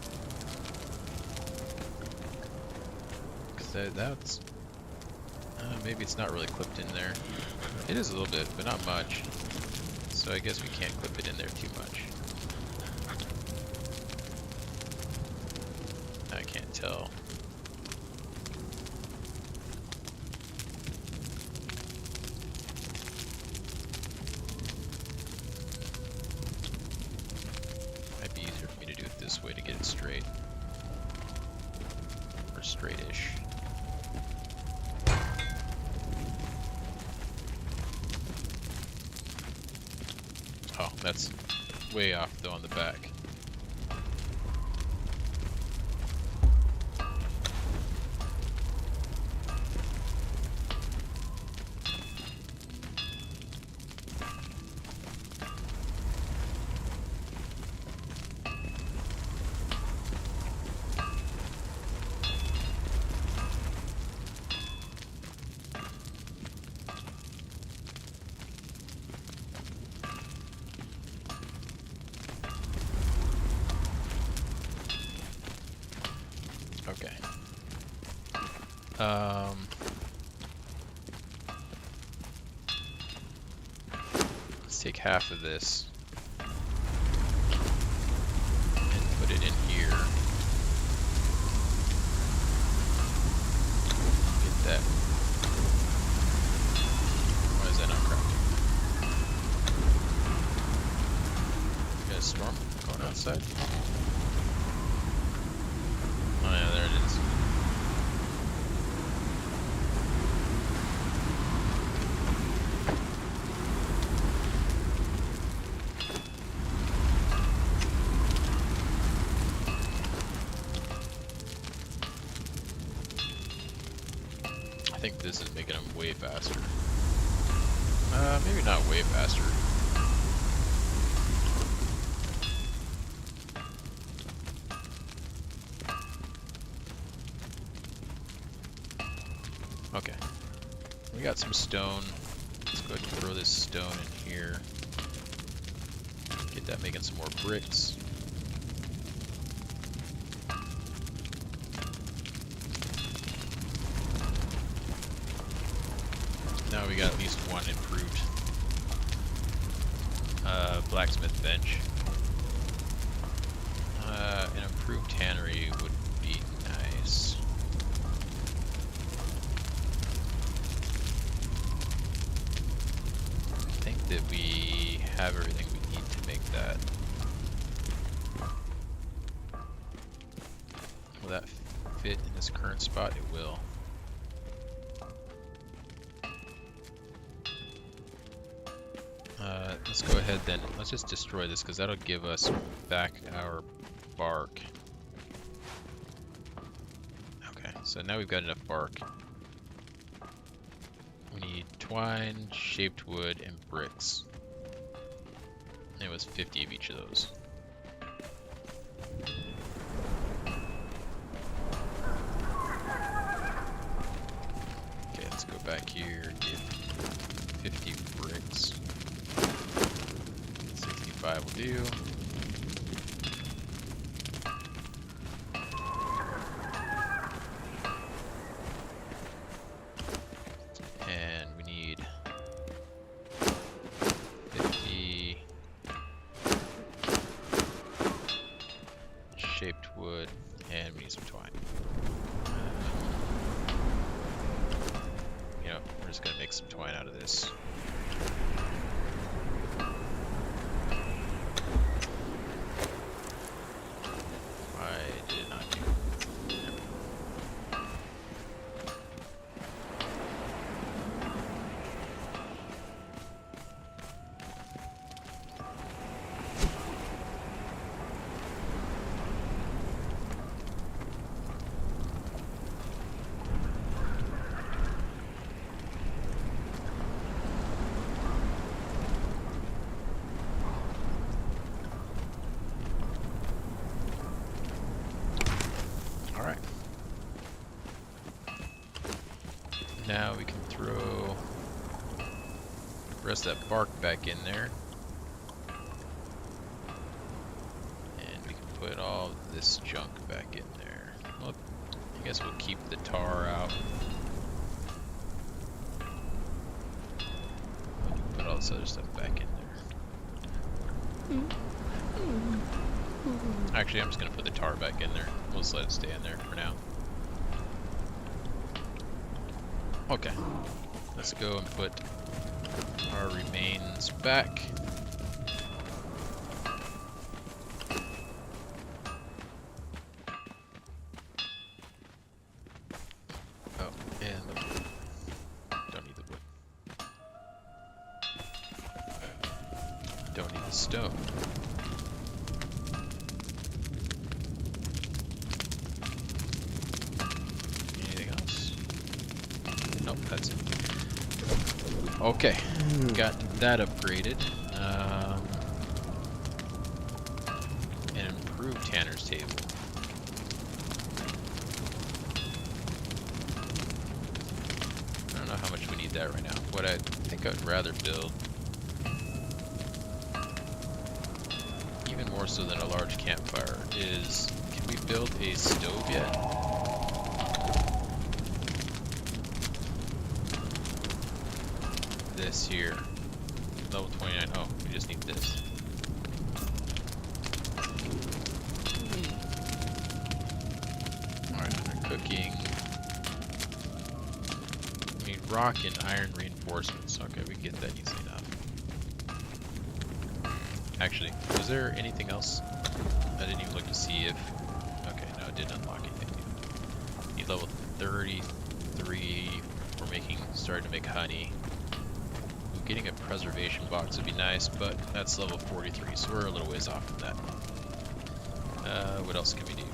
Because that's... maybe it's not really clipped in there. It is a little bit, but not much. So I guess we can't clip it in there too much. I can't tell. Might be easier for me to do it this way to get it straight. Or straight-ish. Oh, that's way off though on the back. Okay. Let's take half of this and put it in here. Get that. Why is that not crafting? Got a storm going outside? Oh yeah, there it is. I think this is making them way faster. Maybe not way faster. Okay. We got some stone. Let's go ahead and throw this stone in here. Get that making some more bricks. Now we got at least one improved blacksmith bench. An improved tannery would be nice. I think that we have everything we need to make that. Will that fit in this current spot? It will. Let's go ahead then. Let's just destroy this because that'll give us back our bark. Okay, so now we've got enough bark. We need twine, shaped wood, and bricks. And it was 50 of each of those. Okay, let's go back here, get 50 bricks. 65 will do. And we need 50 shaped wood, and we need some twine. You know, we're just gonna make some twine out of this. Alright. Now we can throw the rest of that bark back in there. put all this junk back in there. Well, I guess we'll keep the tar out. Put all this other stuff back in there. Actually, I'm just gonna put the tar back in there. We'll just let it stay in there for now. Okay. Let's go and put our remains back. Oh, and the wood. Don't need the wood. Don't need the stone. Anything else? Nope, that's it. Okay, got that upgraded. An improved Tanner's table. I don't know how much we need that right now. What I think I'd rather build, even more so than a large campfire, is can we build a stove yet? This here, level 29. Oh, we just need this. Alright, under cooking. We need rock and iron reinforcements. Okay, we can get that easy enough. Actually, was there anything else? I didn't even look to see if... Okay, no, it didn't unlock anything. Need level 33 for starting to make honey. Getting a preservation box would be nice, but that's level 43, so we're a little ways off from that. What else can we do?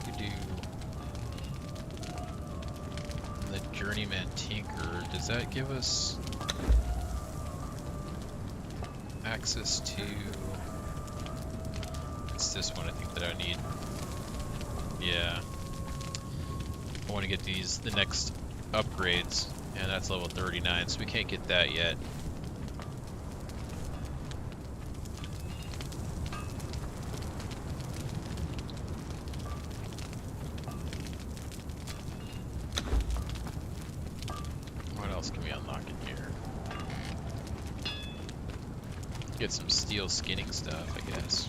We do the Journeyman Tinker. Does that give us access to... this one I think that I need. Yeah. I want to get the next upgrades, and that's level 39, so we can't get that yet. What else can we unlock in here? Get some steel skinning stuff, I guess.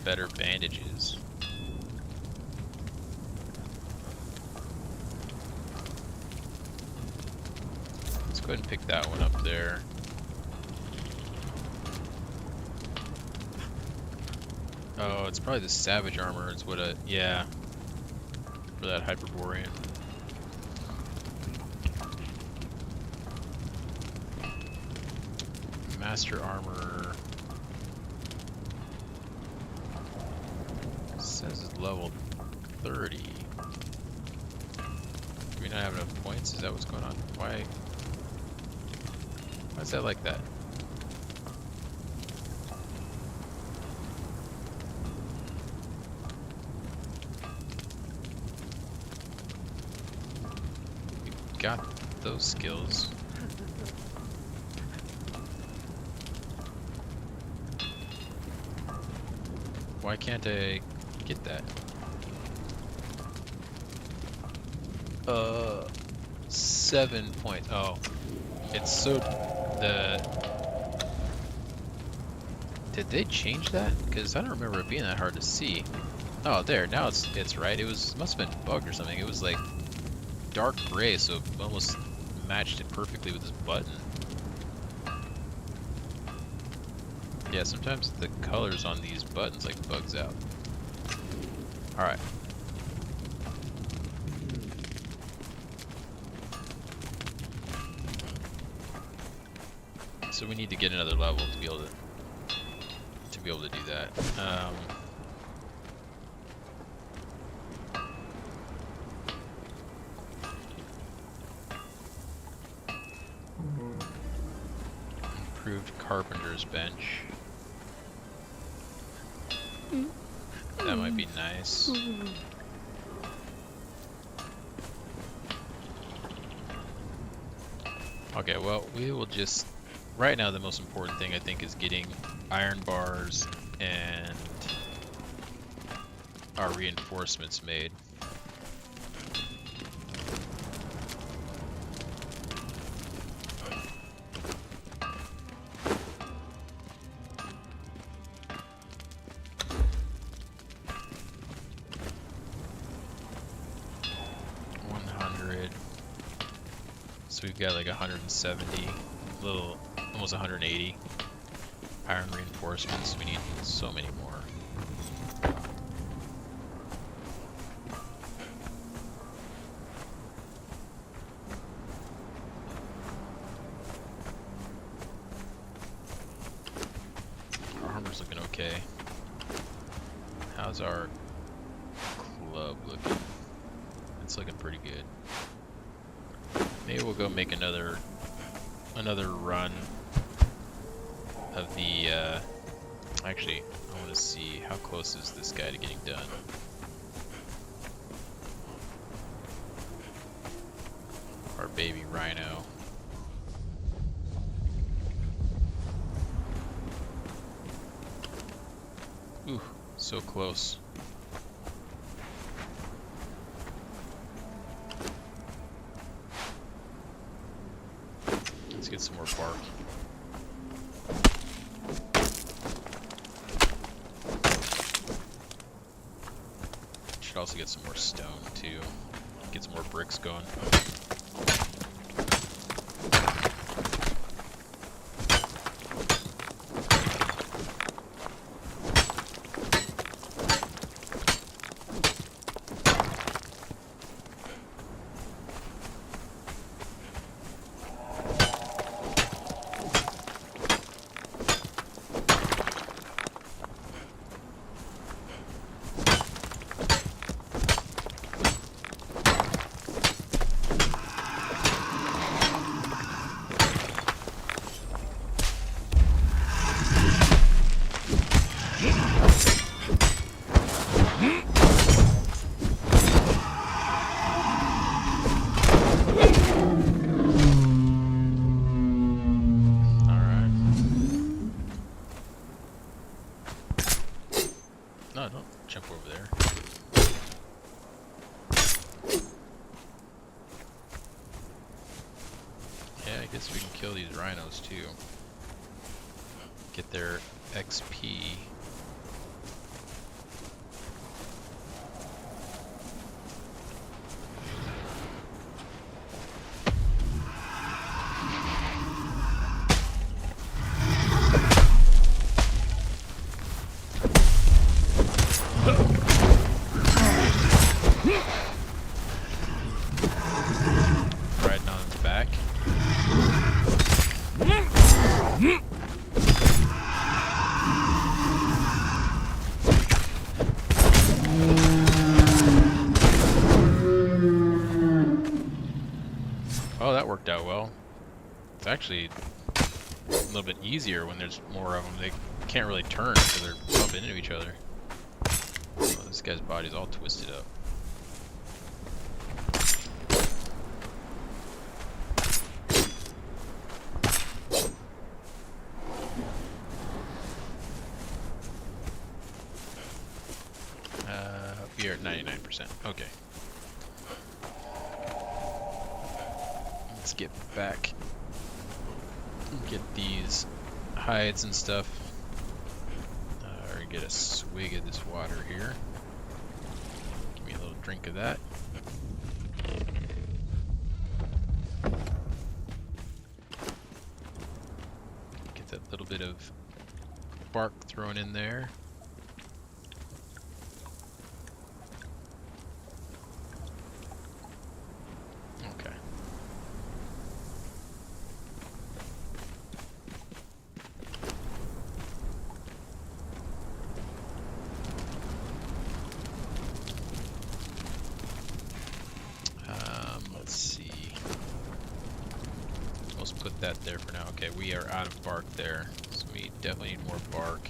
Better bandages. Let's go ahead and pick that one up there. Oh, it's probably the savage armor. It's what a... yeah. For that Hyperborean. Master armor... says it's level 30. Do we not have enough points? Is that what's going on? Why is that like that? We got those skills. Why can't I get that? 7 points. Oh, it's so did they change that? Because I don't remember it being that hard to see. Oh, there. Now it's right. It must have been bugged or something. It was like dark gray, so it almost matched it perfectly with this button. Yeah, sometimes the colors on these buttons like bugs out. Alright. So we need to get another level to be able to do that. Improved carpenter's bench. That might be nice. Okay, well, we will just... Right now, the most important thing, I think, is getting iron bars and our reinforcements made. So we've got like 170, almost 180 iron reinforcements. We need so many more. Our armor's looking okay. How's our club looking? It's looking pretty good. Maybe we'll go make another run of the, actually, I want to see how close is this guy to getting done. Our baby rhino. Ooh, so close. Let's get some more bark. Should also get some more stone too. Get some more bricks going. No, don't jump over there. Yeah, I guess we can kill these rhinos too. Get their XP. Riding on its back. Oh, that worked out well. It's actually a little bit easier when there's more of them. They can't really turn because they're bumping into each other. Oh, this guy's body's all twisted up. We are at 99%. Okay. Let's get back. Get these hides and stuff. Or get a swig of this water here. Give me a little drink of that. Get that little bit of bark thrown in there. Okay. Let's see. Let's put that there for now. Okay, we are out of bark there, so we definitely need more bark.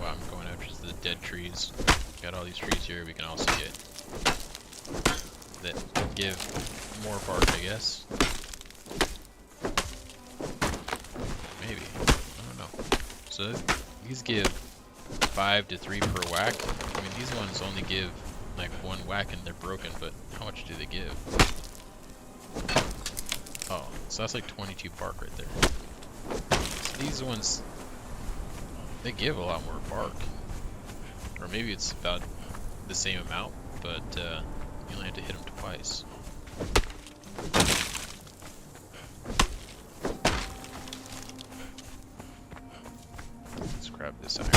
what I'm going after is the dead trees. Got all these trees here we can also get that give more bark, I guess. Maybe. I don't know. So these give 5 to 3 per whack. I mean, these ones only give like 1 whack and they're broken, but how much do they give? Oh, so that's like 22 bark right there. So these ones, they give a lot more bark. Or maybe it's about the same amount, but you only have to hit them twice. Let's grab this iron.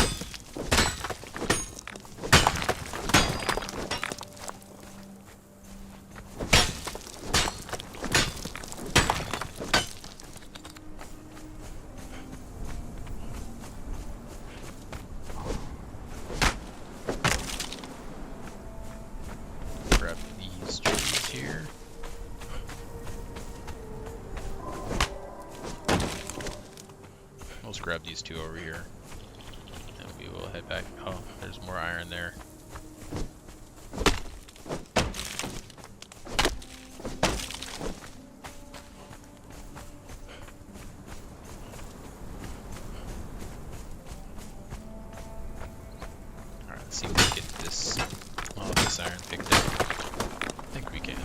Grab these trees here. Let's grab these 2 over here. And we will head back. Oh, there's more iron there. Alright, let's see if we can get this, all of this iron picked up. I think we can.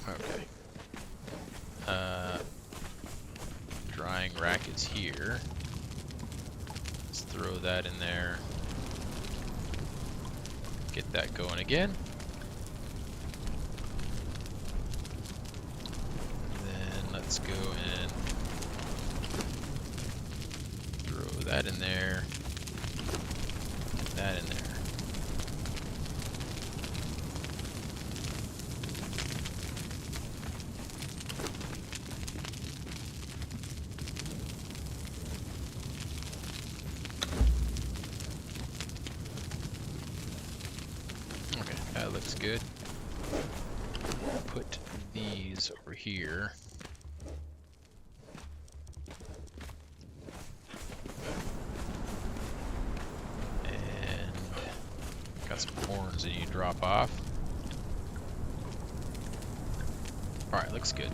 Okay. Drying rack is here. Let's throw that in there. Get that going again. Then let's go and throw that in there. Get that in there. Okay, that looks good. Put these over here. And got some horns that you drop off. Alright, looks good.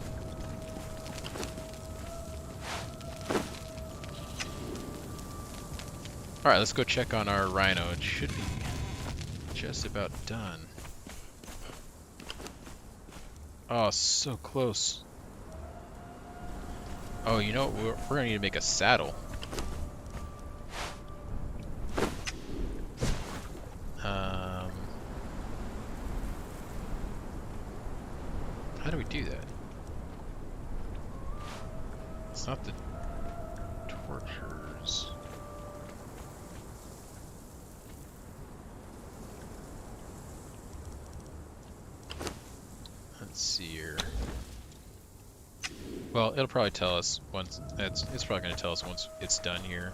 Alright, let's go check on our rhino. It should be just about done. Oh, so close. Oh, you know what? We're gonna need to make a saddle. How do we do that? It's not the tortures. Let's see here. Well, it'll probably tell us once. It's probably going to tell us once it's done here.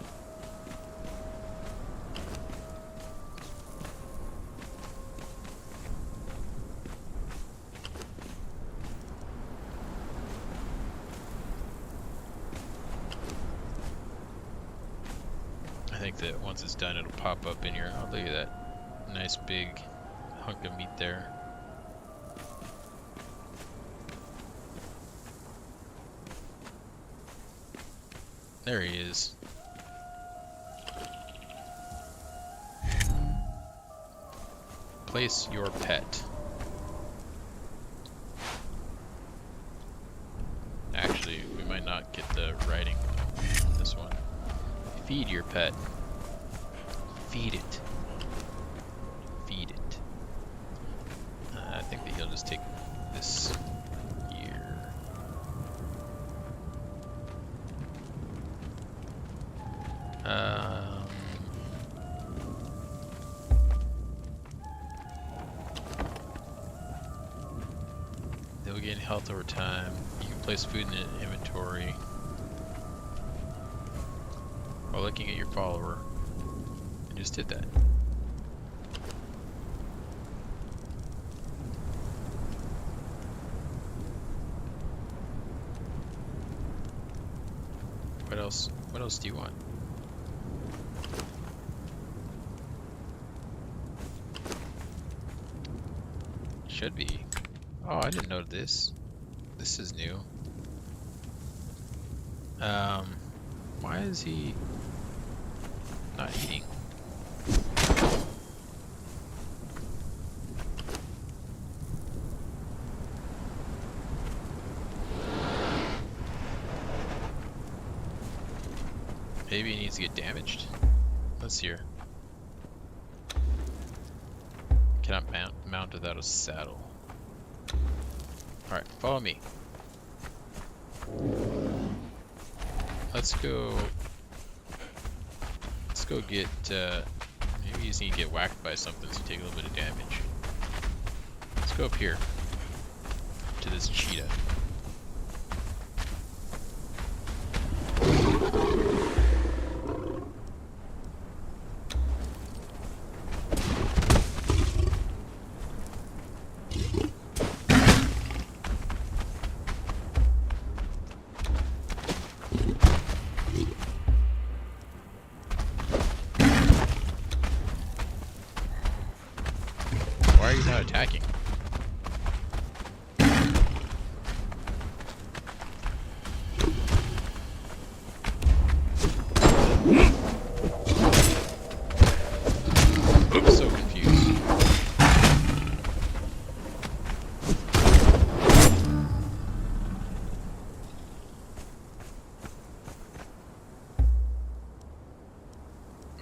I think that once it's done, it'll pop up in here. Oh, look at that nice big hunk of meat there. There he is. Place your pet. Actually, we might not get the writing on this one. Feed your pet. Feed it. Feed it. I think that he'll just take this here. They'll gain health over time. You can place food in the inventory. while looking at your follower. I just did that. What else? What else do you want? Should be. Oh, I didn't know this. This is new. Why is he not eating? Maybe he needs to get damaged. Let's hear. Cannot mount without a saddle. Alright, follow me. Let's go get, maybe you just need to get whacked by something so you take a little bit of damage. Let's go up here to this cheetah. Why are you not attacking? I'm so confused.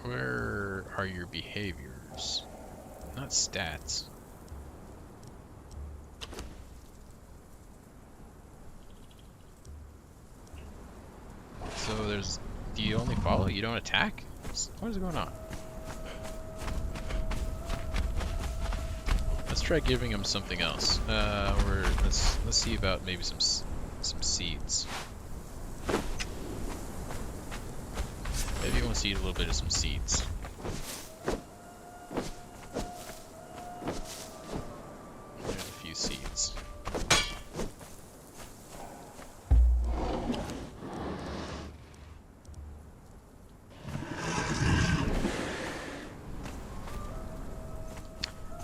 Where are your behaviors? Not stats. So there's... Do you only follow? You don't attack? What is going on? Let's try giving him something else. Let's see about maybe some seeds. Maybe he wants to eat a little bit of some seeds. There's a few seeds.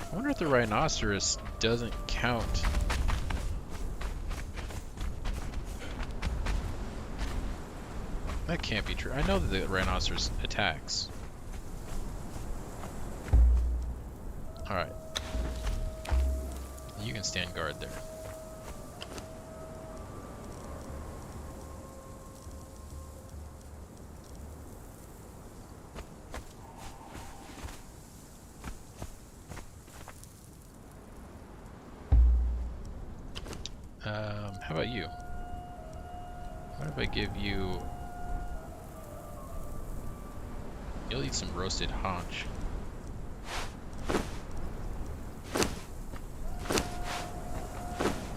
I wonder if the rhinoceros doesn't count. That can't be true. I know that the rhinoceros attacks. Alright. You can stand guard there. How about you? What if I give you... You'll eat some roasted haunch.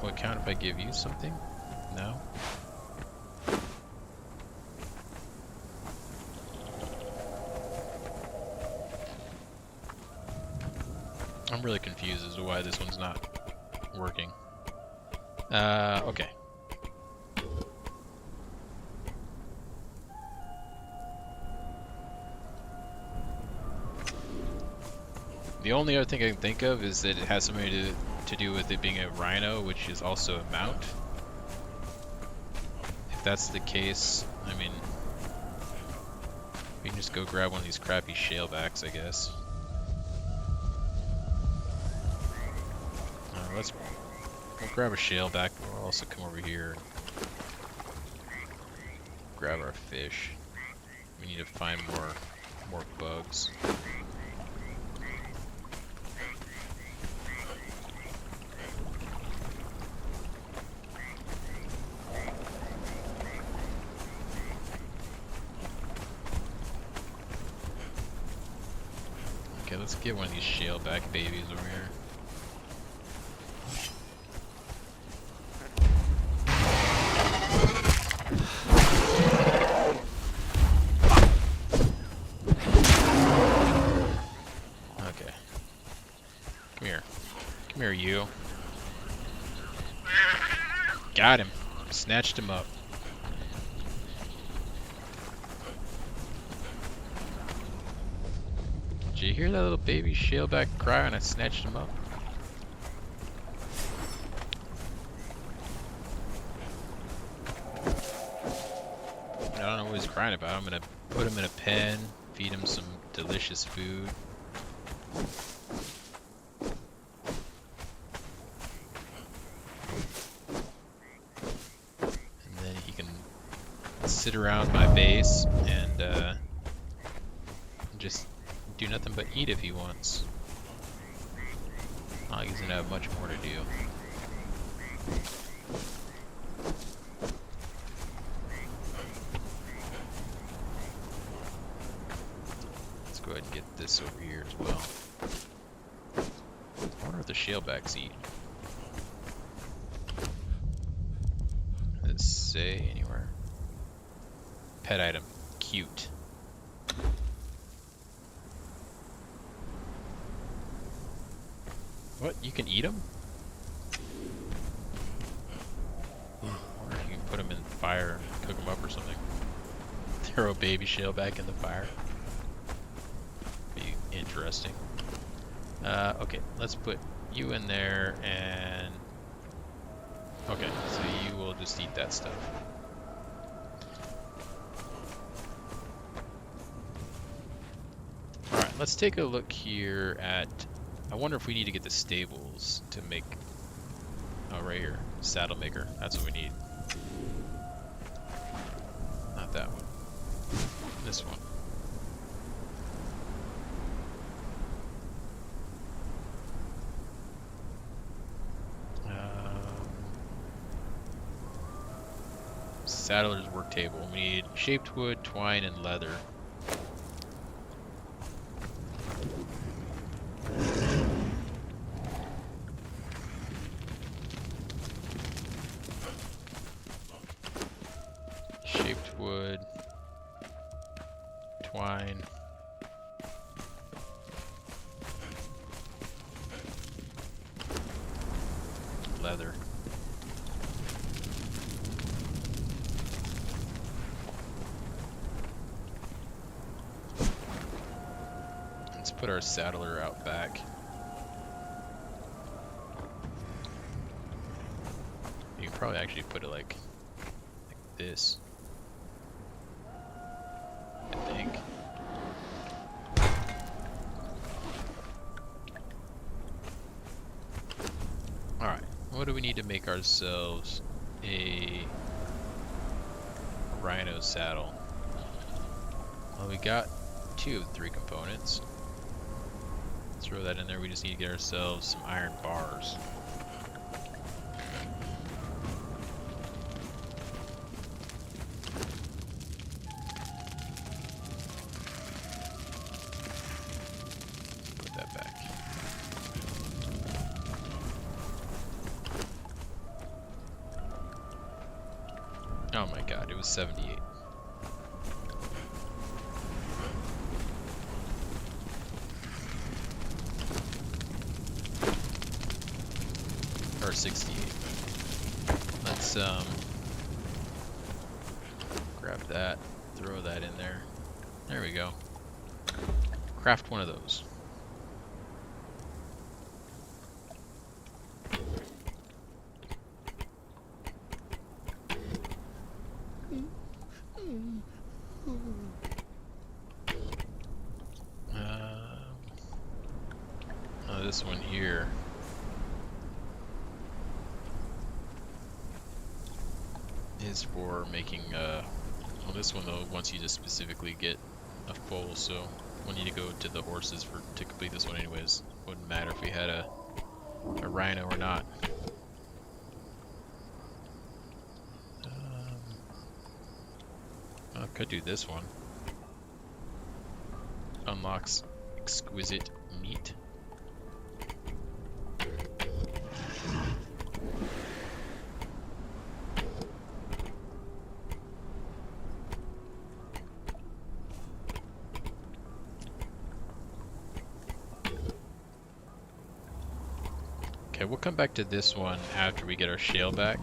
Will it count if I give you something? No? I'm really confused as to why this one's not working. Okay. The only other thing I can think of is that it has something to do with it being a rhino, which is also a mount. If that's the case, I mean, we can just go grab one of these crappy shalebacks, I guess. We'll grab a shaleback, but we'll also come over here and grab our fish. We need to find more bugs. Okay, let's get one of these shaleback babies over here. Come here, you. Got him. Snatched him up. Did you hear that little baby shaleback cry when I snatched him up? I don't know what he's crying about. I'm gonna put him in a pen, feed him some delicious food. And then he can sit around my base and just do nothing but eat if he wants. Not like he's gonna have much more to do. Let's go ahead and get this over here as well. I wonder if the shalebacks eat. Does it say anywhere? Pet item. Cute. What? You can eat them? Or you can put them in the fire and cook them up or something. Throw a baby shaleback in the fire. Be interesting. Okay, let's put you in there and... Okay, so you will just eat that stuff. Alright, let's take a look here at... I wonder if we need to get the stables to make... Oh, right here. Saddle maker. That's what we need. Not that one. This one. Saddler's work table. We need shaped wood, twine, and leather. Shaped wood, twine, leather. Let's put our saddler out back. You can probably actually put it like this. I think. Alright, what do we need to make ourselves a rhino saddle? Well, we got 2 of 3 components. Throw that in there. We just need to get ourselves some iron bars. Put that back. Oh my god, it was 78. Or 68. Let's grab that, throw that in there. There we go. Craft one of those. This one here. Is for making, well, this one though, once you just specifically get a foal, so we'll need to go to the horses to complete this one anyways. Wouldn't matter if we had a rhino or not. I could do this one. Unlocks exquisite meat. Okay, we'll come back to this one after we get our shale back.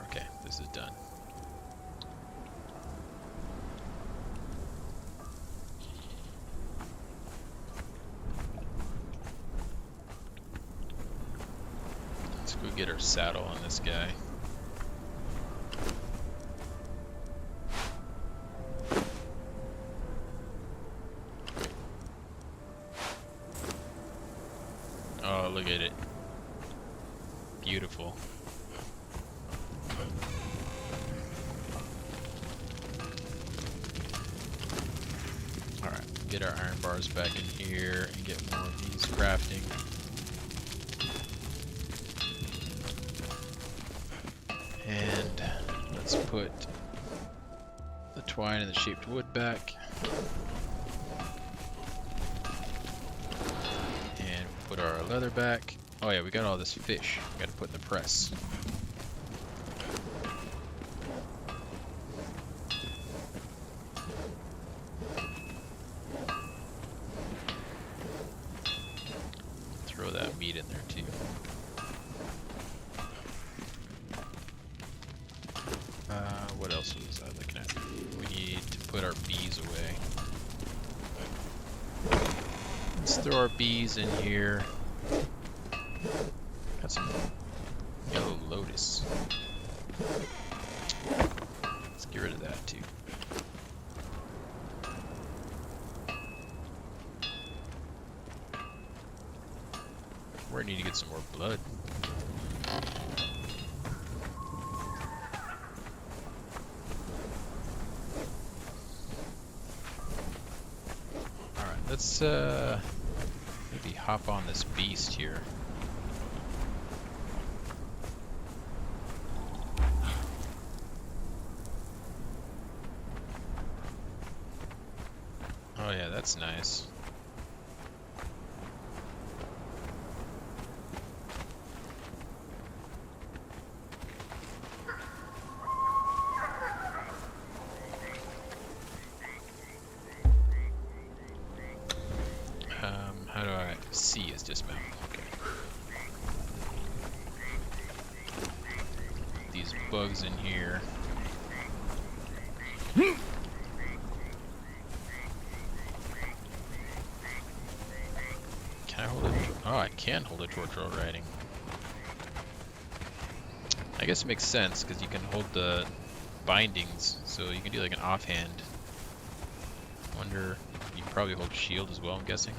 Okay, this is done. Let's go get our saddle on this guy. Oh, look at it. Beautiful. Alright, get our iron bars back in here and get more of these crafting. And let's put the twine and the shaped wood back. And put our leather back. Oh yeah, we got all this fish. We gotta put in the press. Throw that meat in there too. What else was I looking at? We need to put our bees away. Let's throw our bees in here. Got some yellow lotus. Let's get rid of that too. We're gonna need to get some more blood. Alright, let's maybe hop on this beast here. Oh yeah, that's nice. How do I see is dismount? Okay. These bugs in here. Can I hold it? Oh, I can hold a torch while riding. I guess it makes sense because you can hold the bindings, so you can do like an offhand. Wonder, you can probably hold shield as well, I'm guessing.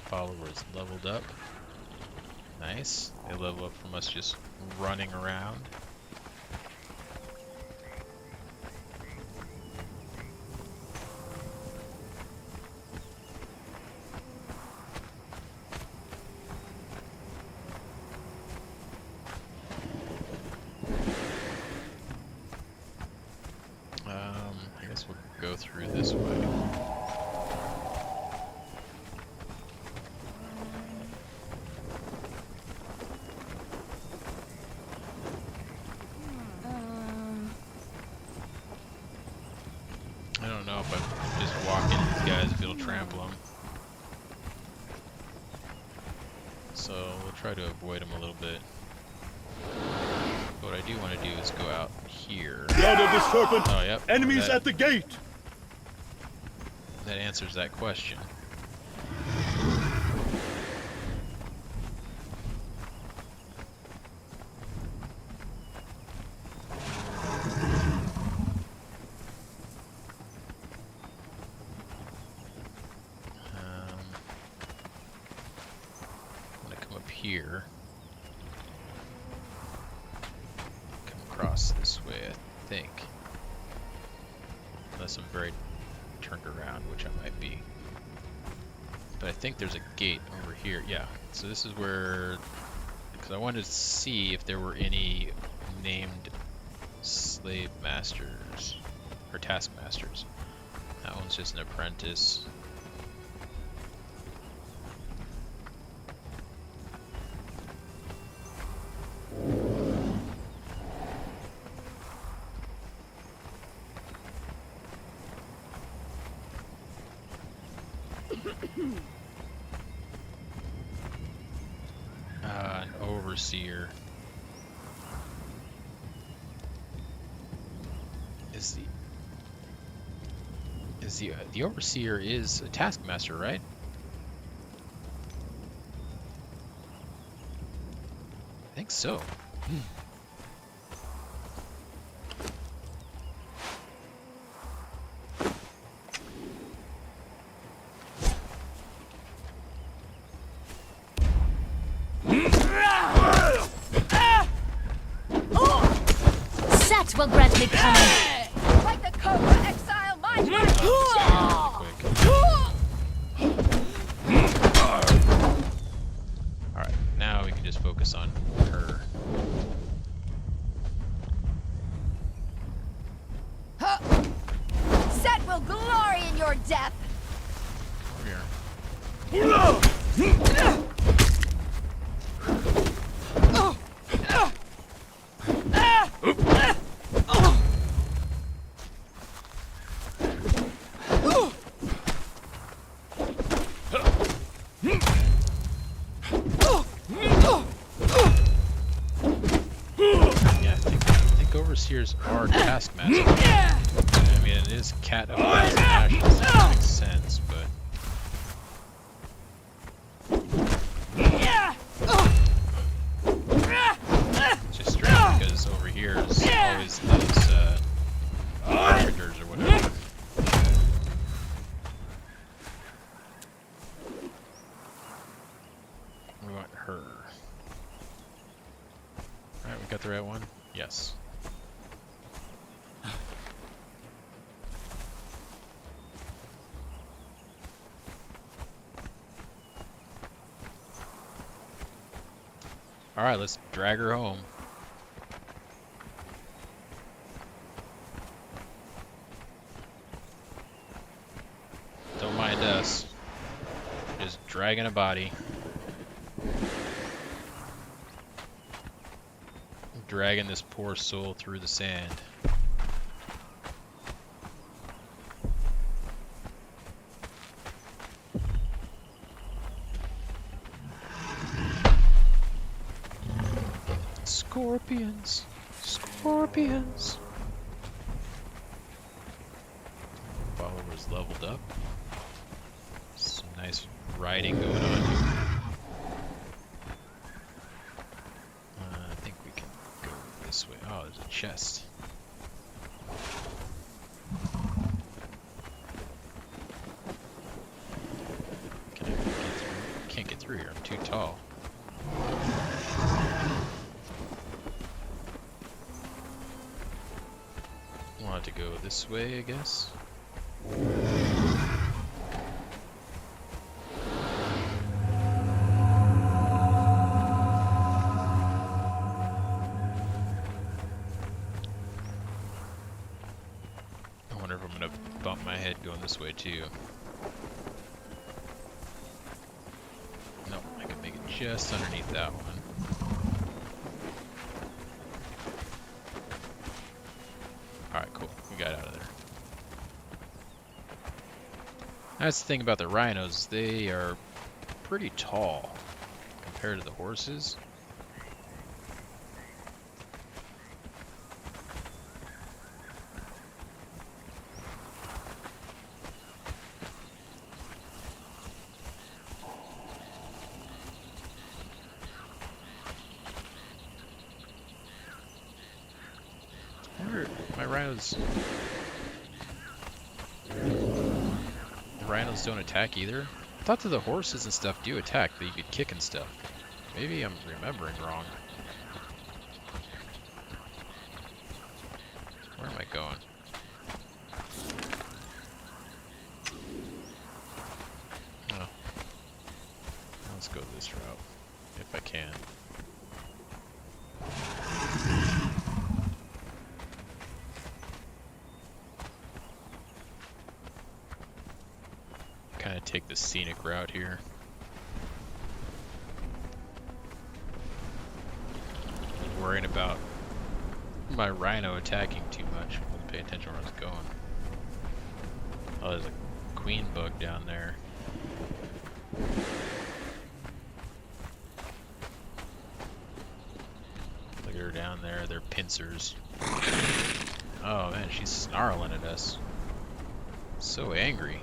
Followers leveled up. Nice. They level up from us just running around. I guess we'll go through this way. I don't know if I just walk into these guys if it'll trample them. So we'll try to avoid them a little bit. But what I do want to do is go out here. Blood of the serpent! Oh, yep. Enemies at the gate! That answers that question. I'm gonna come up here. Come across this way, I think. Unless I'm very turned around, which I might be. But I think there's a gate over here. Yeah. So this is where the I wanted to see if there were any named slave masters or taskmasters. That one's just an apprentice. An overseer. The overseer is a taskmaster, right? I think so. Set will grant me command. Like the cobra exile my Alright, now we can just focus on her. Set will glory in your death. Over here. Yeah, I think overseers are taskmasters. I mean, it is cat of Thousand Ashes, so that makes sense, but it's just strange because over here is always those arbiters or whatever. We want her. Alright, we got the right one? Yes. Alright, let's drag her home. Don't mind us. Just dragging a body. Dragging this poor soul through the sand. Scorpions! Scorpions! Followers leveled up. Some nice riding going on here. I think we can go this way. Oh, there's a chest. Can I get through? Can't get through here. I'm too tall. Want to go this way, I guess. I wonder if I'm gonna bump my head going this way too. Nope, I can make it just underneath that one. Alright, cool. We got out of there. That's the thing about the rhinos. They are pretty tall compared to the horses. My rhinos... The rhinos don't attack either? I thought that the horses and stuff do attack, that you could kick and stuff. Maybe I'm remembering wrong. Where am I going? Oh. Let's go this route, if I can. scenic route here. Worrying about my rhino attacking too much. I wasn't paying attention where I was going. Oh, there's a queen bug down there. Look at her down there, they're pincers. Oh man, she's snarling at us. So angry.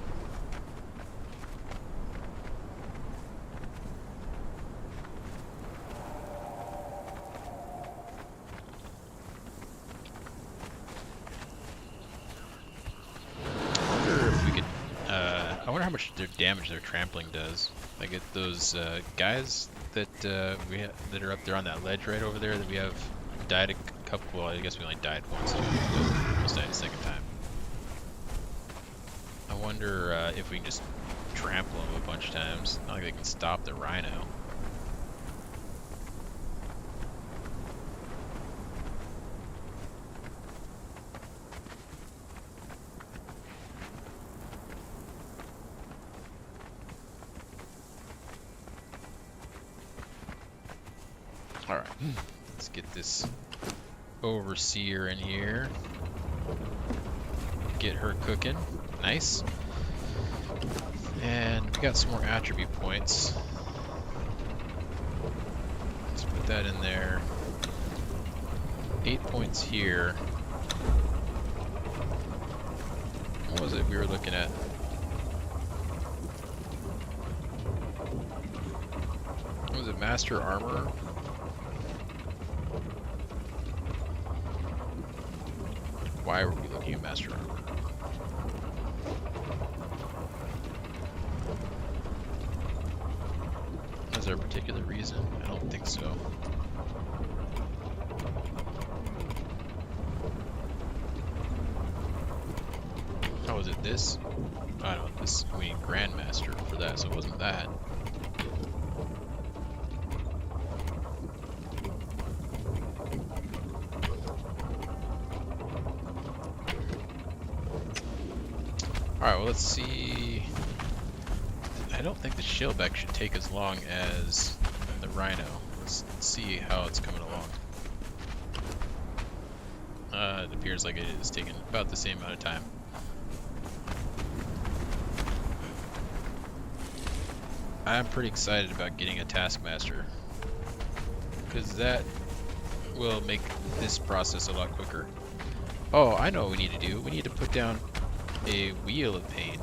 I wonder how much damage their trampling does. Like those guys that that are up there on that ledge right over there that we have died a couple. Well, I guess we only died once. Too, but almost died a second time. I wonder if we can just trample them a bunch of times. Not like they can stop the rhino. Alright, let's get this overseer in here. Get her cooking. Nice. And we got some more attribute points. Let's put that in there. 8 points here. What was it we were looking at? What was it, Master Armor? Why were we looking at Master Armor? Is there a particular reason? I don't think so. Oh, was it this? I don't know, this, we need Grandmaster for that, so it wasn't that. Alright, well let's see. I don't think the shellback should take as long as the rhino. Let's see how it's coming along. It appears like it is taking about the same amount of time. I'm pretty excited about getting a Taskmaster, because that will make this process a lot quicker. Oh, I know what we need to do. We need to put down a Wheel of Pain.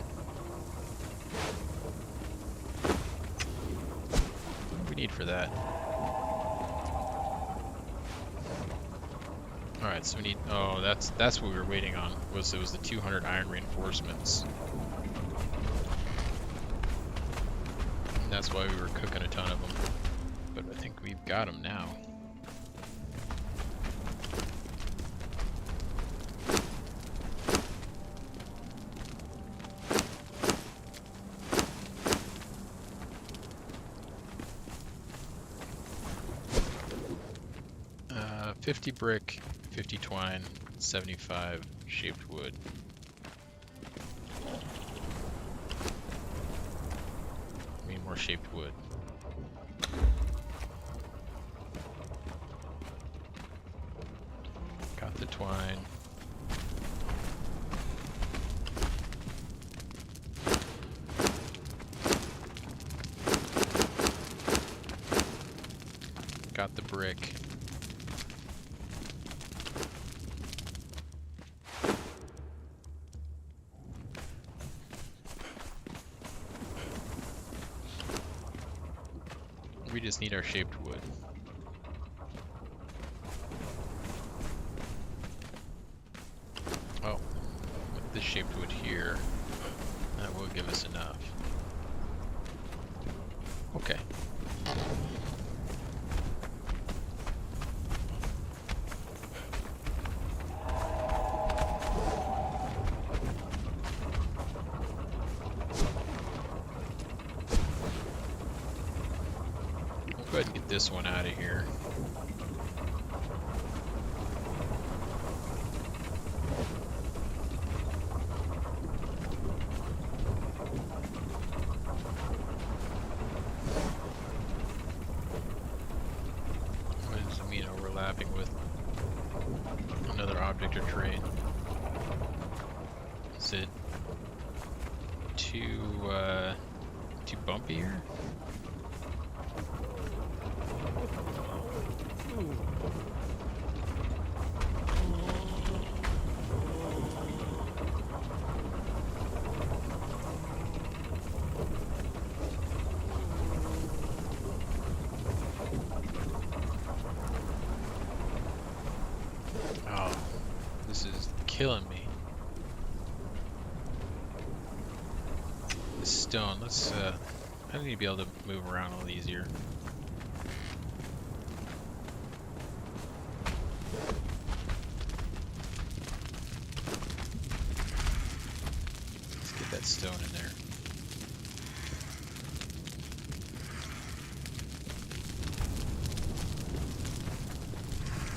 What do we need for that? Alright, so we need, oh, that's what we were waiting on. It was the 200 iron reinforcements. And that's why we were cooking a ton of them. But I think we've got them now. Uh, 50 brick, 50 twine, 75 shaped wood. We need more shaped wood. Got the twine. Got the brick. We just need our shaped wood. Oh, with this shaped wood here, that will give us enough. Okay. Go ahead and get this one out of here. overlapping with another object or terrain. Is it too bumpy here? Oh, this is killing me. This stone, let's I need to be able to move around a little easier. Let's get that stone in there.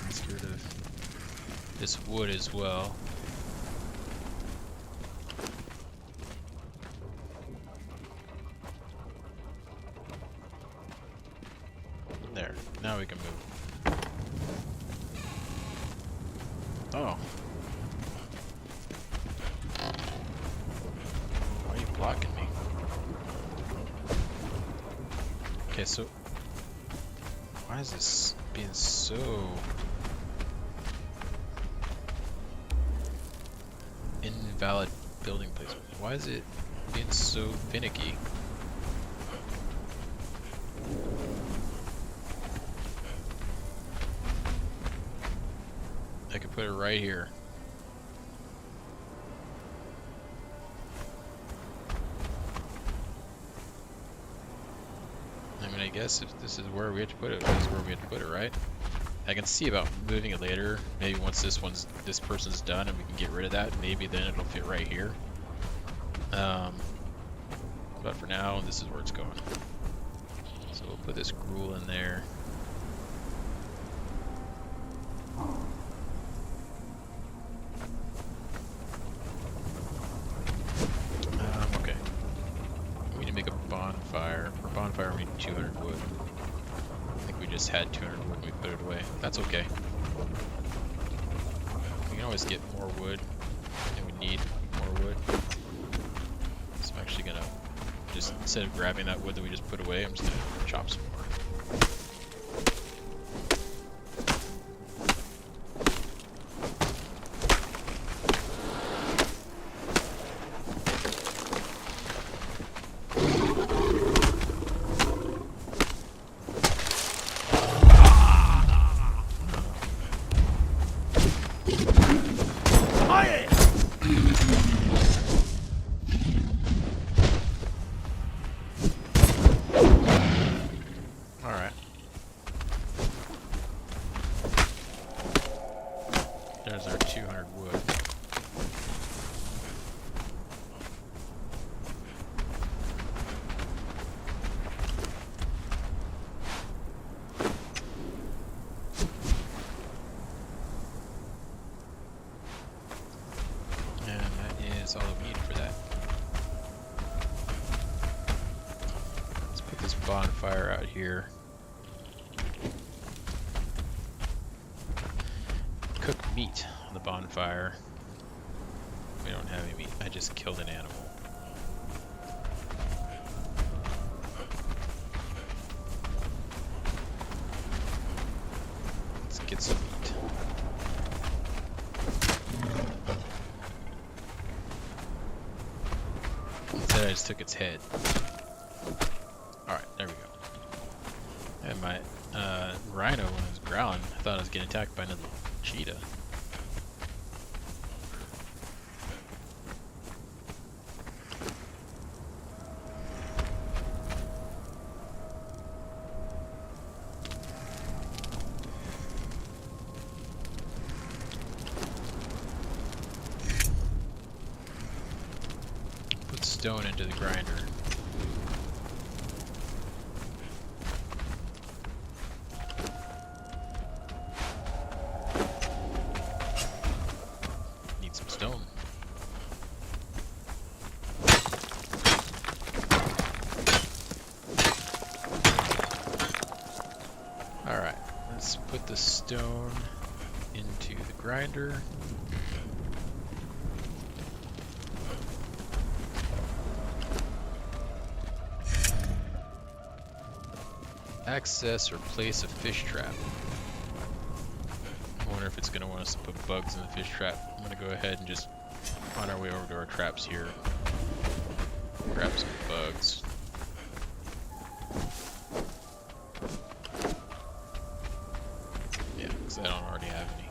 Let's get rid of this wood as well. There, now we can move. Oh. Why are you blocking me? Okay, so why is this being so invalid building placement? Why is it being so finicky? I could put it right here. I mean, I guess if this is where we have to put it, this is where we have to put it, right? I can see about moving it later. Maybe once this person's done and we can get rid of that, maybe then it'll fit right here. But for now, this is where it's going. So we'll put this gruel in there. Okay. We need to make a bonfire. For bonfire, we need 200 wood. I think we just had 200 wood and we put it away. That's okay. We can always get more wood, and we need more wood. So I'm actually gonna just, instead of grabbing that wood that we just put away, I'm just gonna chop some more. Alright. There's our 200 wood. And that is all we need for that. Let's put this bonfire out here. Cook meat on the bonfire. We don't have any meat. I just killed an animal. Let's get some meat. Instead I just took its head. Alright, there we go. And my rhino, when it was growling, I thought I was getting attacked by another cheetah. Put stone into the grinder. Need some stone. Alright, Let's put the stone into the grinder. Access or place a fish trap. I wonder if it's going to want us to put bugs in the fish trap. I'm going to go ahead and just on our way over to our traps here. Grab some bugs. Yeah, because I don't already have any.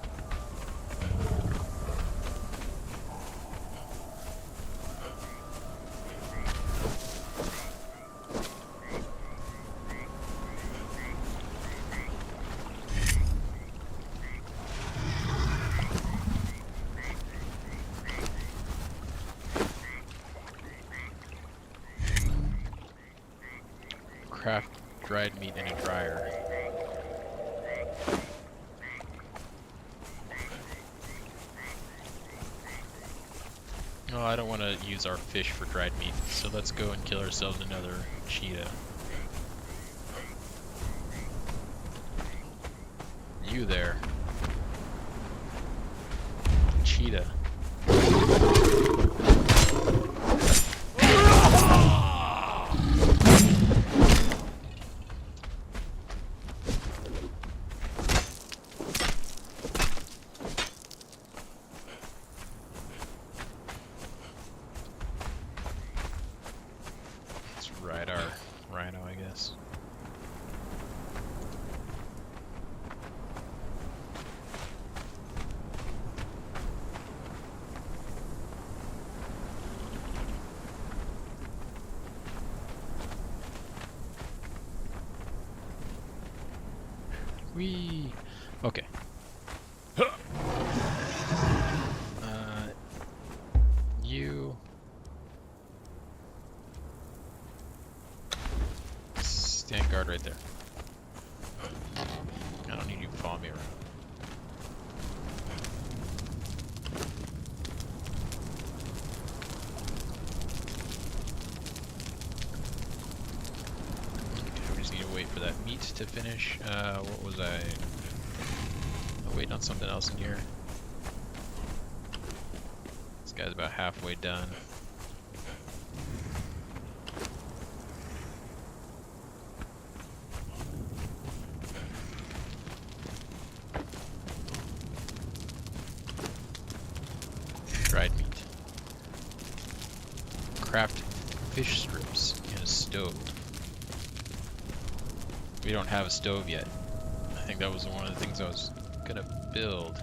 Craft dried meat in a dryer. Oh, I don't want to use our fish for dried meat, so let's go and kill ourselves another cheetah. You there. Cheetah. Ride our rhino, I guess. Whee! Okay. You... Stand guard right there. I don't need you to follow me around. Okay, we just need to wait for that meat to finish. What was I? I'm waiting on something else in here. This guy's about halfway done. Dried meat. Craft fish strips in a stove. We don't have a stove yet. I think that was one of the things I was gonna build.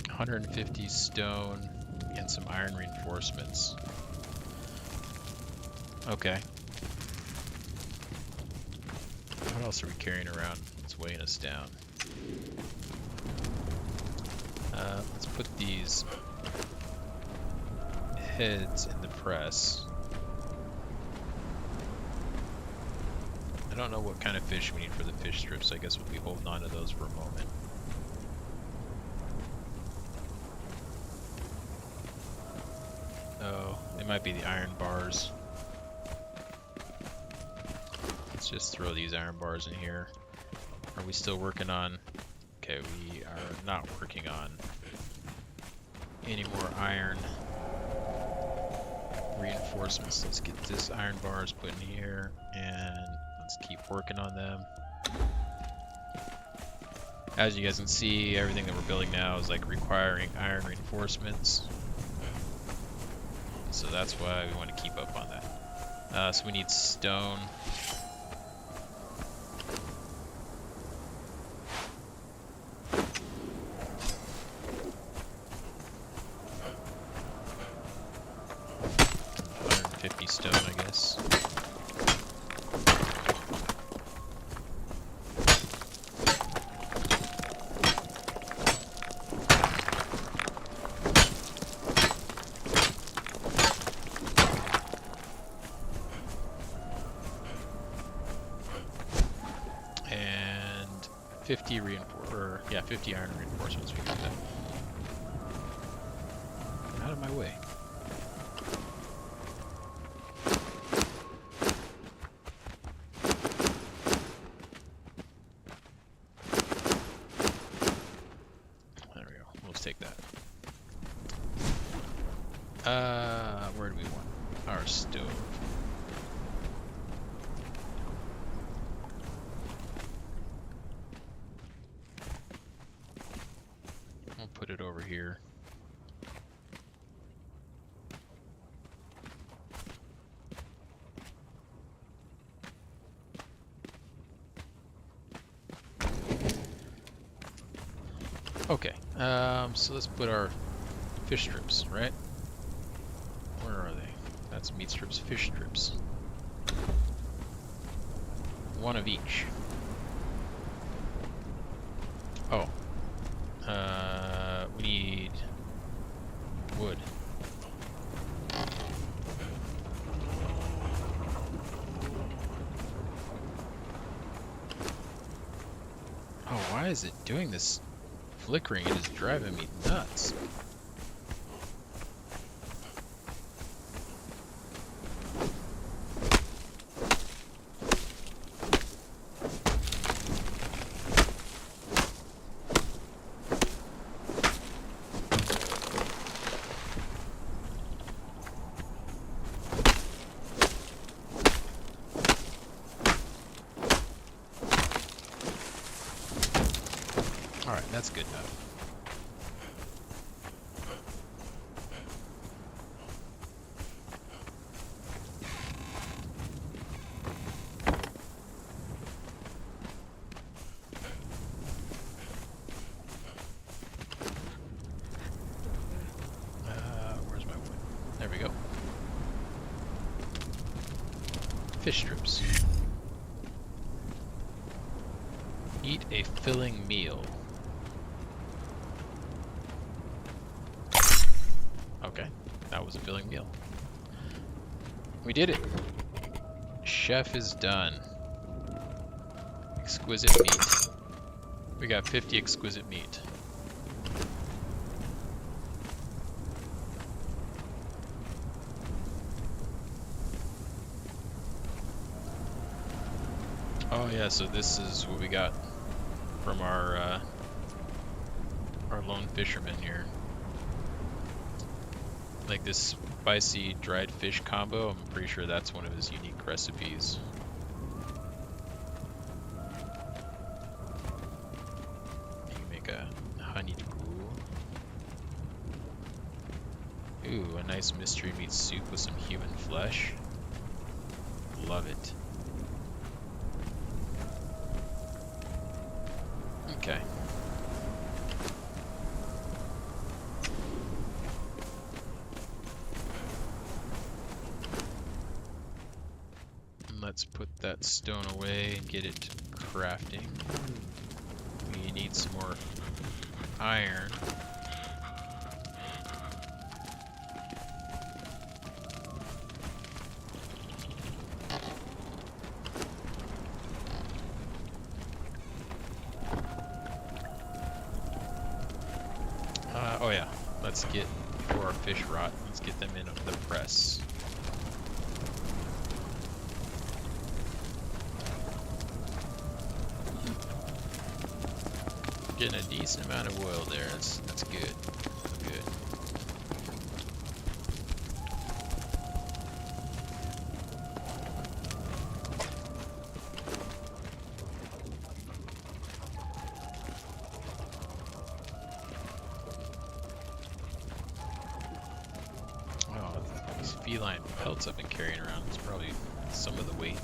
$150 stone and some iron reinforcements. Okay. What else are we carrying around that's weighing us down? Let's put these heads in the press. I don't know what kind of fish we need for the fish strips, so I guess we'll be holding on to those for a moment. Oh, it might be the iron bars. Let's just throw these iron bars in here. Are we still working on... Okay, we are not working on any more iron reinforcements. Let's get this iron bars put in here, and let's keep working on them. As you guys can see, everything that we're building now is like requiring iron reinforcements. So that's why we want to keep up on that. So we need stone. Stone, I guess. And 50 50 iron reinforcements. We got that. Out of my way. There we go. We'll just take that. Where do we want our stove? I'll put it over here. Okay, so let's put our fish strips, right? Where are they? That's meat strips, fish strips. One of each. Oh. We need wood. Oh, why is it doing this? Flickering, it is driving me nuts. Alright, that's good enough. Where's my wood? There we go. Fish strips. Eat a filling meal. Okay, that was a filling meal. We did it! Chef is done. Exquisite meat. We got 50 exquisite meat. Oh yeah, so this is what we got from our lone fisherman here. Like this spicy dried fish combo, I'm pretty sure that's one of his unique recipes. You can make a honeyed gruel. Ooh, a nice mystery meat soup with some human flesh. Love it. Okay. Let's put that stone away and get it crafting. We need some more iron. Oh yeah, let's get, before our fish rot, let's get them in the press. Getting a decent amount of oil there. That's good. Good. Oh, these feline pelts I've been carrying around. It's probably some of the weight.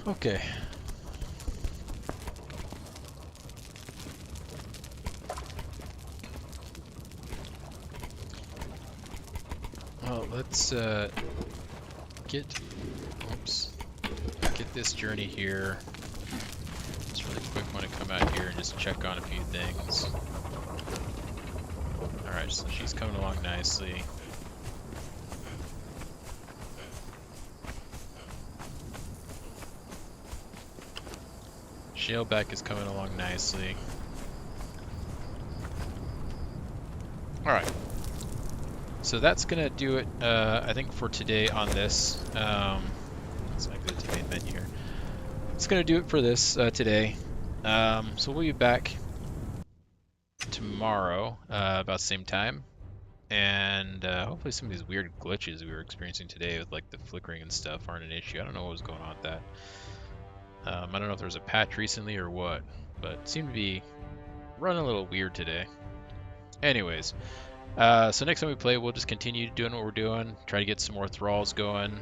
Okay. Well, let's get this journey here. Just really quick, want to come out here and just check on a few things. Alright, so she's coming along nicely. Shaleback is coming along nicely. Alright. So that's gonna do it, I think, for today on this. Let's go to the main menu here. It's gonna do it for this today. So we'll be back tomorrow about the same time, and hopefully some of these weird glitches we were experiencing today with like the flickering and stuff aren't an issue. I don't know what was going on with that. I don't know if there was a patch recently or what, but it seemed to be running a little weird today. Anyways, so next time we play, we'll just continue doing what we're doing, try to get some more thralls going,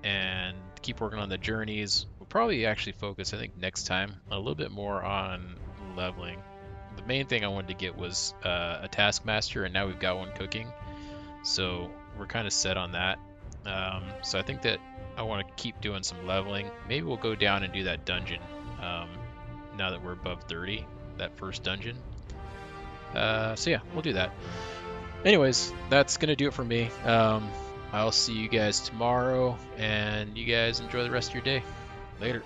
and keep working on the journeys. We'll probably actually focus, I think, next time a little bit more on leveling. The main thing I wanted to get was a taskmaster, and now we've got one cooking, so we're kind of set on that. So I think that I want to keep doing some leveling. Maybe we'll go down and do that dungeon now that we're above 30, that first dungeon. So yeah, we'll do that. Anyways, that's gonna do it for me. I'll see you guys tomorrow, and you guys enjoy the rest of your day. Later.